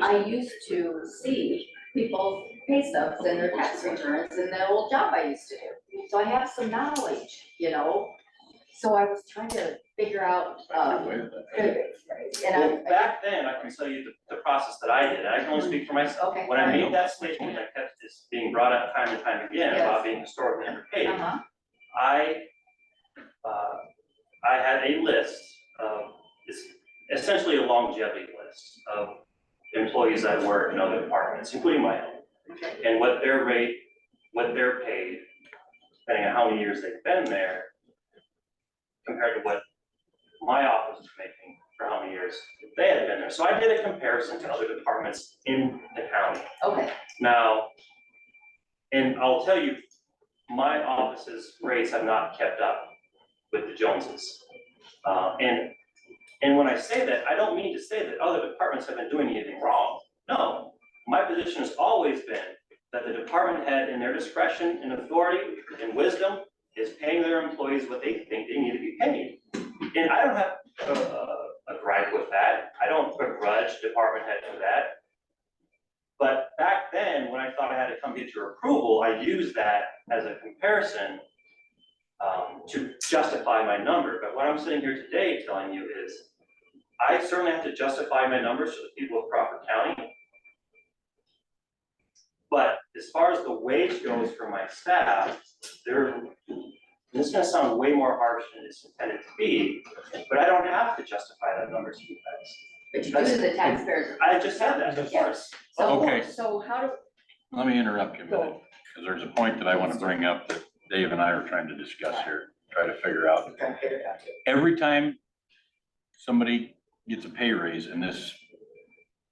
I used to see people's pay stubs and their tax returns and the old job I used to do. So I have some knowledge, you know? So I was trying to figure out, and Well, back then, I can tell you the process that I did, and I can only speak for myself. Okay. When I made that statement, I kept this being brought up time and time again about being historically underpaid. Uh-huh. I had a list of, it's essentially a longevity list of employees that work in other departments, including my own. And what their rate, what they're paid, depending on how many years they've been there, compared to what my office is making for how many years they had been there. So I did a comparison to other departments in the county. Okay, Now, and I'll tell you, my office's rates have not kept up with the Joneses. And when I say that, I don't mean to say that other departments have been doing anything wrong. No, my position has always been that the department head in their discretion and authority and wisdom is paying their employees what they think they need to be paid. And I don't have a gripe with that. I don't begrudge department head for that. But back then, when I thought I had to come get your approval, I used that as a comparison to justify my number. But what I'm sitting here today telling you is, I certainly have to justify my numbers to the people of Crawford County. But as far as the wage goes for my staff, this is gonna sound way more harsh than it's intended to be, but I don't have to justify that number to you guys. but you do to the taxpayers. I just said that, of course. Okay. So how do, Let me interrupt you a minute, because there's a point that I want to bring up that Dave and I are trying to discuss here, try to figure out. Every time somebody gets a pay raise in this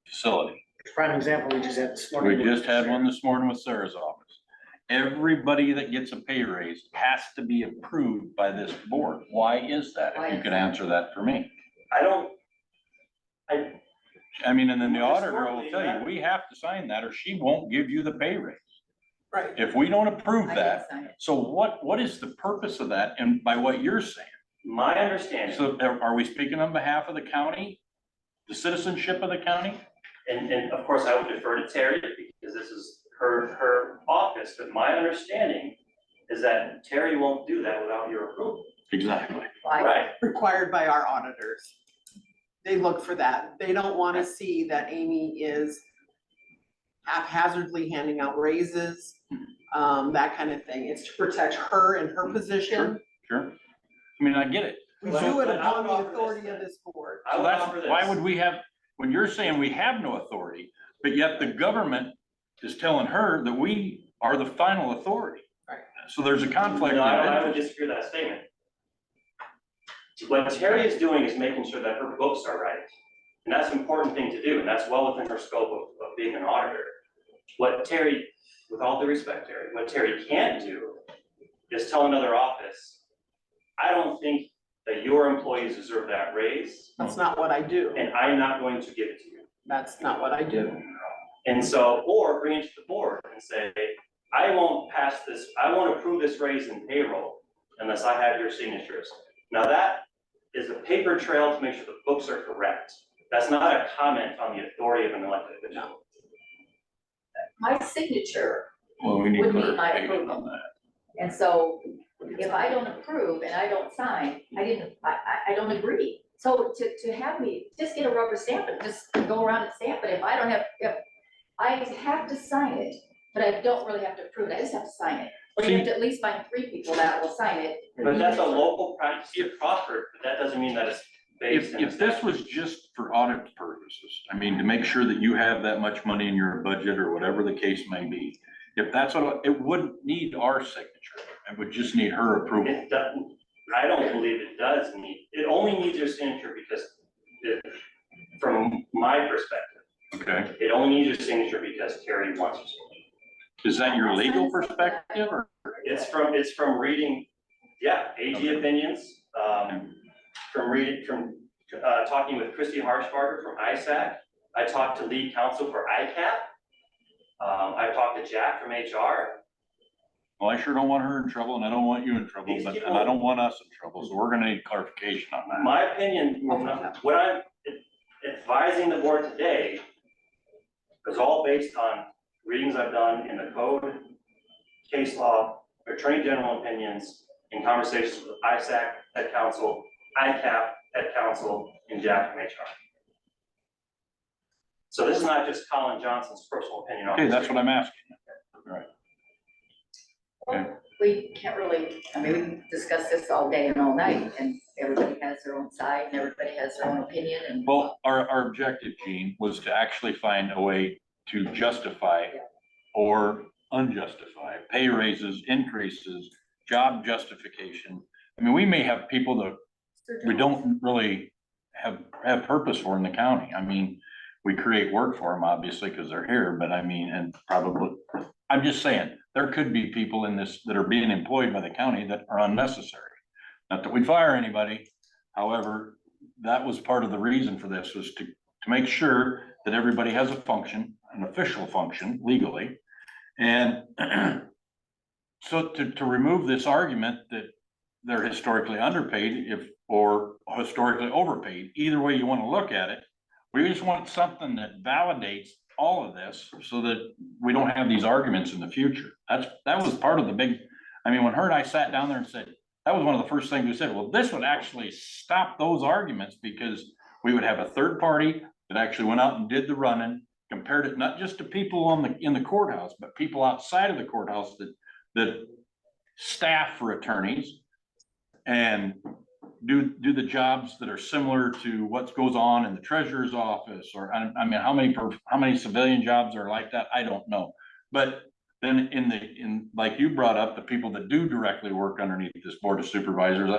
facility, Prime example, we just had this morning. we just had one this morning with Sarah's office. Everybody that gets a pay raise has to be approved by this board. Why is that? If you could answer that for me. I mean, and then the auditor will tell you, we have to sign that or she won't give you the pay raise. Right. If we don't approve I that, didn't sign it. so what is the purpose of that? And by what you're saying? My understanding, So are we speaking on behalf of the county? The citizenship of the county? and of course, I would defer to Terry because this is her office, but my understanding is that Terry won't do that without your approval. Exactly. Why? Right. Required by our auditors. They look for that. They don't want to see that Amy is haphazardly handing out raises, that kind of thing. It's to protect her and her position. Sure. I mean, I get it. We Well, do it but I upon would the offer this authority then. of this board. I So would that's, offer this. why would we have, when you're saying we have no authority, but yet the government is telling her that we are the final authority. Right. So there's a conflict. No, of I would interest. disagree with that statement. What Terry is doing is making sure that her books are right. And that's an important thing to do, and that's well within her scope of being an auditor. What Terry, with all due respect, Terry, what Terry can't do is tell another office, I don't think that your employees deserve that raise, That's not what I do. and I'm not going to give it to you. That's not what I do. And so, or bring it to the board and say, I won't pass this, I won't approve this raise in payroll unless I have your signatures. Now that is a paper trail to make sure the books are correct. That's not a comment on the authority of an elected official. My signature, Well, we need would meet my clarification approval. on that. and so if I don't approve and I don't sign, I don't agree. So to have me just get a rubber stamp and just go around and stamp it, if I don't have, if I have to sign it, but I don't really have to approve it, I just have to sign it. Or you have to at least find 3 people that will sign it. But that's a local practice in Crawford, but that doesn't mean that it's based in. If this was just for audit purposes, I mean, to make sure that you have that much money in your budget or whatever the case may be, if that's what, it wouldn't need our signature. It would just need her approval. It doesn't, I don't believe it does need, it only needs your signature because from my perspective, Okay. it only needs your signature because Terry wants your signature. Is that your legal perspective or? It's from reading, yeah, AG opinions, from talking with Christy Harshbarger from ISAC. I talked to lead counsel for ICAP. I talked to Jack from HR. Well, I sure don't want her in trouble and I don't want you in trouble, These but, people- and I don't want us in trouble, so we're gonna need clarification on that. My opinion, what I'm advising the board today is all based on readings I've done in the code, case law, attorney general opinions, and conversations with ISAC at council, ICAP at council, and Jack from HR. So this is not just Colin Johnson's personal opinion. Okay, that's what I'm asking. Right. Okay. We can't really, I mean, we can discuss this all day and all night, and everybody has their own side, and everybody has their own opinion, and. Well, our objective, Gene, was to actually find a way to justify or unjustify pay raises, increases, job justification. I mean, we may have people that we don't really have purpose for in the county. I mean, we create work for them, obviously, because they're here, but I mean, and probably, I'm just saying, there could be people in this that are being employed by the county that are unnecessary. Not that we'd fire anybody, however, that was part of the reason for this, was to make sure that everybody has a function, an official function legally. And so to remove this argument that they're historically underpaid or historically overpaid, either way you want to look at it, we just want something that validates all of this so that we don't have these arguments in the future. That was part of the big, I mean, when her and I sat down there and said, that was one of the first things we said, well, this would actually stop those arguments because we would have a third party that actually went out and did the running, compared it not just to people in the courthouse, but people outside of the courthouse that staff for attorneys and do the jobs that are similar to what goes on in the treasurer's office, or I mean, how many civilian jobs are like that? I don't know. But then in like you brought up, the people that do directly work underneath this board of supervisors,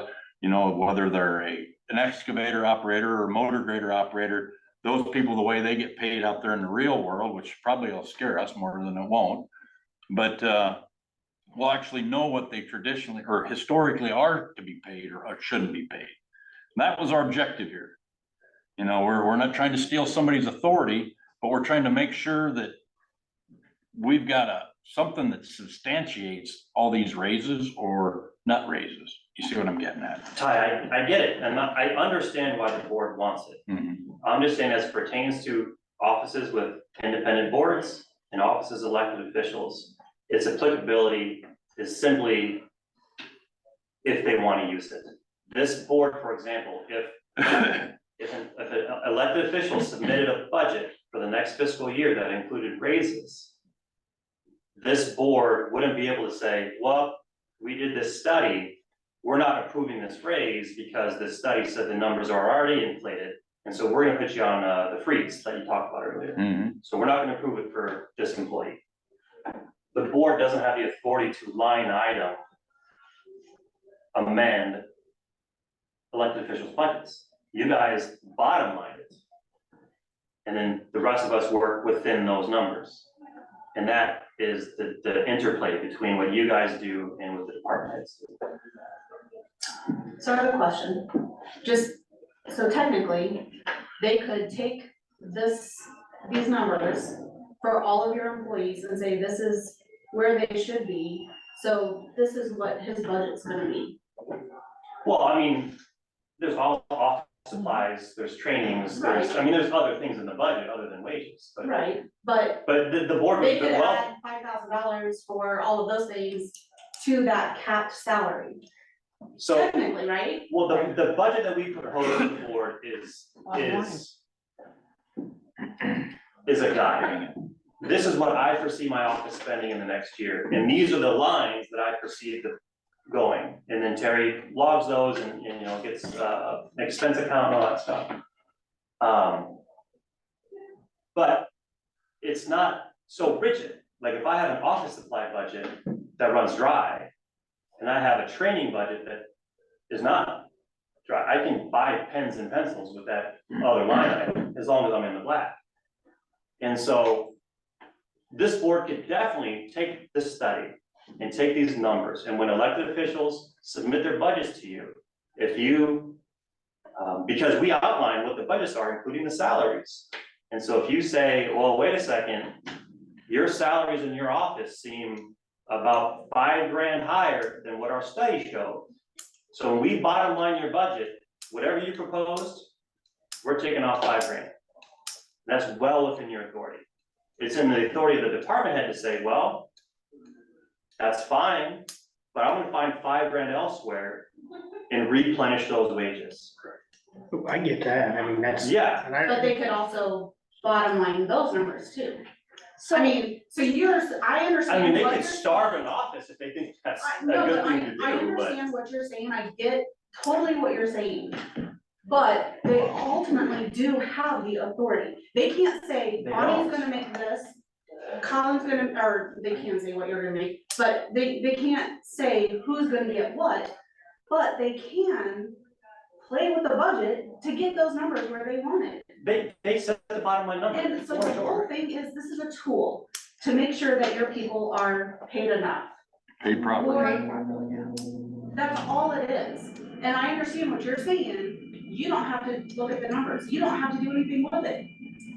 you know, whether they're an excavator operator or motor grader operator, those people, the way they get paid out there in the real world, which probably will scare us more than it won't, but we'll actually know what they traditionally or historically are to be paid or shouldn't be paid. And that was our objective here. You know, we're not trying to steal somebody's authority, but we're trying to make sure that we've got something that substantiates all these raises or not raises. You see what I'm getting at? Ty, I get it, and I understand why the board wants it. Mhm. I'm just saying as it pertains to offices with independent boards and offices elected officials, its applicability is simply if they want to use it. This board, for example, if an elected official submitted a budget for the next fiscal year that included raises, this board wouldn't be able to say, well, we did this study, we're not approving this raise because this study said the numbers are already inflated, and so we're gonna put you on the freeze that you talked about earlier. Mhm. So we're not gonna approve it for this employee. The board doesn't have the authority to line item amend elected officials' budgets. You guys bottom line it. And then the rest of us work within those numbers. And that is the interplay between what you guys do and what the department heads do. So I have a question, so technically, they could take these numbers for all of your employees and say, this is where they should be, so this is what his budget's gonna be. Well, I mean, there's all office supplies, there's trainings, there's other things in the budget other than wages, but. Right, but But the board they would, could well, add $5,000 for all of those things to that capped salary, so, technically, right? well, the budget that we propose to the board is a guide. This is what I foresee my office spending in the next year, and these are the lines that I perceive going, and then Terry logs those and you know, gets an expense account and all that stuff. But it's not so rigid, like if I have an office supply budget that runs dry, and I have a training budget that is not dry, I can buy pens and pencils with that other line item, as long as I'm in the black. And so this board could definitely take this study and take these numbers, and when elected officials submit their budgets to you, if you Because we outline what the budgets are, including the salaries. And so if you say, well, wait a second, your salaries in your office seem about $5,000 higher than what our study showed. So when we bottom line your budget, whatever you proposed, we're taking off $5,000. That's well within your authority. It's in the authority of the department head to say, well, that's fine, but I'm gonna find $5,000 elsewhere and replenish those wages. I get that, I mean, that's. Yeah. And But I, they could also bottom line those numbers too. So I mean, so yours, I understand. I mean, they what could you're starve an office if they think that's a No, good but thing to I do, but. understand what you're saying, I get totally what you're saying. But they ultimately do have the authority. They can't say, They Bonnie's don't. gonna make this, Colin's gonna, or they can say what you're gonna make, but they can't say who's gonna get what. But they can play with the budget to get those numbers where they want it. They set the bottom line number. And so for the sure. whole thing is, this is a tool to make sure that your people are paid enough. Paid properly. Or- That's all it is. And I understand what you're saying. You don't have to look at the numbers. You don't have to do anything with it.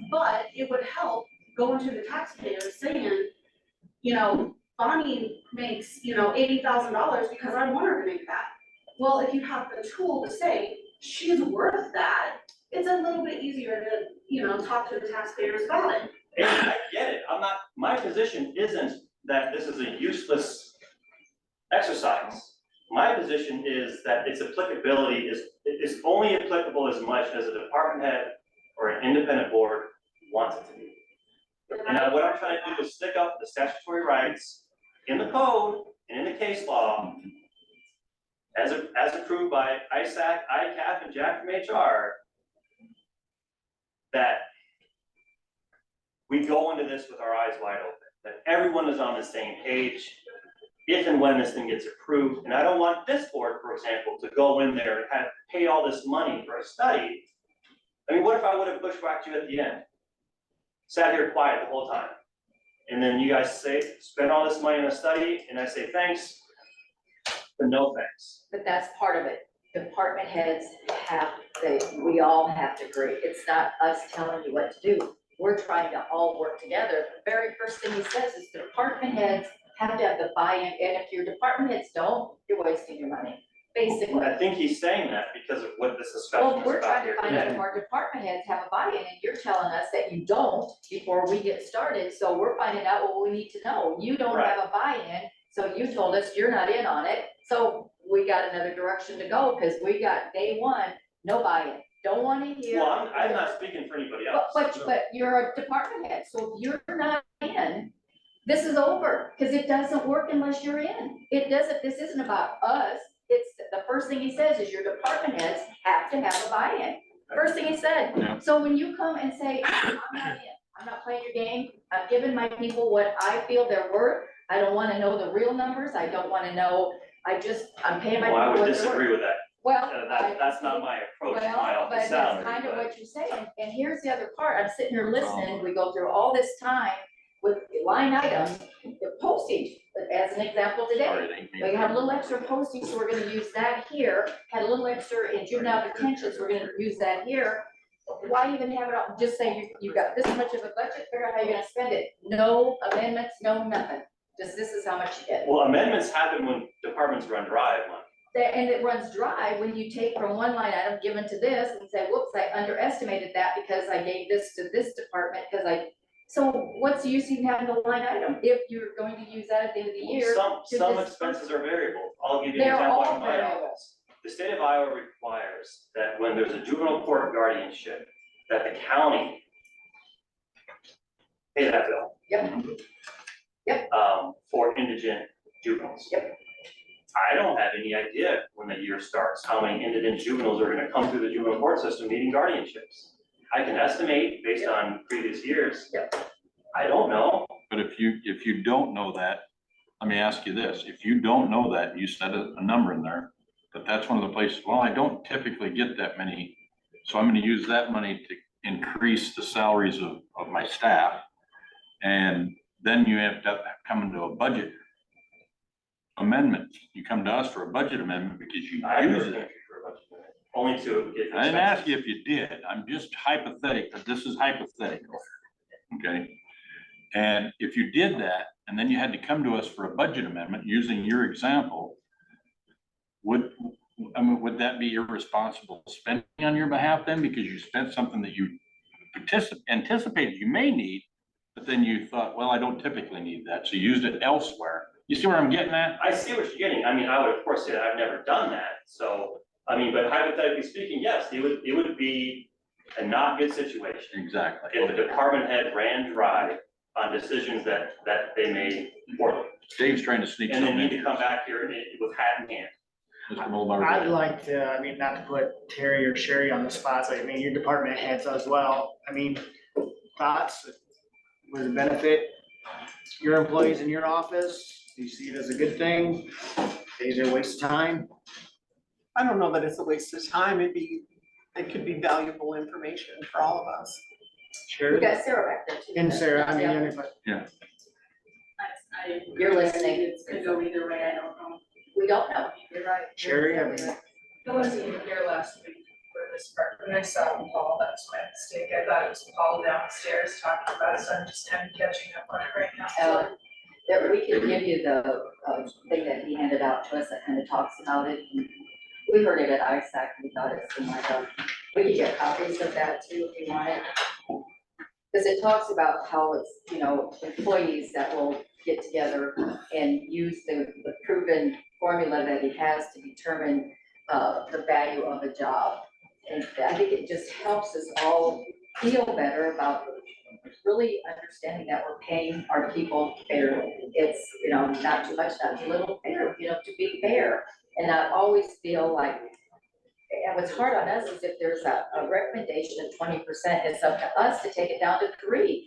But it would help going to the taxpayers saying, you know, Bonnie makes, you know, $80,000 because I want her to make that. Well, if you have the tool to say, she's worth that, it's a little bit easier to, you know, talk to the taxpayers about it. And I get it, my position isn't that this is a useless exercise. My position is that its applicability is only applicable as much as a department head or an independent board wants it to be. And what I'm trying to do is stick up the statutory rights in the code and in the case law as approved by ISAC, ICAP, and Jack from HR, that we go into this with our eyes wide open, that everyone is on the same page if and when this thing gets approved. And I don't want this board, for example, to go in there and have to pay all this money for a study. I mean, what if I would have bushwhacked you at the end? Sat here quiet the whole time. And then you guys say, spend all this money on a study, and I say, thanks, but no thanks. But that's part of it. Department heads we all have to agree. It's not us telling you what to do. We're trying to all work together. The very first thing he says is the department heads have to have the buy-in, and if your department heads don't, you're wasting your money, basically. I think he's saying that because of what this discussion Well, is we're about trying here to find out today. if our department heads have a buy-in, and you're telling us that you don't before we get started, so we're finding out what we need to know. You don't have a buy-in, so you told us you're not in on it, so we got another direction to go, because we got day one, no buy-in. Don't want to hear. Well, I'm not speaking for anybody else. But you're a department head, so if you're not in, this is over, because it doesn't work unless you're in. It doesn't, this isn't about us. It's, the first thing he says is your department heads have to have a buy-in. First thing he said. Yeah. So when you come and say, I'm not in, I'm not playing your game, I'm giving my people what I feel they're worth. I don't want to know the real numbers. I don't want to know, I'm paying my people Well, I what would they're disagree worth. with that. Well. That's not my approach to my Well, but office that's salary. kind of but- what you say, and here's the other part, I'm sitting here listening, we go through all this time with line items, the postage, as an example today. Sorry, it ain't me. We have a little extra postage, so we're gonna use that here, had a little extra in juvenile detention, so we're gonna use that here. Why even have it all, just say you got this much of a budget, figure out how you're gonna spend it, no amendments, no nothing, just this is how much you get. Well, amendments happen when departments run dry of money. And it runs dry when you take from one line item given to this and say, whoops, I underestimated that because I gave this to this department, so what's the use even having the line item if you're going to use that at the end of the year? Some expenses are variable. I'll give you an They're example all out of my variable. office. The state of Iowa requires that when there's a juvenile court guardianship, that the county pay that bill. Yep. For indigent juveniles. Yep. I don't have any idea when the year starts, how many indigent juveniles are gonna come through the juvenile court system needing guardianships. I can estimate based on previous years. Yep. I don't know. But if you don't know that, let me ask you this, if you don't know that, you set a number in there, but that's one of the places, well, I don't typically get that many, so I'm gonna use that money to increase the salaries of my staff. And then you have to come into a budget amendment. You come to us for a budget amendment because you I never use came it. for a budget amendment. only to get. I didn't ask you if you did, I'm just hypothetical, this is hypothetical, okay? And if you did that, and then you had to come to us for a budget amendment using your example, would that be irresponsible spending on your behalf then, because you spent something that you anticipated you may need, but then you thought, well, I don't typically need that, so you used it elsewhere. You see where I'm getting at? I see what you're getting. I mean, I would of course say that I've never done that. So, I mean, but hypothetically speaking, yes, it would be a not good situation. Exactly. If the department head ran dry on decisions that they made poorly. Dave's trying to sneak And then something in need to here. come back here with hat in hand. Mr. Mulbauer. I'd like to, I mean, not to put Terry or Sherry on the spot, I mean, your department heads as well. I mean, thoughts, would it benefit your employees in your office? Do you see it as a good thing? Is it a waste of time? I don't know that it's a waste of time. It could be valuable information for all of us. We Sure. got Sarah back there too. And Sarah, I mean, Yeah. anybody. You're listening. It's gonna go either way, I don't know. We don't know, you're right. Sherry, I mean, I wasn't even here last week for this part, when I saw Paul, that's my mistake, I thought it was Paul downstairs talking about it, so I'm just kind of catching up on it right now. That we can give you the thing that he handed out to us that kind of talks about it. We heard it at ISAC, we thought it seemed like we could get copies of that too if you wanted. Because it talks about how it's, employees that will get together and use the proven formula that he has to determine the value of a job. And I think it just helps us all feel better about really understanding that we're paying our people fairly. It's, not too much, not too little, fair, to be fair. And not always feel like, and what's hard on us is if there's a recommendation of 20%, it's up to us to take it down to 3%.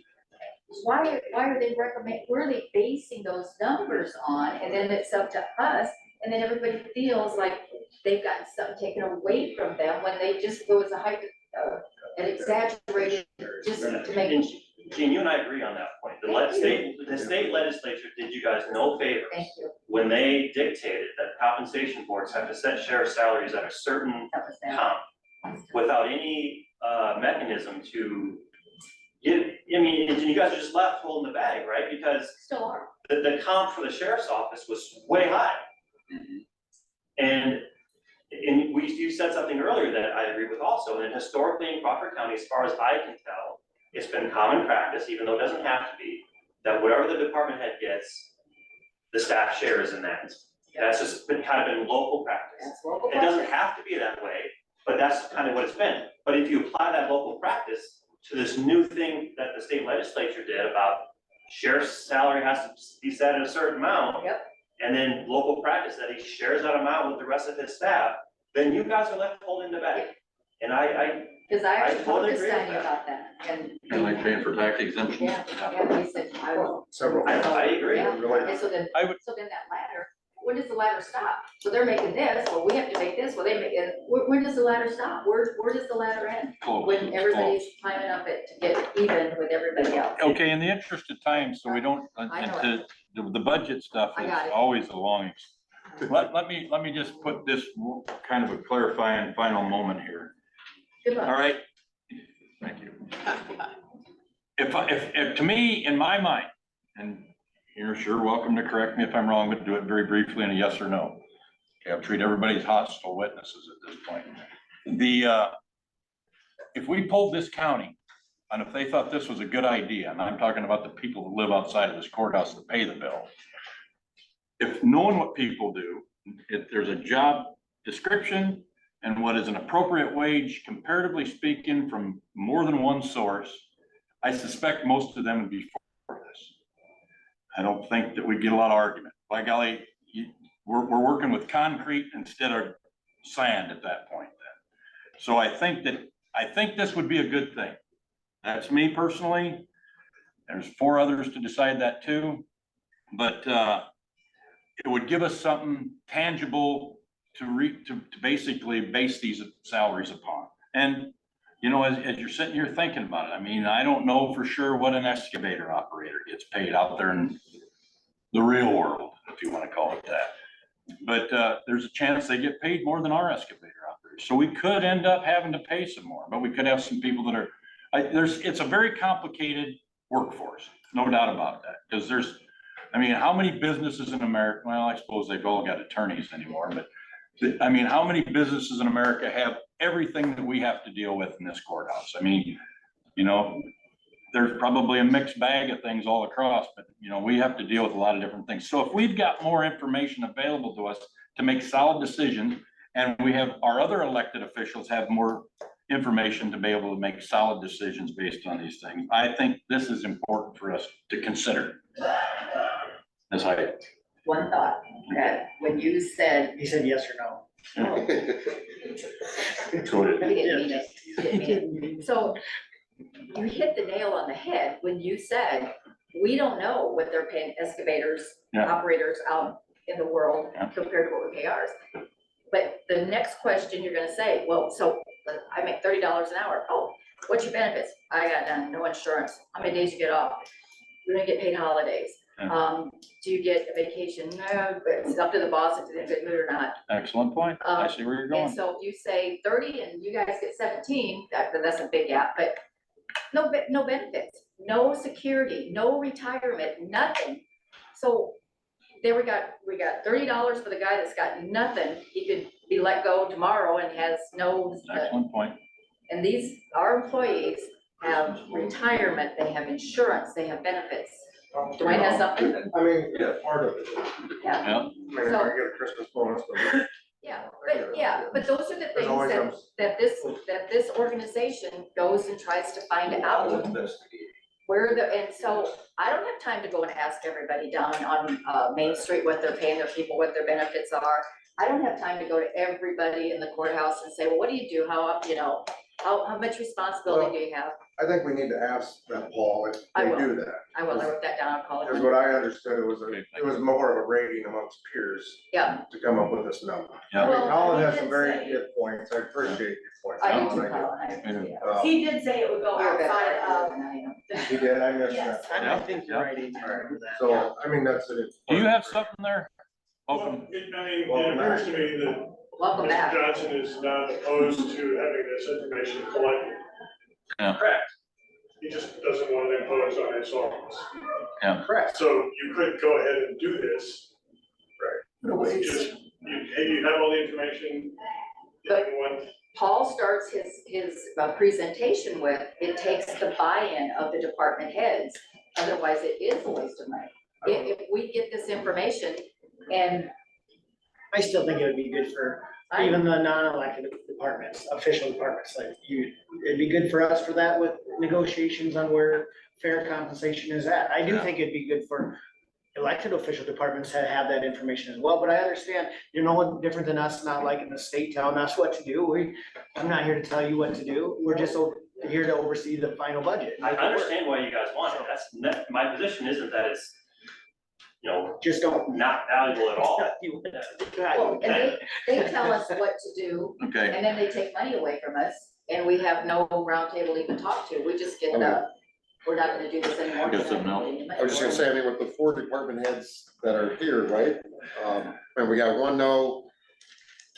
Why are they where are they basing those numbers on? And then it's up to us, and then everybody feels like they've gotten something taken away from them when they just go as an exaggerated, just to make. And Gene, you and I agree on that point. The state legislature did you guys no favors. Thank you. When they dictated that compensation boards have to set sheriff salaries at a certain That was them. comp without any mechanism to give, and you guys are just left holding the bag, right? Because Still are. the comp for the sheriff's office was way high. And you said something earlier that I agree with also, and historically in Crawford County, as far as I can tell, it's been common practice, even though it doesn't have to be, that whatever the department head gets, the staff shares in that. That's just been local practice. That's local It doesn't practice. have to be that way, but that's kind of what it's been. But if you apply that local practice to this new thing that the state legislature did about sheriff's salary has to be set at a certain amount. Yep. And then local practice that he shares that amount with the rest of his staff, then you guys are left holding the bag. And Because I actually told totally this agree with guy that. about that, and. Kind of like paying for tax exemptions. Yeah, he said, I will. Several. I agree. Yeah, Really. and so then I would- that ladder, when does the ladder stop? So they're making this, well, we have to make this, well, they make it, when does the ladder stop? Where does the ladder end? Close, When it's everybody's climbing up it to get even with everybody else. close. Okay, in the interest of time, so we don't, I know and the budget stuff I is got it. always a long. Let me just put this kind of a clarifying final moment here. Good luck. All right? Thank you. If to me, in my mind, and you're sure welcome to correct me if I'm wrong, but do it very briefly in a yes or no. Okay, I'll treat everybody as hostile witnesses at this point. If we pulled this county, and if they thought this was a good idea, and I'm talking about the people who live outside of this courthouse that pay the bill. If knowing what people do, if there's a job description and what is an appropriate wage, comparatively speaking, from more than one source, I suspect most of them would be for this. I don't think that we'd get a lot of argument. By golly, we're working with concrete instead of sand at that point then. So I think this would be a good thing. That's me personally. There's 4 others to decide that too. But it would give us something tangible to basically base these salaries upon. And as you're sitting here thinking about it, I don't know for sure what an excavator operator gets paid out there in the real world, if you want to call it that. But there's a chance they get paid more than our excavator operators. So we could end up having to pay some more, but we could have some people that are, it's a very complicated workforce, no doubt about that. Because I mean, how many businesses in America, well, I suppose they've all got attorneys anymore, but I mean, how many businesses in America have everything that we have to deal with in this courthouse? I mean, you know, there's probably a mixed bag of things all across, but you know, we have to deal with a lot of different things. So if we've got more information available to us to make solid decisions, and we have our other elected officials have more information to be able to make solid decisions based on these things, I think this is important for us to consider. As I, One thought, that when you said, He said yes or no. you didn't mean it, you didn't mean it. So you hit the nail on the head when you said, we don't know what they're paying excavators, Yeah. operators out in the world Yeah. compared to what we pay ours. But the next question you're gonna say, well, so I make $30 an hour. Oh, what's your benefits? I got none, no insurance. How many days you get off? We don't get paid holidays. Yeah. Do you get a vacation? No, but it's up to the boss if they're good mood or not. excellent point. I see where you're And going. so if you say 30 and you guys get 17, that's a big gap, but no benefits, no security, no retirement, nothing. So there we got $30 for the guy that's got nothing. He could be let go tomorrow and has no, Excellent point. and our employees have retirement, they have insurance, they have benefits. Dwayne has something? I mean, yeah, part of it. Yeah, Yeah, I mean, I get a Christmas bonus, but but those are the there's things always that, some. that this organization goes and tries to find out where and so I don't have time to go and ask everybody down on Main Street what they're paying their people, what their benefits are. I don't have time to go to everybody in the courthouse and say, well, what do you do? How much responsibility do you have? I think we need to ask that, Paul, if I they will. do that. I wrote that down, I'll call Because it. what I understood, it was more of a rating amongst peers Yeah, to come up with this number. Yeah. I mean, Well, Colin he has did some very say- good points. I appreciate your points. I do Colin, too, do. Colin. I do. He did say it would go You're a better outside writer of than I am. He did, I missed Yes. that. I think you're right, Amy, I remember that. So, I mean, that's it. Do you have something there? Well, Open. it appears to me that Welcome Mr. back. Johnson is not opposed to having this information collected. Yeah. Correct. He just doesn't want it imposed on his office. Correct. So you could go ahead and do this. Right. You have all the information. But- Everyone, Paul starts his presentation with, it takes the buy-in of the department heads, otherwise it is a waste of money. If we get this information and I still think it would be good for even the non-elected departments, official departments, like it'd be good for us for that with negotiations on where fair compensation is at. I do think it'd be good for elected official departments to have that information as well, but I understand you're no different than us, not like in the state telling us what to do. I'm not here to tell you what to do. We're just here to oversee the final budget. I understand why you guys want it. My position isn't that it's, Just don't. not valuable at all. Well, and they tell us what to do, Okay, and then they take money away from us, and we have no roundtable to even talk to, we just get, we're not gonna do this anymore. I got something else. I was just gonna say, I mean, with the 4 department heads that are here, right? And we got 1 no,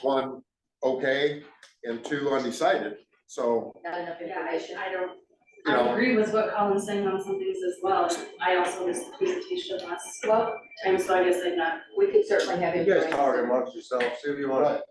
1 okay, and 2 undecided, so, Not enough Yeah, information. you I know. agree with what Colin's saying on some things as well. I also missed the presentation last Well, time, so I guess I'm not. we could certainly have. You guys talk information. amongst yourselves, see if you want. Right.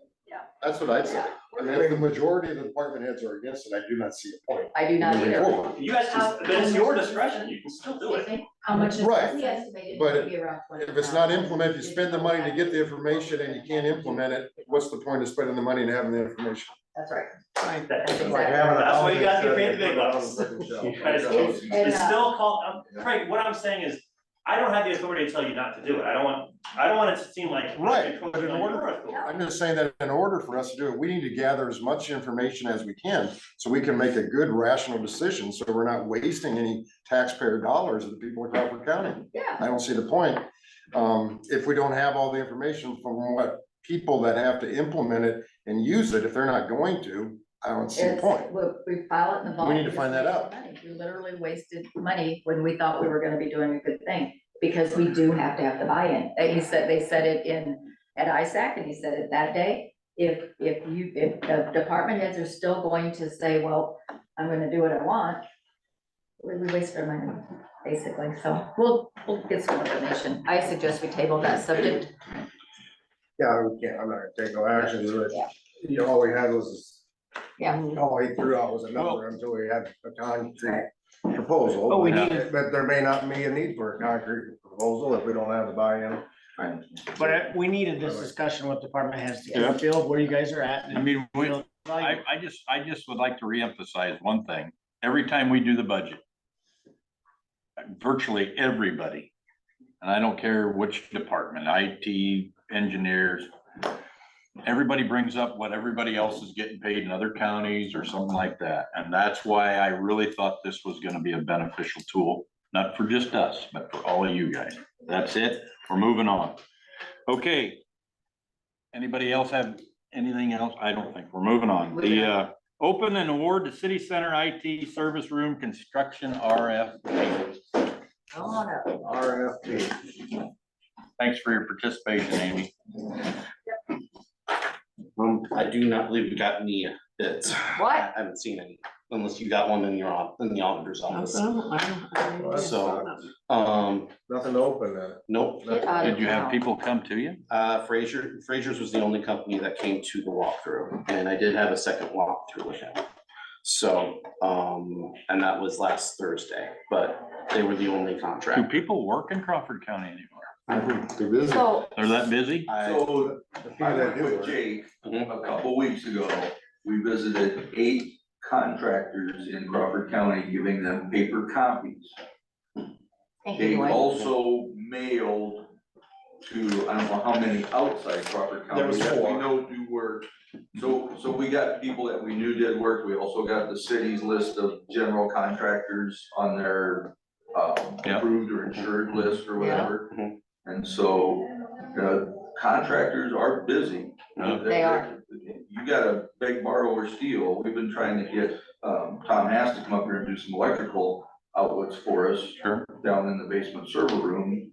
That's what I'd say. Yeah. I mean, if the majority of the department heads are against it, I do not see a point. I do not moving either. forward. You guys, but it's your discretion, you can still do Excuse it. me? How much is? Right. We estimated But it to be around 20. If it's not implemented, you spend the money to get the information and you can't implement it, what's the point of spending the money and having the information? That's right. That's Exactly. why you guys get paid the big bucks. You guys- It's- and, It's still called, Craig, what I'm saying is, I don't have the authority to tell you not to do it. I don't want it to seem like. Right, but in on order- your authority. I'm just saying that in order for us to do it, we need to gather as much information as we can, so we can make a good rational decision, so we're not wasting any taxpayer dollars of the people of Crawford County. Yeah, I don't see the point. If we don't have all the information from what people that have to implement it and use it, if they're not going to, I don't see the it's, point. we file it in the vault. We need to find that out. We literally wasted money when we thought we were gonna be doing a good thing, because we do have to have the buy-in. They said it at ISAC, and he said it that day, if the department heads are still going to say, well, I'm gonna do what I want, we waste our money, basically, so we'll get some information. I suggest we table that subject. Yeah, we can't, I'm not gonna take no action, but, Yeah. you know, all we had was, Yeah. all he threw out was a number until we had a concrete proposal. Oh, we but- needed- But there may not be a need for a concrete proposal if we don't have the buy-in. But we needed this discussion with department heads to Yeah. get a feel of where you guys are at. I mean, I just would like to reemphasize one thing. Every time we do the budget, virtually everybody, and I don't care which department, IT, engineers, everybody brings up what everybody else is getting paid in other counties or something like that. And that's why I really thought this was gonna be a beneficial tool, not for just us, but for all of you guys. That's it. We're moving on. Okay. Anybody else have anything else? I don't think. We're moving on. The open and award the city center IT service room construction RFP. RFP. Thanks for your participation, Amy. I do not believe we got any bids. What? I haven't seen any, unless you got one in the auditor's office. So, Nothing to open then. nope. Get out of Did you have town. people come to you? Fraser's was the only company that came to the walkthrough, and I did have a second walkthrough with him. So, and that was last Thursday, but they were the only Do contract. people work in Crawford County anymore? They're busy. So, They're that busy? So The few I that went do with work. Jake Mhm. a couple weeks ago. We visited 8 contractors in Crawford County, giving them paper copies. thank you, Jake Dwight. also mailed to, I don't know how many outside Crawford County There was that we 4. know do work. So we got people that we knew did work. We also got the city's list of general contractors on their Yeah. approved or insured list or whatever. Yeah. Mhm. And so, contractors are busy. They are. You gotta beg, borrow, or steal. We've been trying to get, Tom Hass to come up here and do some electrical outlets for us. Sure. Down in the basement server room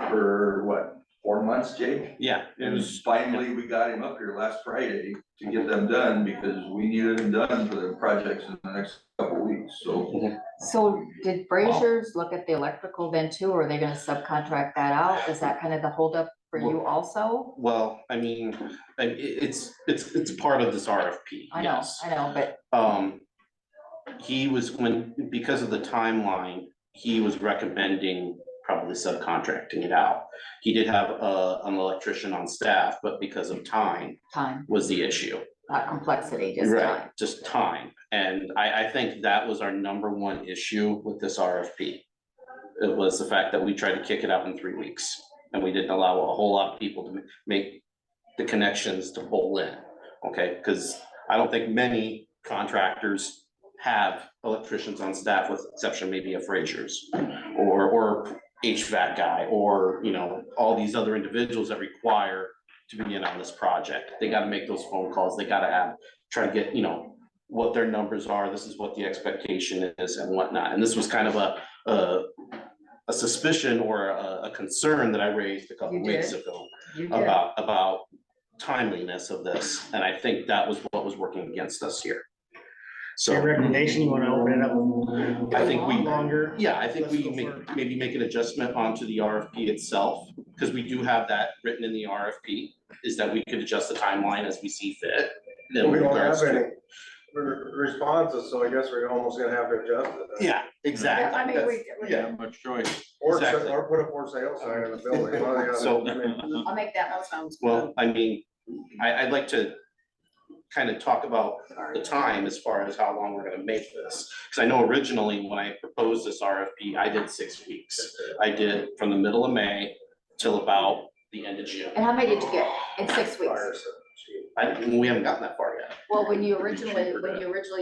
for what, 4 months, Jake? Yeah, And finally, we got him up here last Friday to get them done because we needed them done for the projects in the next couple weeks, so. So did Fraser's look at the electrical then too, or are they gonna subcontract that out? Is that kind of the holdup for you also? well, I mean, it's part of this RFP, I know, yes. I know, but He was, because of the timeline, he was recommending probably subcontracting it out. He did have an electrician on staff, but because of time time, was the issue. not complexity, just Right, time. just time. And I think that was our number one issue with this RFP. It was the fact that we tried to kick it out in 3 weeks, and we didn't allow a whole lot of people to make the connections to pull in, okay? Because I don't think many contractors have electricians on staff, with exception maybe of Fraser's, or HVAC guy, or, you know, all these other individuals that require to be in on this project. They gotta make those phone calls, they gotta try to get, you know, what their numbers are, this is what the expectation is and whatnot. And this was kind of a suspicion or a concern that I raised a couple You weeks did. ago You did. about timeliness of this, and I think that was what was working against us here. So your So, recommendation, you wanna open it up? I think we- Longer? yeah, I think Let's we go make, for it. maybe make an adjustment onto the RFP itself, because we do have that written in the RFP, is that we could adjust the timeline as we see fit. in We don't regards have to- any responses, so I guess we're almost gonna have to adjust it. Yeah, exactly. I mean, That's- Yeah, not much choice. Or, exactly. or put a for sale sign in the building. one or the other. So- I mean, I'll make that, that sounds good. Well, I mean, I'd like to kind of talk about the time as far as how long we're gonna make this. Because I know originally when I proposed this RFP, I did 6 weeks. I did from the middle of May till about the end of June. And how many did you get in 6 weeks? We haven't gotten that far yet. Well, when you originally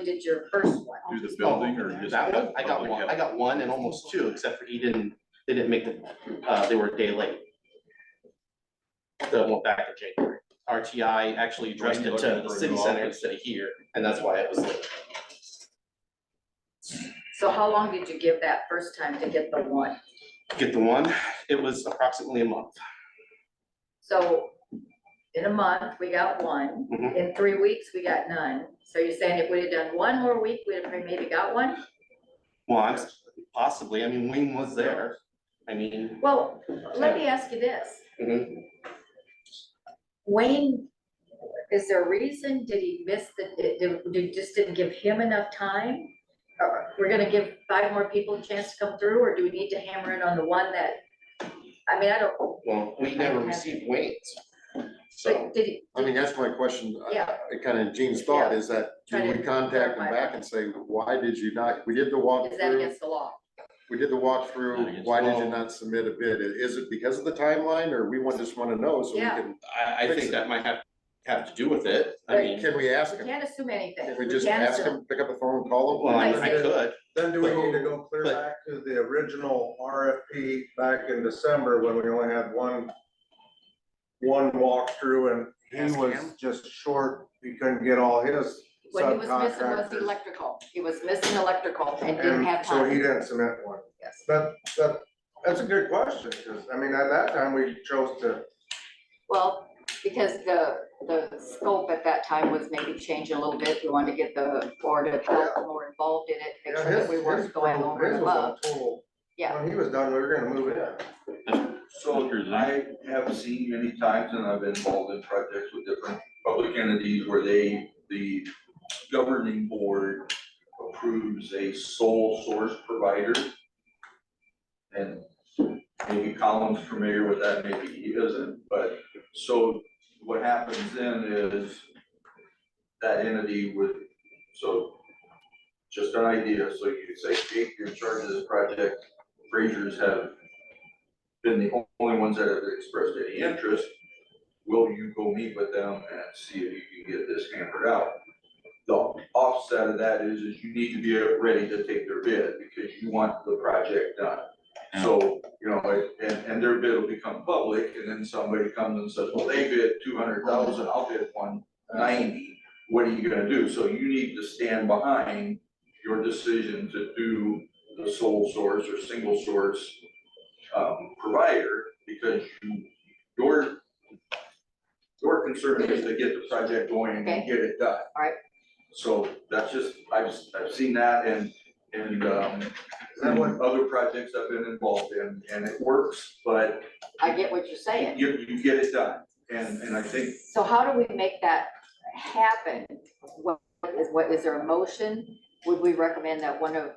did your first one. Do the building or just? That one, I got one and almost 2, except for they didn't make they were a day late. So I went back to January. RTI actually addressed it to the city center instead of here, and that's why it was late. So how long did you give that first time to get the one? Get the one, it was approximately a month. So in a month, we got one. Mhm. In 3 weeks, we got none. So you're saying if we'd have done one more week, we'd have maybe got one? Well, possibly, I mean, Wayne was there, I mean. Well, let me ask you this. Mhm. Wayne, is there a reason? Did he miss just didn't give him enough time? Or we're gonna give 5 more people a chance to come through, or do we need to hammer in on the one that, I mean, I don't, Well, we never received Wayne's, so. but did he? I mean, that's my question. Yeah. Kind of Gene's thought is that, Try do to we contact them clarify back that. and say, why did you not, we did the Is that walkthrough, against the law? we did the Not walkthrough, against why the did you law. not submit a bid? Is it because of the timeline, or we just want to know so we Yeah. can, I Fix think it. that might have to do with it, I But- mean, can we ask We them? can't assume anything. Can we just can't ask assume. them, pick up the phone and call them? well, I Like- could, Then do we need to go clear But- back to the original RFP back in December when we only had one walkthrough and he Ask was him? just short, he couldn't get all his What he was missing was subcontractors. electrical. He was missing electrical and didn't And have so he time. didn't submit one. Yes. That's a good question, because, I mean, at that time, we chose to, Well, because the scope at that time was maybe changing a little bit. We wanted to get the board of health more involved in it, make yeah, sure that we weren't going over and his was above. a total, Yeah. when he was done, we were gonna move in. So I have seen many times, and I've been involved in projects with different public entities where the governing board approves a sole source provider. And maybe Colin's familiar with that, maybe he isn't, but so what happens then is that entity would, so just an idea, so you could say, Jake, you're in charge of this project, Fraser's have been the only ones that have expressed any interest. Will you go meet with them and see if you can get this hammered out? The offset of that is you need to be ready to take their bid because you want the project done. So, you know, and their bid will become public and then somebody comes and says, well, they bid 200,000, I'll bid 190. What are you gonna do? So you need to stand behind your decision to do the sole source or single source provider, because your concern is to get the project going and Okay. get it done. Alright. So that's just, I've seen that and other projects I've been involved in, and it works, but I get what you're saying. you get it done. And I think, So how do we make that happen? What is there a motion? Would we recommend that one of,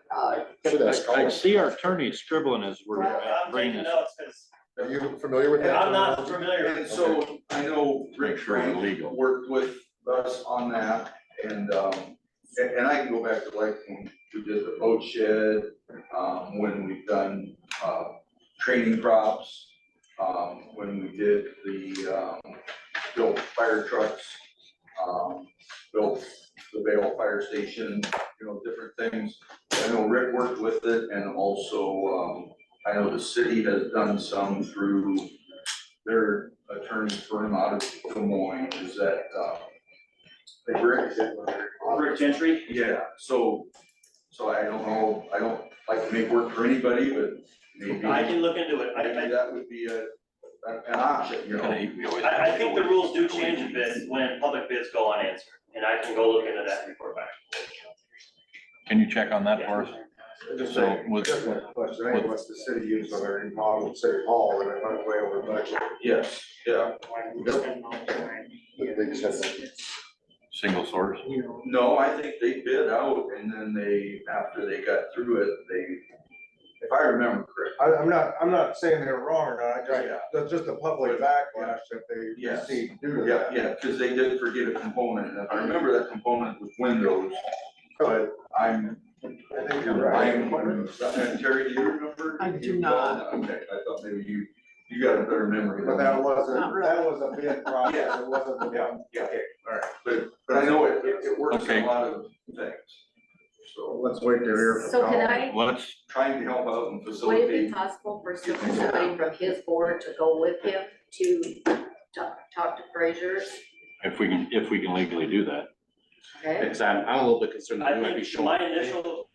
Should ask I Colin. see our attorney scribbling as we're I'm bringing taking this. notes, because Are you familiar with that? I'm not terminology? familiar. and so I know Rick Make sure we're Frank legal. worked with us on that, and I can go back to like when we did the boat shed, when we've done, training props, when we did the, built fire trucks, built the Vale Fire Station, you know, different things. I know Rick worked with it, and also, I know the city has done some through their attorney firm out of Des Moines, is that, Rick Gentry? yeah, so I don't know, I don't like to make work for anybody, but maybe, I can look into it. maybe that would be an option, you know? I think the rules do change a bit when public bids go unanswered, and I can go look into that and report back. Can you check on that for us? Just So say, with- just one question, I think what's the city use on their remodel of City Hall, and it went way over budget. Yes, yeah. They just had Single source? No, I think they bid out and then they, after they got through it, if I remember correctly. I'm not saying they're wrong or not, Yeah. that's just a public backlash that they Yes. received due to Yeah, that. yeah, because they did forget a component, and if I remember that component was windows, but I think you're right. and Terry, do you remember? I do not. Okay, I thought maybe you got a better memory. But that wasn't, Not really. that was a bid process, it wasn't the Yeah, one. yeah, okay, all right, but I know it works in Okay. a lot of things. So Let's wait to hear from So can Colin. I, Let's, trying to help out and would it be facilitate. possible for somebody from his board to go with him to talk to Fraser's? if we can legally do that. Okay, because I'm a little bit concerned that I we might be think my short. initial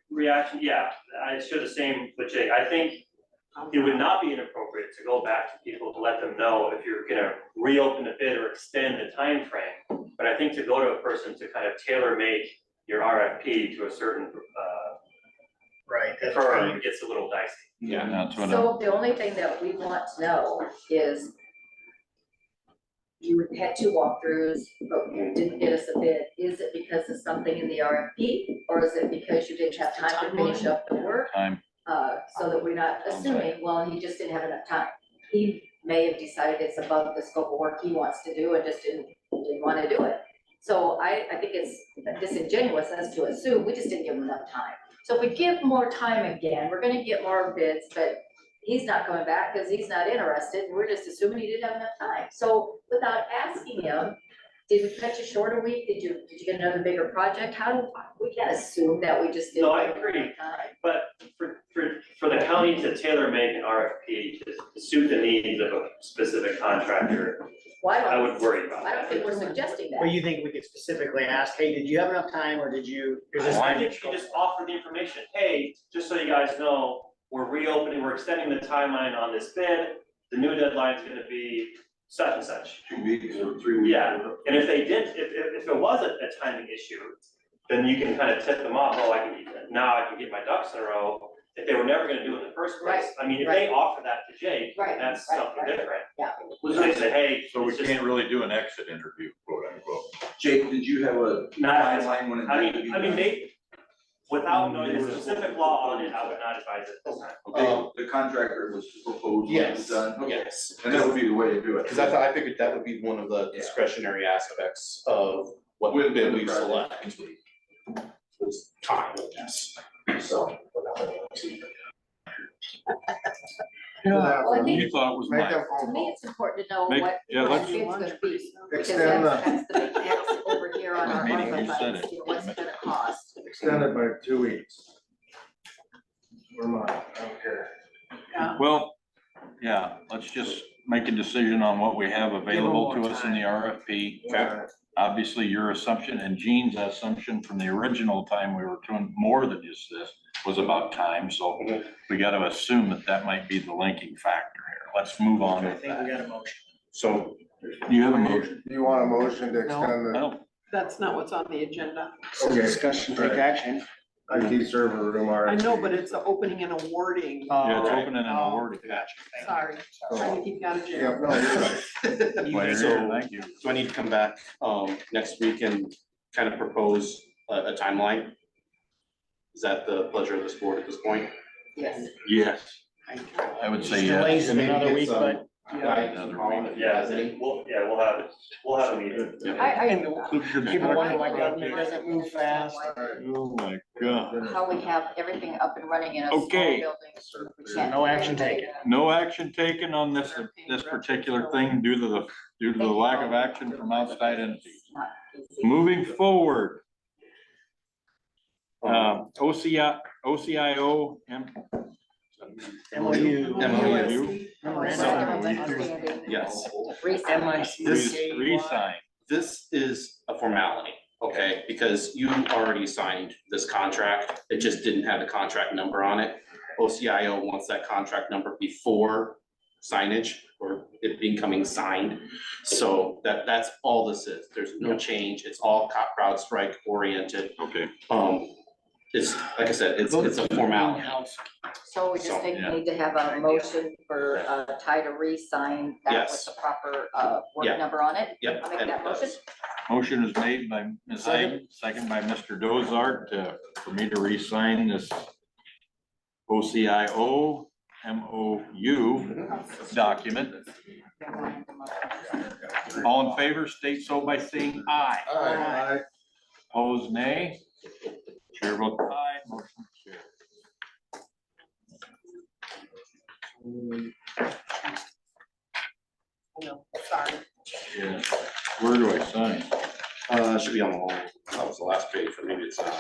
reaction, yeah, I share the same with Jake. I think it would not be inappropriate to go back to people to let them know if you're gonna reopen the bid or extend the time frame. But I think to go to a person to kind of tailor make your RFP to a certain, Right. that's firm, right. gets a little dicey. Yeah. That's what So the only thing that we want to know is you had 2 walkthroughs, but you didn't get us a bid. Is it because of something in the RFP, or is it because you didn't have time to finish up the work? time. So that we're not assuming, well, he just didn't have enough time. He may have decided it's above the scope of work he wants to do and just didn't want to do it. So I think it's disingenuous as to assume, we just didn't give him enough time. So if we give more time again, we're gonna get more bids, but he's not coming back because he's not interested, and we're just assuming he didn't have enough time. So without asking him, did we cut you short a week? Did you get another bigger project? We can't assume that we just didn't. No, I give him agree. enough time. But for the county to tailor make an RFP to suit the needs of a specific contractor, Why I don't, would worry about I it. don't think we're suggesting that. Well, you think we could specifically ask, hey, did you have enough time or did you? is this- I think you can just offer the information, hey, just so you guys know, we're reopening, we're extending the timeline on this bid. The new deadline's gonna be such and such. 2 weeks or 3 weeks. Yeah, and if they did, if it was a timing issue, then you can kind of tip them off, oh, now I can get my ducks in a row. If they were never gonna do it in the first place, I mean, if they offer that to Jake, Right, that's right, something right. different. Yeah. They say, hey. So we it's just can't really do an exit interview, quote unquote. Jake, did you have a Not, timeline when it had to be done? they, without knowing the specific law on it, I would not advise it this time. Okay, the contractor was proposed, when it was Yes, done? Okay. yes. And that would be the way to do it. Because I figured that would be one of the discretionary aspects of what With bid the we project. select. Was time, yes. So. Well, I think You thought it was Make mine. that to phone me, call. it's important to know Make- what yeah, the let's- bid's gonna be. Because Extend that's the big X over here on our Meeting, ARPA you said funds, it. you know, what's it gonna cost? Extend it by 2 weeks. Or month, I don't care. Well, yeah, let's just make a decision on what we have available to more us in the time. RFP. Okay. Obviously, your assumption and Gene's assumption from the original time we were doing more than just this was about time, so we gotta assume that that might be the linking factor here. Let's move on I with think we that. got a motion. So, You have a motion? Do you want a motion to extend I the don't, That's not what's on the agenda. Okay. Discussion, take Right. action. IT server room I RFP? know, but it's the opening and awarding. yeah, it's Right. opening and awarding. Sorry, trying to keep you out of Yep, jail. no, you're right. That's why you're So- here, thank you. do I need to come back, next week and kind of propose a timeline? Is that the pleasure of this board at this point? Yes. Yes, I would say yes. Delays it another week, but Yeah, we'll have a meeting. I, people wonder why government doesn't move fast. Oh my God. how we have everything up and running in a small Okay. building. We can't- No action taken. No action taken on this particular thing due to the lack of action from outside entities. Not easy. Moving forward. OCIO, MOU. MOU. Memorandum. Memorandum of Understanding. Yes. Recent. Resign. This is a formality, okay, because you already signed this contract, it just didn't have the contract number on it. OCIO wants that contract number before signage or it becoming signed. So that's all this is, there's no change, it's all CrowdStrike oriented. Okay. It's, like I said, it's a formality. So we just So, need to have a motion for Ty to re-sign that with Yes. the proper Yeah. work number on it. Yep. I'll make and that it motion. does. Motion is made by Ms. Hagan, second by Mr. Dozart, for me to re-sign this OCIO MOU document. All in favor, state so by saying aye. Aye. Opposed, nay. Chair votes aye, motion No, sorry. carries. Yeah. Where do I sign? It should be on the wall, that was the last page, but maybe it's not.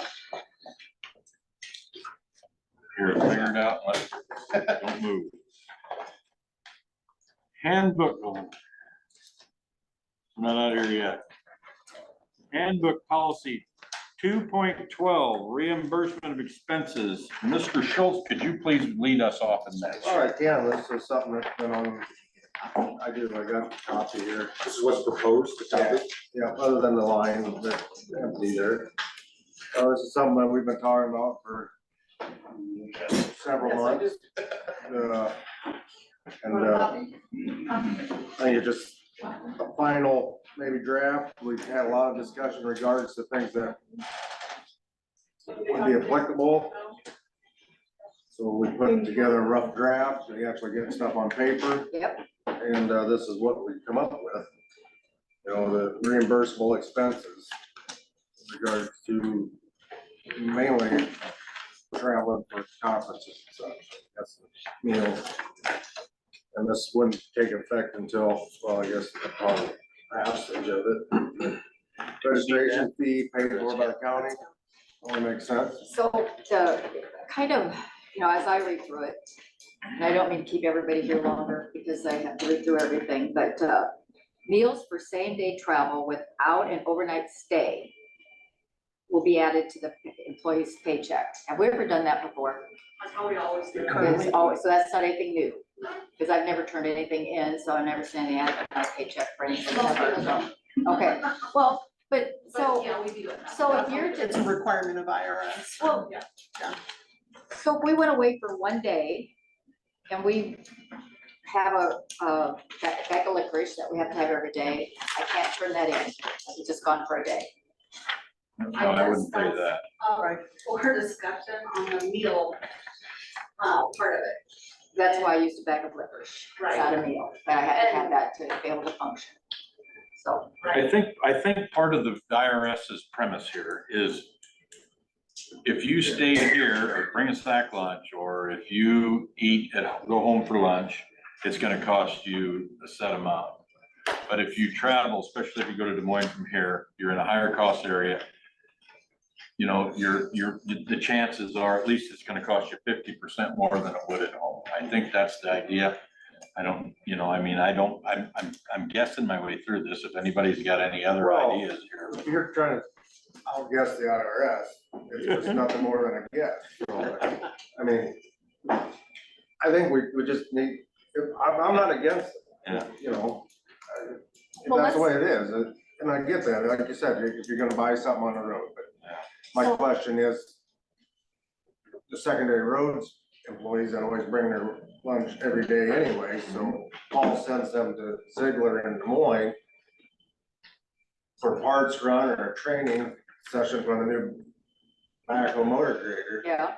Here, figure it out, don't move. Handbook. I'm not out here yet. Handbook policy 2.12 reimbursement of expenses. Mr. Schultz, could you please lead us off in that? All right, yeah, this is something that's been on, I got a copy here. This is what's proposed, the topic. Yeah, other than the line that's empty there. This is something that we've been talking about for several months. I think it's just a final maybe draft. We've had a lot of discussion in regards to things that would be applicable. So we put together a rough draft, we actually get stuff on paper. Yep. And this is what we come up with. You know, the reimbursable expenses in regards to mainly traveling for conferences and such, that's meals. And this wouldn't take effect until, well, I guess upon passage of it. Registration fee paid for by the county, only makes sense. So to kind of, you know, as I read through it, and I don't mean to keep everybody here longer because I have to read through everything, but meals for same-day travel without an overnight stay will be added to the employee's paycheck. Have we ever done that before? That's how we always do it. It's always, so that's not anything new, because I've never turned anything in, so I've never seen any added on my paycheck for anything ever, so. Okay, well, but so, Yeah, we do it. so if you're It's a requirement of IRS. well, Yeah. so if we went away for one day and we have a bag of licorice that we have to have every day, I can't turn that in. It's just gone for a day. No, I wouldn't say that. Right, for discussion on the meal, part of it. That's why I used a bag of licorice. It's not a meal, but I had to have that to be able to function. So, I think part of the IRS's premise here is if you stay here or bring a sack lunch, or if you go home for lunch, it's gonna cost you a set amount. But if you travel, especially if you go to Des Moines from here, you're in a higher cost area. You know, the chances are, at least it's gonna cost you 50% more than it would at home. I think that's the idea. I don't, you know, I mean, I'm guessing my way through this. If anybody's got any other Well, ideas here. If you're trying to outguess the IRS, it's just nothing more than a guess. So, I mean, I think we just need, I'm not against it. Yeah. You know, if Well, that's the way it is, and I get that, like you said, if you're gonna buy something on the road, but my question is, the secondary roads employees that always bring their lunch every day anyway, so Paul sends them to Ziegler in Des Moines for a parts run or a training session for the new backhoe motor grader. yeah,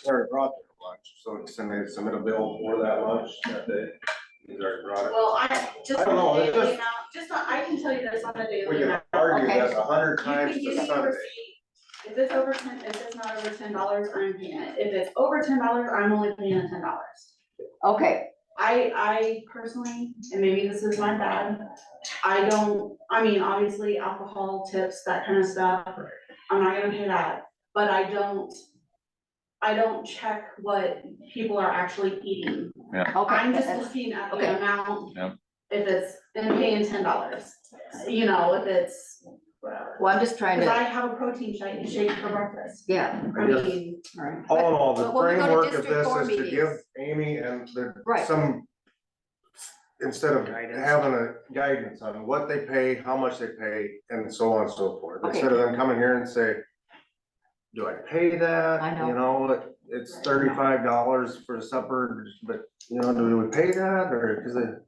They already brought their lunch, so they submit a bill for that lunch that day. He's already brought it. Well, just I don't know, on a it's daily just- amount, I can tell you this on a We daily can amount. argue Okay. this 100 You times can to give me a Sunday. receipt. If it's over if it's not over $10, I'm paying it. If it's over $10, I'm only paying $10. okay, I personally, and maybe this is my bad, I mean, obviously alcohol, tips, that kind of stuff, I'm not gonna pay that, but I don't check what people are actually eating. okay. I'm just that's- looking at okay. the amount, Yep. if it's, and paying $10, you know, if it's, whatever. Well, I'm just trying Cause I to, have a protein shake for breakfast. yeah, I I guess- mean, all right. All in all, the But when we go to framework of District this 4 is to meetings- give Amy and Right. some, instead of Guidance. having a guidance on what they pay, how much they pay, and so on and so forth. Okay. Instead of them coming here and say, do I pay that? I know. You know, it's $35 for supper, but, you know, do we pay that, or, cause it,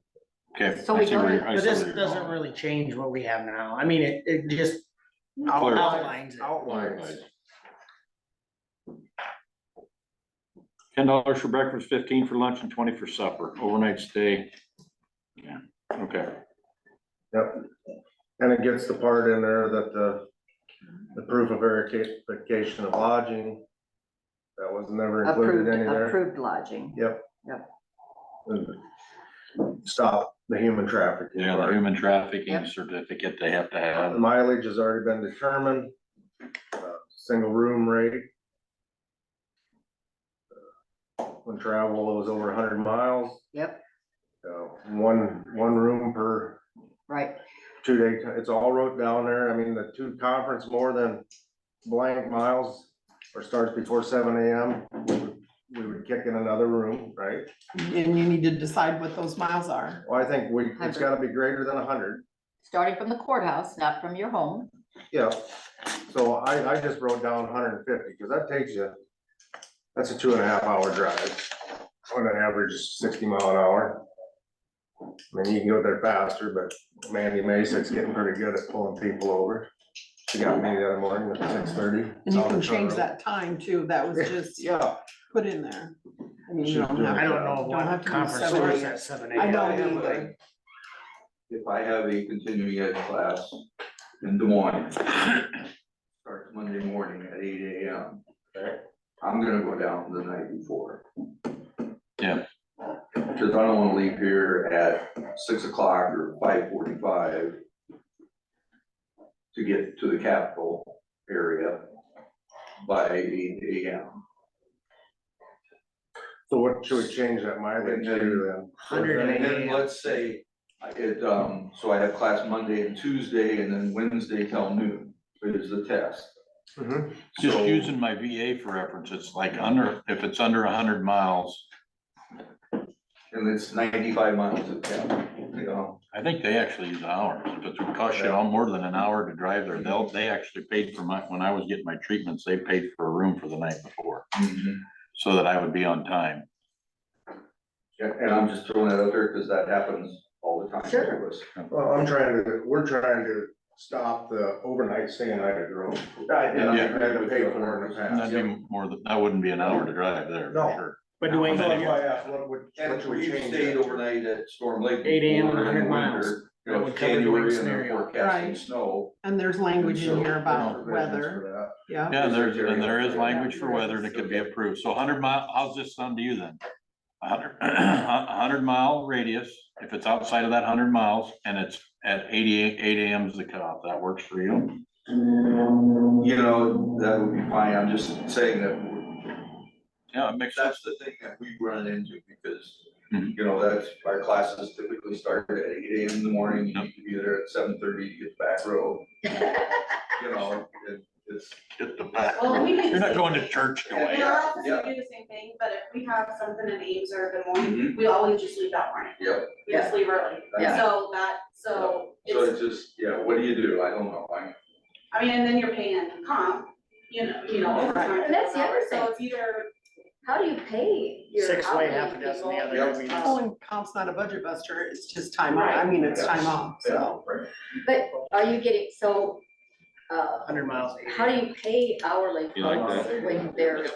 Okay. So I we see where don't- you're- I But see this where you're doesn't going. really change what we have now. I mean, it just Clarify. outlines it. outlines. $10 for breakfast, 15 for lunch, and 20 for supper, overnight stay. Yeah, okay. Yep. And it gets the part in there that the proof of verification of lodging, that was never included Approved, in there. approved lodging. Yep. Yep. And stop the human trafficking. Yeah, the part. human trafficking Yep. certificate they have to The have. mileage has already been determined, single room rate. When travel was over 100 miles, Yep, one room per, right. 2-day, it's all wrote down there. I mean, the two conference more than blank miles or starts before 7 AM. We would kick in another room, right? And you need to decide what those miles are. Well, I think it's gotta be greater than 100. Starting from the courthouse, not from your home. Yeah, so I just wrote down 150, because that takes you, that's a 2.5 hour drive. On an average 60 mile an hour. I mean, you can go there faster, but Mandy Mason's getting pretty good at pulling people over. She got me the other morning at 6:30. And you can change that time too. That was just Yeah. put in there. I mean, you don't have I to, don't know don't have what to do conference 7 starts a.m. at 7 I AM. don't either. If I have a continuing ed class in Des Moines, starts Monday morning at 8 AM. I'm gonna go down the night before. Yeah. Cause I don't wanna leave here at 6 o'clock or 5:45 to get to the Capitol area by 8 AM. So what should we change that mileage to then? 100 And then AM. let's say, so I have class Monday and Tuesday, and then Wednesday till noon is the test. Mhm. Just So- using my VA for reference, it's like if it's under 100 miles, And it's 95 miles to town, you know? I think they actually use hours. If it would cost you more than an hour to drive there, they actually paid for when I was getting my treatments, they paid for a room for the night before, so that I would be on time. Yeah, and I'm just throwing that out there because that happens all the time. Sure. to us. Well, we're trying to stop the overnight staying at a grove. Right, and I Yeah. agree with Pay you for it in the 100%. past. That'd be that wouldn't be an hour to drive there, No. for sure. But Dwayne, So that's why I asked, what And should we we've change? stayed that to? overnight at Storm Lake. 8 AM and before in 100 the miles. winter, You That know, would it's cover the January worst and they're scenario. forecasting Right. snow. And there's language in here about Provisions weather. for that. Yeah. Yeah, there is language for weather and it could be approved. So 100 mile, how's this sound to you then? 100 mile radius, if it's outside of that 100 miles and it's at 8 AM is the cutoff, that works for you? You know, that would be fine. I'm just saying that Yeah, it makes sense. that's the thing that we run into because, Mhm. you know, that's, our classes typically start at 8 AM in the morning. You need to be there at 7:30 to get the back row. You know, it's. Get the back. Well, we can You're not see- going to church, In Dwayne. our office, Yeah. we do the same thing, but if we have something in Ames or Des Moines, Mhm. we always just leave that morning. Yep. We just leave early. Yeah. So So it's, it's just, yeah, what do you do? I don't know. I mean, and then you're paying comp, you know, overtime. And that's the other So it's either, How do you pay your Six-way, hourly half a dozen the people? other. Yep. I mean, Pulling comp's not a budget buster. It's just time off. I mean, it's time off, so. But are you getting, so, 100 miles. how do you pay hourly You like folks that? when they're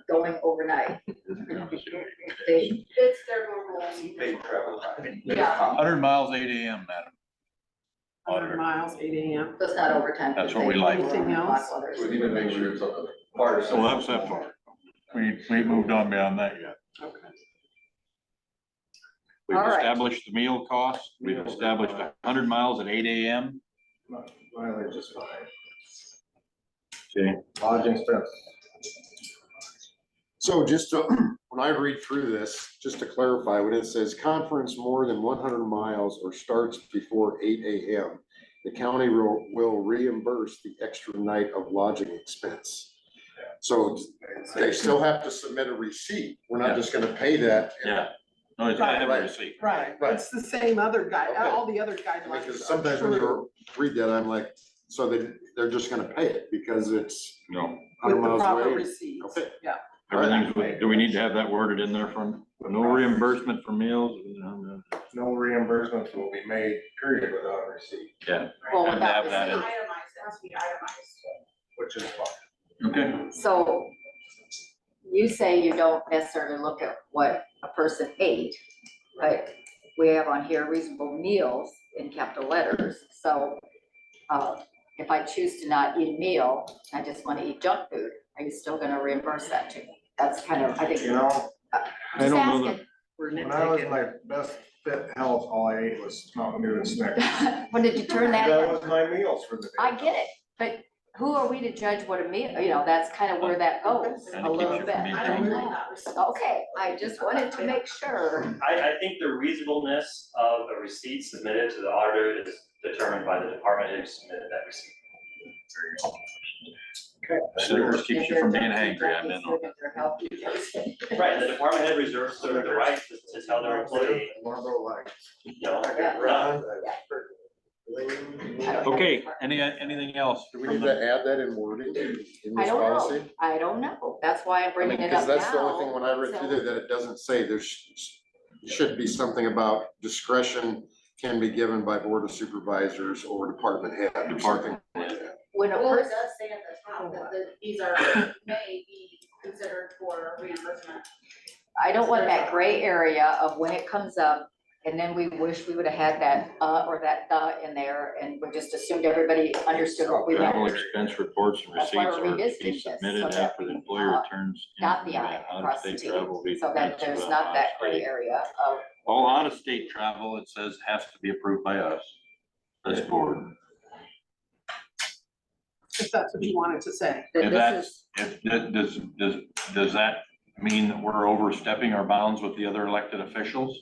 going overnight? They, it's their normal. Paid travel time. Yeah. 100 miles, 8 AM, madam. 100 miles, 8 AM. so it's not overtime. That's what we like. Anything else? We need to make sure it's a part of. Well, that's that far. We ain't moved on beyond that yet. Okay. We've All right. established the meal cost. We've established 100 miles at 8 AM. Mileage is fine. Okay. Lodging expense. So just to, when I read through this, just to clarify, when it says conference more than 100 miles or starts before 8 AM, the county will reimburse the extra night of lodging expense. So they still have to submit a receipt. We're not just gonna pay that. Yeah. No, it's gotta have a Right. receipt. Right, Right. it's the same other guy, Okay. all the other guidelines. Because are sometimes when true you read that, I'm like, so they're just gonna pay it because it's No. 100 With the miles proper away. receipts, Okay. yeah. Everything's, do we need to have that worded in there from, no reimbursement for meals? No reimbursements will be made, period, without a receipt, Yeah. Well, Have to without have that It's in. itemized, it has to be itemized. which is fine. Okay. So you say you don't necessarily look at what a person ate, but we have on here reasonable meals in capital letters. So if I choose to not eat a meal, I just want to eat junk food, are you still gonna reimburse that to me? That's kind of, I think, You know, I just don't know asking. We're when I was nitpicking. my best fit health, all I ate was Mountain Dew and Snickers. When did you turn that That in? was my meals for the day. I get it, but who are we to judge what a meal, that's kind of where that goes Kinda a keeps little you bit. from being I don't angry. know. Okay, I just wanted to make sure. I think the reasonableness of a receipt submitted to the auditor is determined by the department who submitted that receipt. Senators keeps you from being angry, I've been on. Right, and the department head reserves the right to tell their employee, Marlboro Lights. no, Yeah. no. Okay, anything else? Do we need to add that in wording in I this don't know. policy? I don't know. That's why I'm I mean, bringing it up because now. that's the only thing when I read so- through there that it doesn't say should be something about discretion can be given by board of supervisors or department head or something like that. When a Well, it person, does say at the top that these are, may be considered for reimbursement. I don't want that gray area of when it comes up, and then we wish we would have had that, or that in there, and we just assumed everybody understood what we Travel meant. expense reports and That's receipts why are we're to be revisiting this, submitted so that after the employee we, returns. dot the I, cross the Out-of-state T, travel will be so that expensive, there's not that gray out-of-state. area of, All out-of-state travel, it says, has to be approved by us, this board. If that's what you wanted to say. that If this that's, is, does that mean that we're overstepping our bounds with the other elected officials?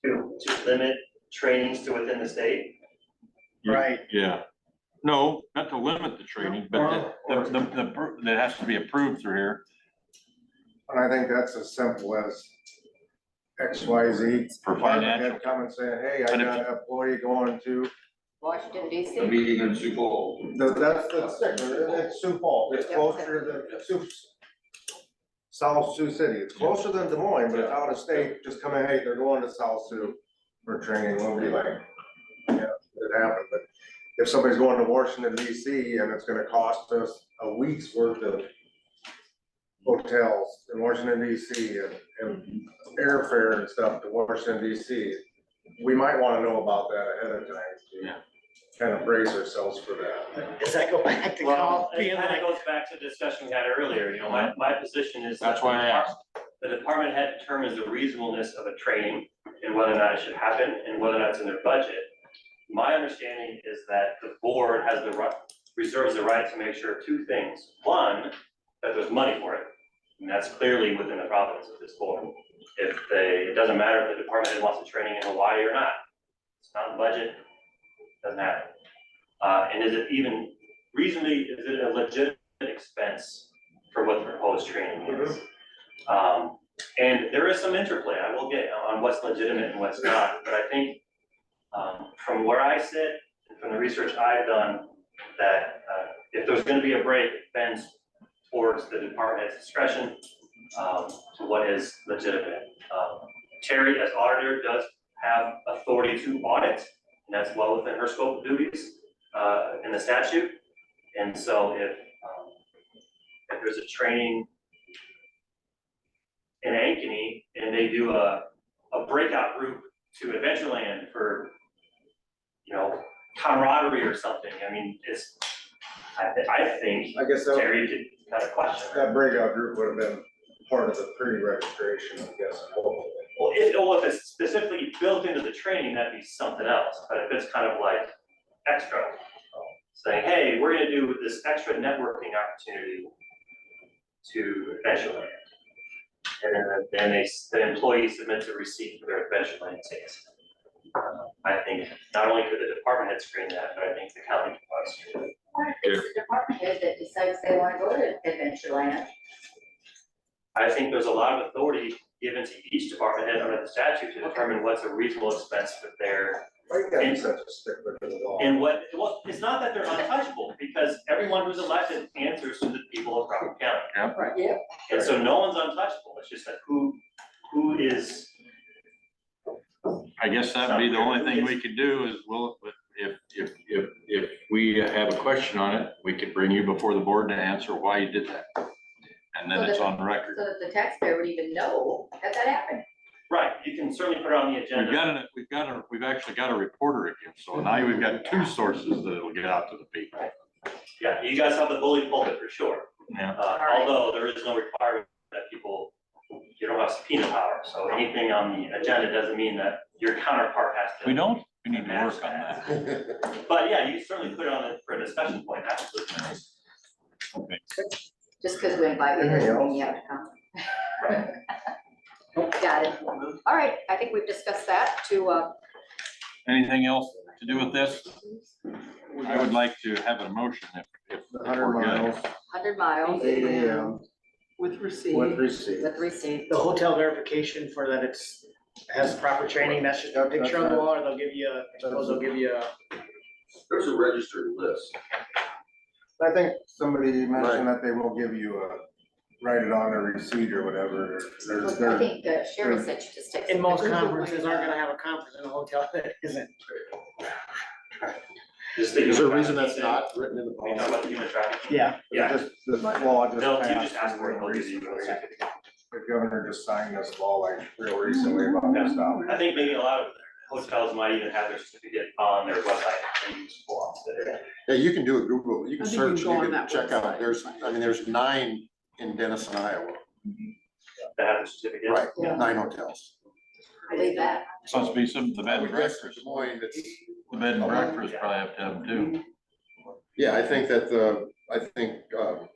To limit trainings to within the state. Right. Yeah. No, not to limit the training, but that has to be approved through here. And I think that's as simple as XYZ. For department financial. head coming saying, hey, I But if- got an employee going to, Washington A DC. meeting in Sioux Falls. that's the sticker, it's Sioux Falls, it's Yep. closer to South Sioux City, it's closer than Des Moines, but it's out of state, just come in, hey, they're going to South Sioux for training, we'll be like, yeah, it happened, but if somebody's going to Washington DC and it's gonna cost us a week's worth of hotels in Washington DC and airfare and stuff to Washington DC, we might wanna know about that ahead of time. to Yeah. Kind of brace ourselves for that. Does that go back to Well, call, it being kind like, of goes back to the discussion we had earlier, my position is. That's that why I asked. The department head determines the reasonableness of a training and whether or not it should happen and whether or not it's in their budget. My understanding is that the board has the right, reserves the right to make sure of two things. One, that there's money for it, and that's clearly within the province of this board. It doesn't matter if the department head wants a training in Hawaii or not. It's not in the budget, doesn't happen. And is it even reasonably, is it a legitimate expense for what the proposed training is? And there is some interplay, I will get on what's legitimate and what's not, but I think from where I sit and from the research I've done, that if there's gonna be a break, it bends towards the department head's discretion to what is legitimate. Terry, as auditor, does have authority to audit, and that's well within her scope of duties in the statute. And so if there's a training in Ankeny and they do a breakout group to Adventureland for, camaraderie or something, I mean, I think I guess that, Terry could kind of question. that breakout group would have been part of the pre-registration, I guess. Well, if it's specifically built into the training, that'd be something else, but if it's kind of like extra, saying, hey, we're gonna do this extra networking opportunity to Adventureland. And then the employee submits a receipt for their Adventureland tickets. I think not only could the department head screen that, but I think the county does. What if it's the department head that decides they wanna go to Adventureland? I think there's a lot of authority given to each department head under the statute to determine what's a reasonable expense for their. Why you gotta be such a stickler to the law? And well, it's not that they're untouchable, because everyone who's elected answers to the people of Crawford County. Right, yeah. And so no one's untouchable, it's just that who is. I guess that'd be the only thing we could do is, well, if we have a question on it, we could bring you before the board to answer why you did that. And then it's on record. So that the taxpayer would even know that happened. Right, you can certainly put it on the agenda. We've actually got a reporter again, so now we've got two sources that it'll get out to the people. Yeah, you guys have the bully pulpit for sure. Yeah. Although there is no requirement that you don't have subpoena power, so anything on the agenda doesn't mean that your counterpart has to. We don't, we need to work on that. But yeah, you certainly put it on the for a discussion point, absolutely. Just because we invite you, doesn't mean you have to come. Got it. All right, I think we've discussed that to, Anything else to do with this? I would like to have a motion if 100 we're good. miles, 100 miles 8 AM With receipt. with receipt. with receipt. The hotel verification for that has proper training, that's just a picture on the wall, or they'll give you, I suppose they'll give you a. There's a registered list. I think somebody mentioned that they will give you write it on a receipt or whatever. I think Sherry said she just takes. And most pictures. conferences aren't gonna have a conference in a hotel that isn't. Just Is there a reason that's not written in the You know, policy? about the human trafficking. Yeah. Yeah. Just, the law just No, you passed just ask for it, they'll give you recently. a certificate. The governor just signed this law like real recently about this stuff. I think maybe a lot of hotels might even have their certificate on their website, and you just pull off the. Yeah, you can do a Google, you can I think you can search, go you on can that check out, website. there's 9 in Denison, Iowa. That have the certificate. Right, Yeah. 9 hotels. I believe that. Supposed to be some, the I bed would and guess in breakfast, Des Moines, it's, the bed and breakfast probably have to have them too. yeah, I think that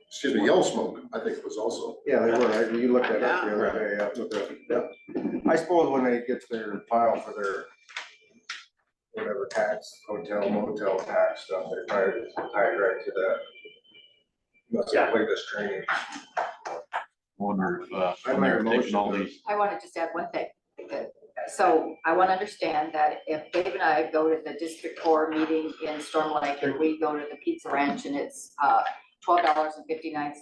excuse me, Yellow Smoke, I think was also. Yeah, they were, you looked at it the other day, with the, I suppose when they get their file for their whatever tax, hotel, motel tax stuff, they probably just tie it right to that. Must have played this training. Wonder if, I'd when make they're a taking motion all to- these, I want to just add one thing. So I want to understand that if Dave and I go to the District 4 meeting in Storm Lake and we go to the Pizza Ranch and it's $12.59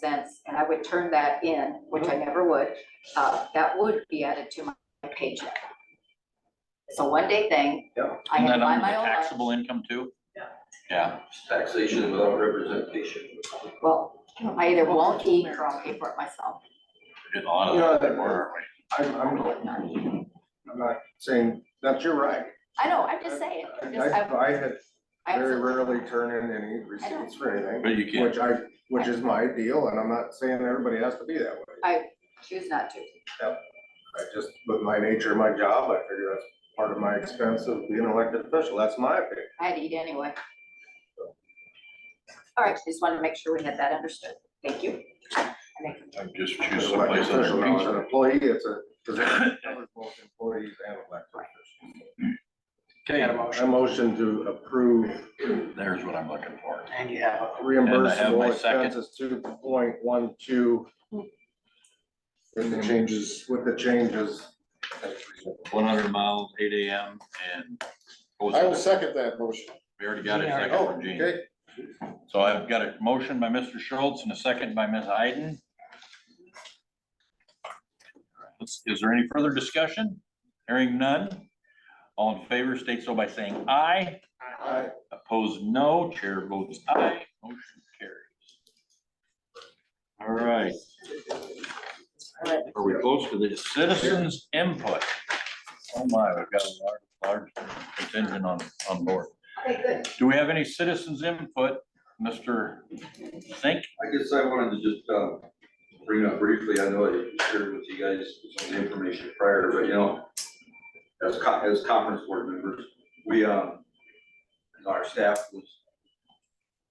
and I would turn that in, which I never would, that would be added to my paycheck. It's a one-day thing. Yeah. I and had to then buy under my the own lunch. taxable income too? Yeah. Taxation without representation. Well, I either won't eat or I'll pay for it myself. We're getting a lot of You know, that, aren't we? I'm not saying that you're right. I know, I'm just saying. I had I very absolutely- rarely turn in any receipts for anything. But you can't. Which is my deal, and I'm not saying everybody has to be that way. I choose not to. I just, with my nature of my job, I figure that's part of my expense of being an elected official, that's my opinion. I had to eat anyway. All right, just wanted to make sure we had that understood. Thank you. I just choose As an someplace elected under official, now, as pizza. an employee, it's a position that covers both employees and elected officials. Okay, I motion to approve there's what I'm looking for. And you have a. reimbursable my second. expenses 2.12. With the changes. With the changes. 100 miles, 8 AM, and what I will was it? second that motion. We already got a Gene second Oh, from Gene. okay. So I've got a motion by Mr. Schultz and a second by Ms. Hayden. Is there any further discussion? Hearing none. All in favor state so by saying aye. Aye. Opposed, no. Chair votes aye. Motion carries. All right. Are we close to the citizens input? Oh my, we've got a large contingent on board. Okay, good. Do we have any citizens input, Mr. Sink? I guess I wanted to just, bring up briefly, I know I shared with you guys some of the information prior, but you know, as conference board members, we, our staff was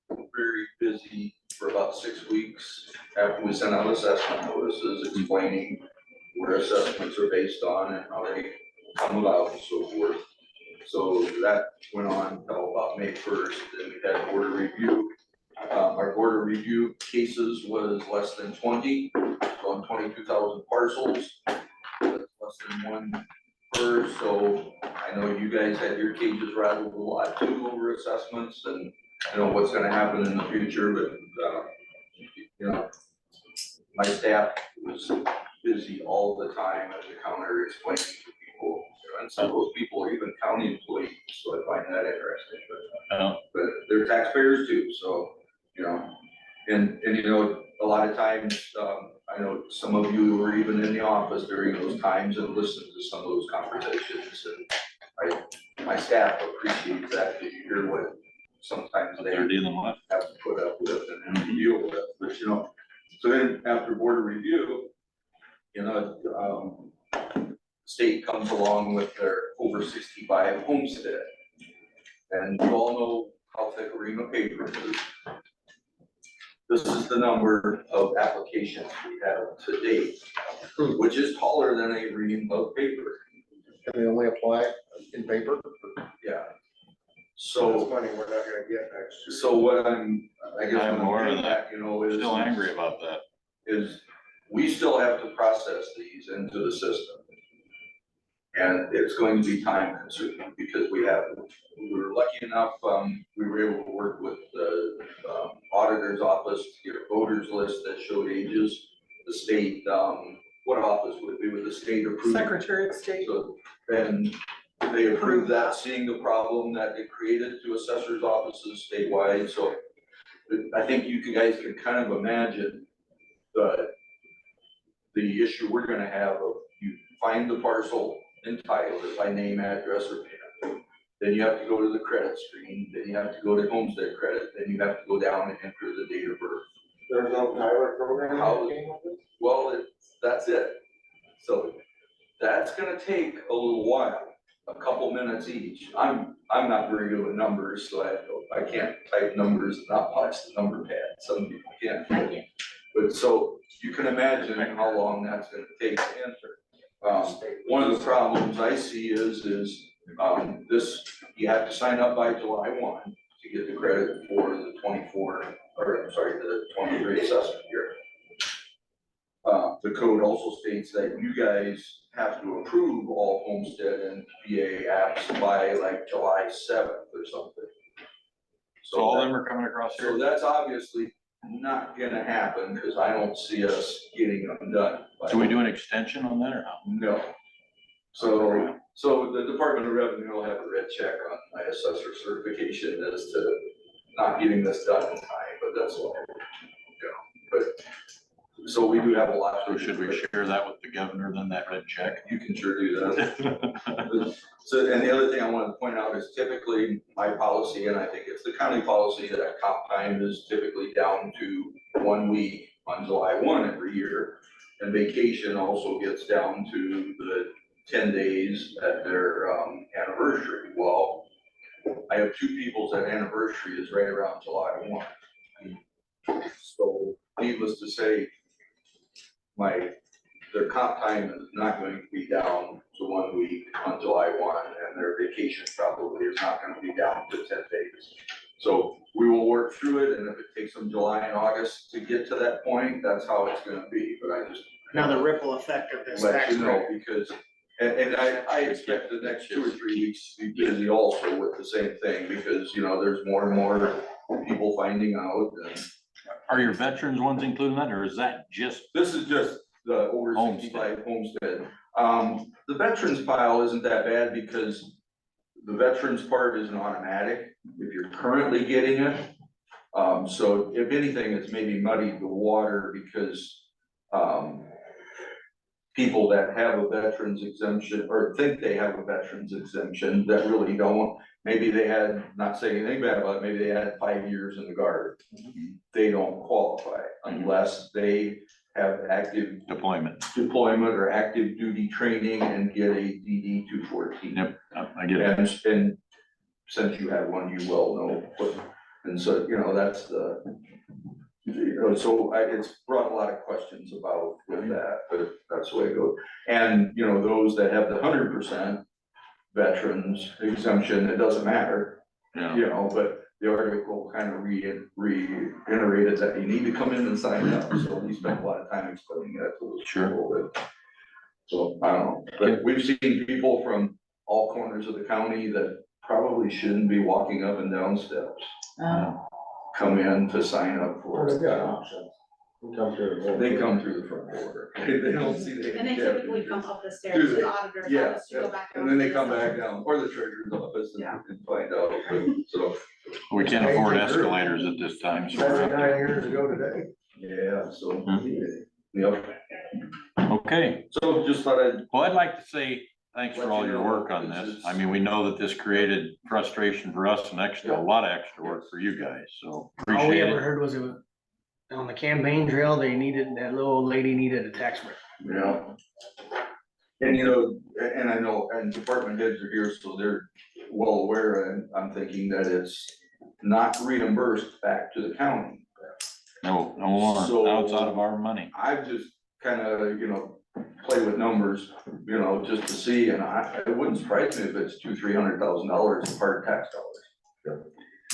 very busy for about 6 weeks after we sent out assessment notices explaining where assessments are based on and how they come about and so forth. So that went on until about May 1st, then we had border review. Our border review cases was less than 20, on 22,000 parcels. That's less than 1 per, so I know you guys had your cages rattled a lot too over assessments and I know what's gonna happen in the future, but, you know, my staff was busy all the time at the counter explaining to people, you know, and some of those people are even county employees, so I find that interesting, but they're taxpayers too, so, you know, and you know, a lot of times, I know some of you were even in the office during those times and listened to some of those conversations, and my staff appreciates that, because you hear what sometimes they They're dealing with. have to put up with and deal with, but you know, so then after border review, you know, state comes along with their over 65 homestead. And you all know how thick a ream of paper is. This is the number of applications we have to date, which is taller than a ream of paper. And they only apply in paper? Yeah. So So, it's money we're not gonna get next year. so what I guess I'm what I'm aware of getting that. at, you know, is. Still angry about that. Is we still have to process these into the system. And it's going to be time consuming because we were lucky enough, we were able to work with the auditor's office to get a voters list that showed ages. The state, what office would it be with the state approved? Secretary of State. So, and they approved that, seeing the problem that it created to assessors' offices statewide, so I think you guys can kind of imagine the issue we're gonna have of you find the parcel and title it by name, address, or pin. Then you have to go to the credit screen, then you have to go to homestead credit, then you have to go down and enter the date of birth. There's no pilot program How- that came with it? Well, that's it. So that's gonna take a little while, a couple minutes each. I'm not very good with numbers, so I can't type numbers and not watch the number pad. Some people can. But so you can imagine how long that's gonna take to enter. One of the problems I see is this, you have to sign up by July 1 to get the credit for the 24, or I'm sorry, the 23 assessment year. The code also states that you guys have to approve all homestead and VA apps by like July 7th or something. So all of them are coming across So here? that's obviously not gonna happen, because I don't see us getting them done. Do we do an extension on that or not? No. So the Department of Revenue will have a red check on my assessor certification as to not getting this done in time, but that's all. But, so we do have a lot. So should we share that with the governor, then that red check? You can sure do that. So, and the other thing I wanted to point out is typically my policy, and I think it's the county policy, that comp time is typically down to 1 week on July 1 every year. And vacation also gets down to the 10 days at their anniversary. Well, I have two people's that anniversary is right around July 1. So needless to say, their comp time is not going to be down to 1 week on July 1, and their vacation probably is not gonna be down to 10 days. So we will work through it, and if it takes them July and August to get to that point, that's how it's gonna be, but I just. Another ripple effect of this Let tax you know, credit. because, and I expect the next 2 or 3 weeks to be busy also with the same thing, because, you know, there's more and more people finding out, and. Are your veterans ones including that, or is that just? This is just the over 65 homestead. The veterans file isn't that bad because the veterans part is an automatic if you're currently getting it. So if anything, it's maybe muddied the water because, people that have a veterans exemption or think they have a veterans exemption that really don't, maybe they had, not saying anything bad about it, maybe they had 5 years in the Guard. They don't qualify unless they have active Deployment. or active duty training and get a DD 214. Yep, I get it. And since you have one, you well know, and so, you know, that's the, you know, so it's brought a lot of questions about with that, but that's the way it goes. And, you know, those that have the 100% veterans exemption, it doesn't matter, Yeah. you know, but the article kind of reiterated that you need to come in and sign up, so we spent a lot of time explaining that to those people. But, so, I don't know, but we've seen people from all corners of the county that probably shouldn't be walking up and down steps, come in to sign up for it. They got options. They come through the front door. They don't see the. And they handicap. typically come up the stairs to the auditor's Yeah, office to go back. and then they down come to the back down, or the treasurer's office and Yeah. and find out, so. We can't afford escalators at this time, so. 79 years ago today. Yeah, so, Mhm. yep, Okay, so just thought I'd. well, I'd like to say thanks for all your work on this. I mean, we know that this created frustration for us and a lot of extra work for you guys, so All we appreciate ever it. heard was on the campaign trail, that little old lady needed a tax break. Yeah. And you know, and I know, and department heads are here, so they're well aware, and I'm thinking that it's not reimbursed back to the county. No more. So- Now it's out of our money. I've just kind of, play with numbers, just to see, and it wouldn't surprise me if it's $200,000-300,000 of hard tax dollars.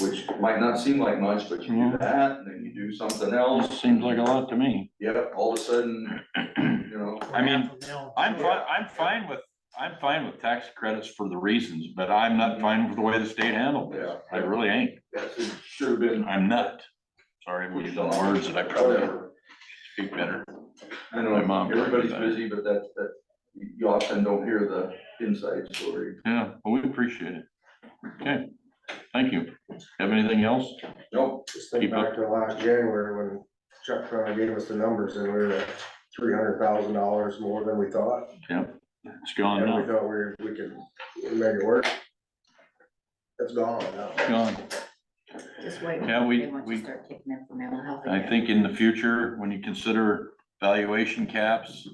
Which might not seem like much, but you do that, and then you do something else. Seems like a lot to me. Yep, all of a sudden, I mean, I'm fine with tax credits for the reasons, but I'm not fine with the way the state handled it. Yeah. I really ain't. yes, it should have been. I'm not. Sorry, I'm using words that I probably Whatever. speak better. I My mom know, told me everybody's that. busy, but you often don't hear the inside story. Yeah, well, we appreciate it. Okay, thank you. Have anything else? Nope. Just think back to last January when Chuck finally gave us the numbers and we were at $300,000 more than we thought. It's gone And we now. thought we could make it work. It's gone now. It's gone. Just wait. Yeah, we- They want to start taking in for mental health. I again. think in the future, when you consider valuation caps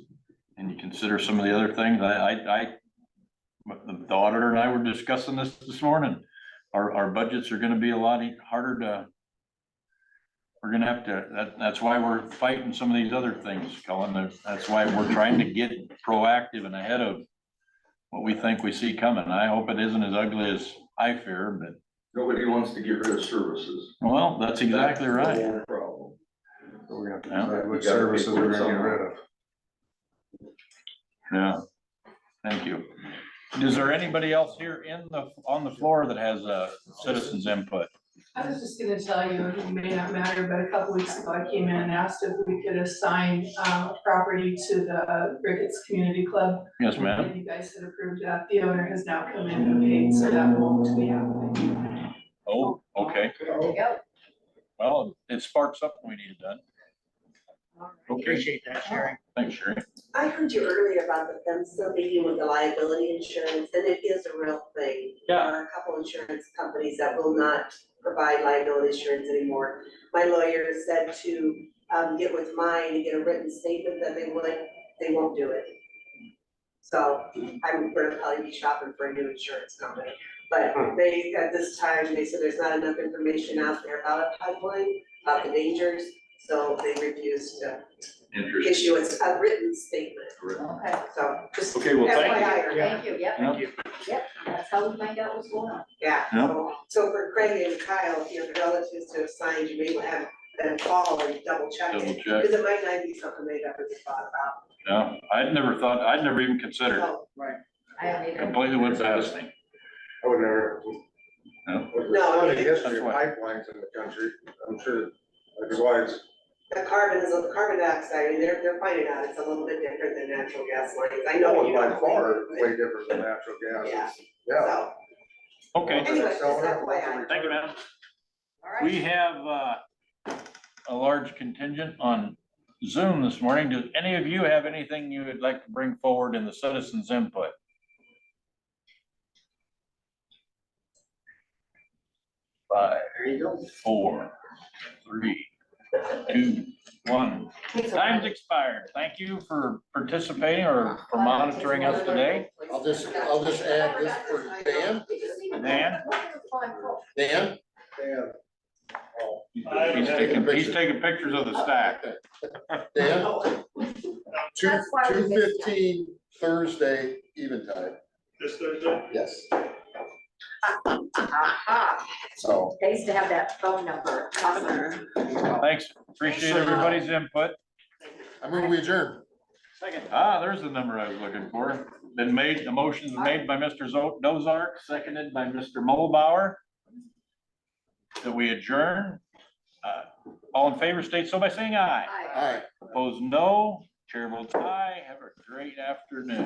and you consider some of the other things, the auditor and I were discussing this morning. Our budgets are gonna be a lot harder to, we're gonna have to, that's why we're fighting some of these other things, Colin. That's why we're trying to get proactive and ahead of what we think we see coming. I hope it isn't as ugly as I fear, but, Nobody wants to get rid of services. well, that's exactly That's right. the whole problem. So we're gonna have to Yeah. decide what We gotta services pick we're one gonna get rid somehow. of. Yeah, thank you. Is there anybody else here on the floor that has citizens input? I was just gonna tell you, it may not matter, but a couple weeks ago, I came in and asked if we could assign property to the Ricketts Community Club. Yes, ma'am. And you guys had approved that. The owner has now come in and paid, so that won't be happening. Oh, okay. There you go. Well, it sparks up when we need it done. Okay, Appreciate that, Sherry. thanks, Sherry. I heard you earlier about the fence still being with the liability insurance, and it is a real thing. There are a couple insurance companies that will not provide liability insurance anymore. My lawyer said to get with mine and get a written statement that they won't do it. So I'm gonna probably be shopping for a new insurance company. But they, at this time, they said there's not enough information out there about a pipeline, about the dangers, so they refused to Interesting. issue a written statement. Okay, So just Okay, well, thank you. FYI. thank you, yep, Thank yep, that's how we find out what's going on. Yeah, Yeah. so for Craig and Kyle, if your relatives to have signed, you may have a call and double check Double it. check. Because it might not be something they've ever thought about. Yeah, I'd never even considered it. So, I haven't either. Completely went past me. I would never. No. No, I There's mean, a history that's of why. pipelines in the country, I'm sure, that's why it's, the carbon dioxide, and they're finding out it's a little bit different than natural gas lines. I know you by don't. far, way different than natural gas. Yeah. So, Okay, anyway, just FYI. thank you, man. All right. We have a large contingent on Zoom this morning. Do any of you have anything you would like to bring forward in the citizens' input? Five, There you go. 4, 3, 2, 1. Time's expired. Thank you for participating or for monitoring us today. I'll just add this for Dan. Dan? Dan? Dan. He's taking pictures of the stack. Dan? That's why we missed 2:15 Thursday, eventide. This Thursday? Yes. Aha, So. pays to have that phone number. Awesome. Thanks. Appreciate everybody's input. I move we adjourn. There's the number I was looking for. Been made, the motion's made by Mr. Dozark, seconded by Mr. Mulbauer. That we adjourn. All in favor state so by saying aye. Aye. Opposed, no. Chair votes aye. Have a great afternoon.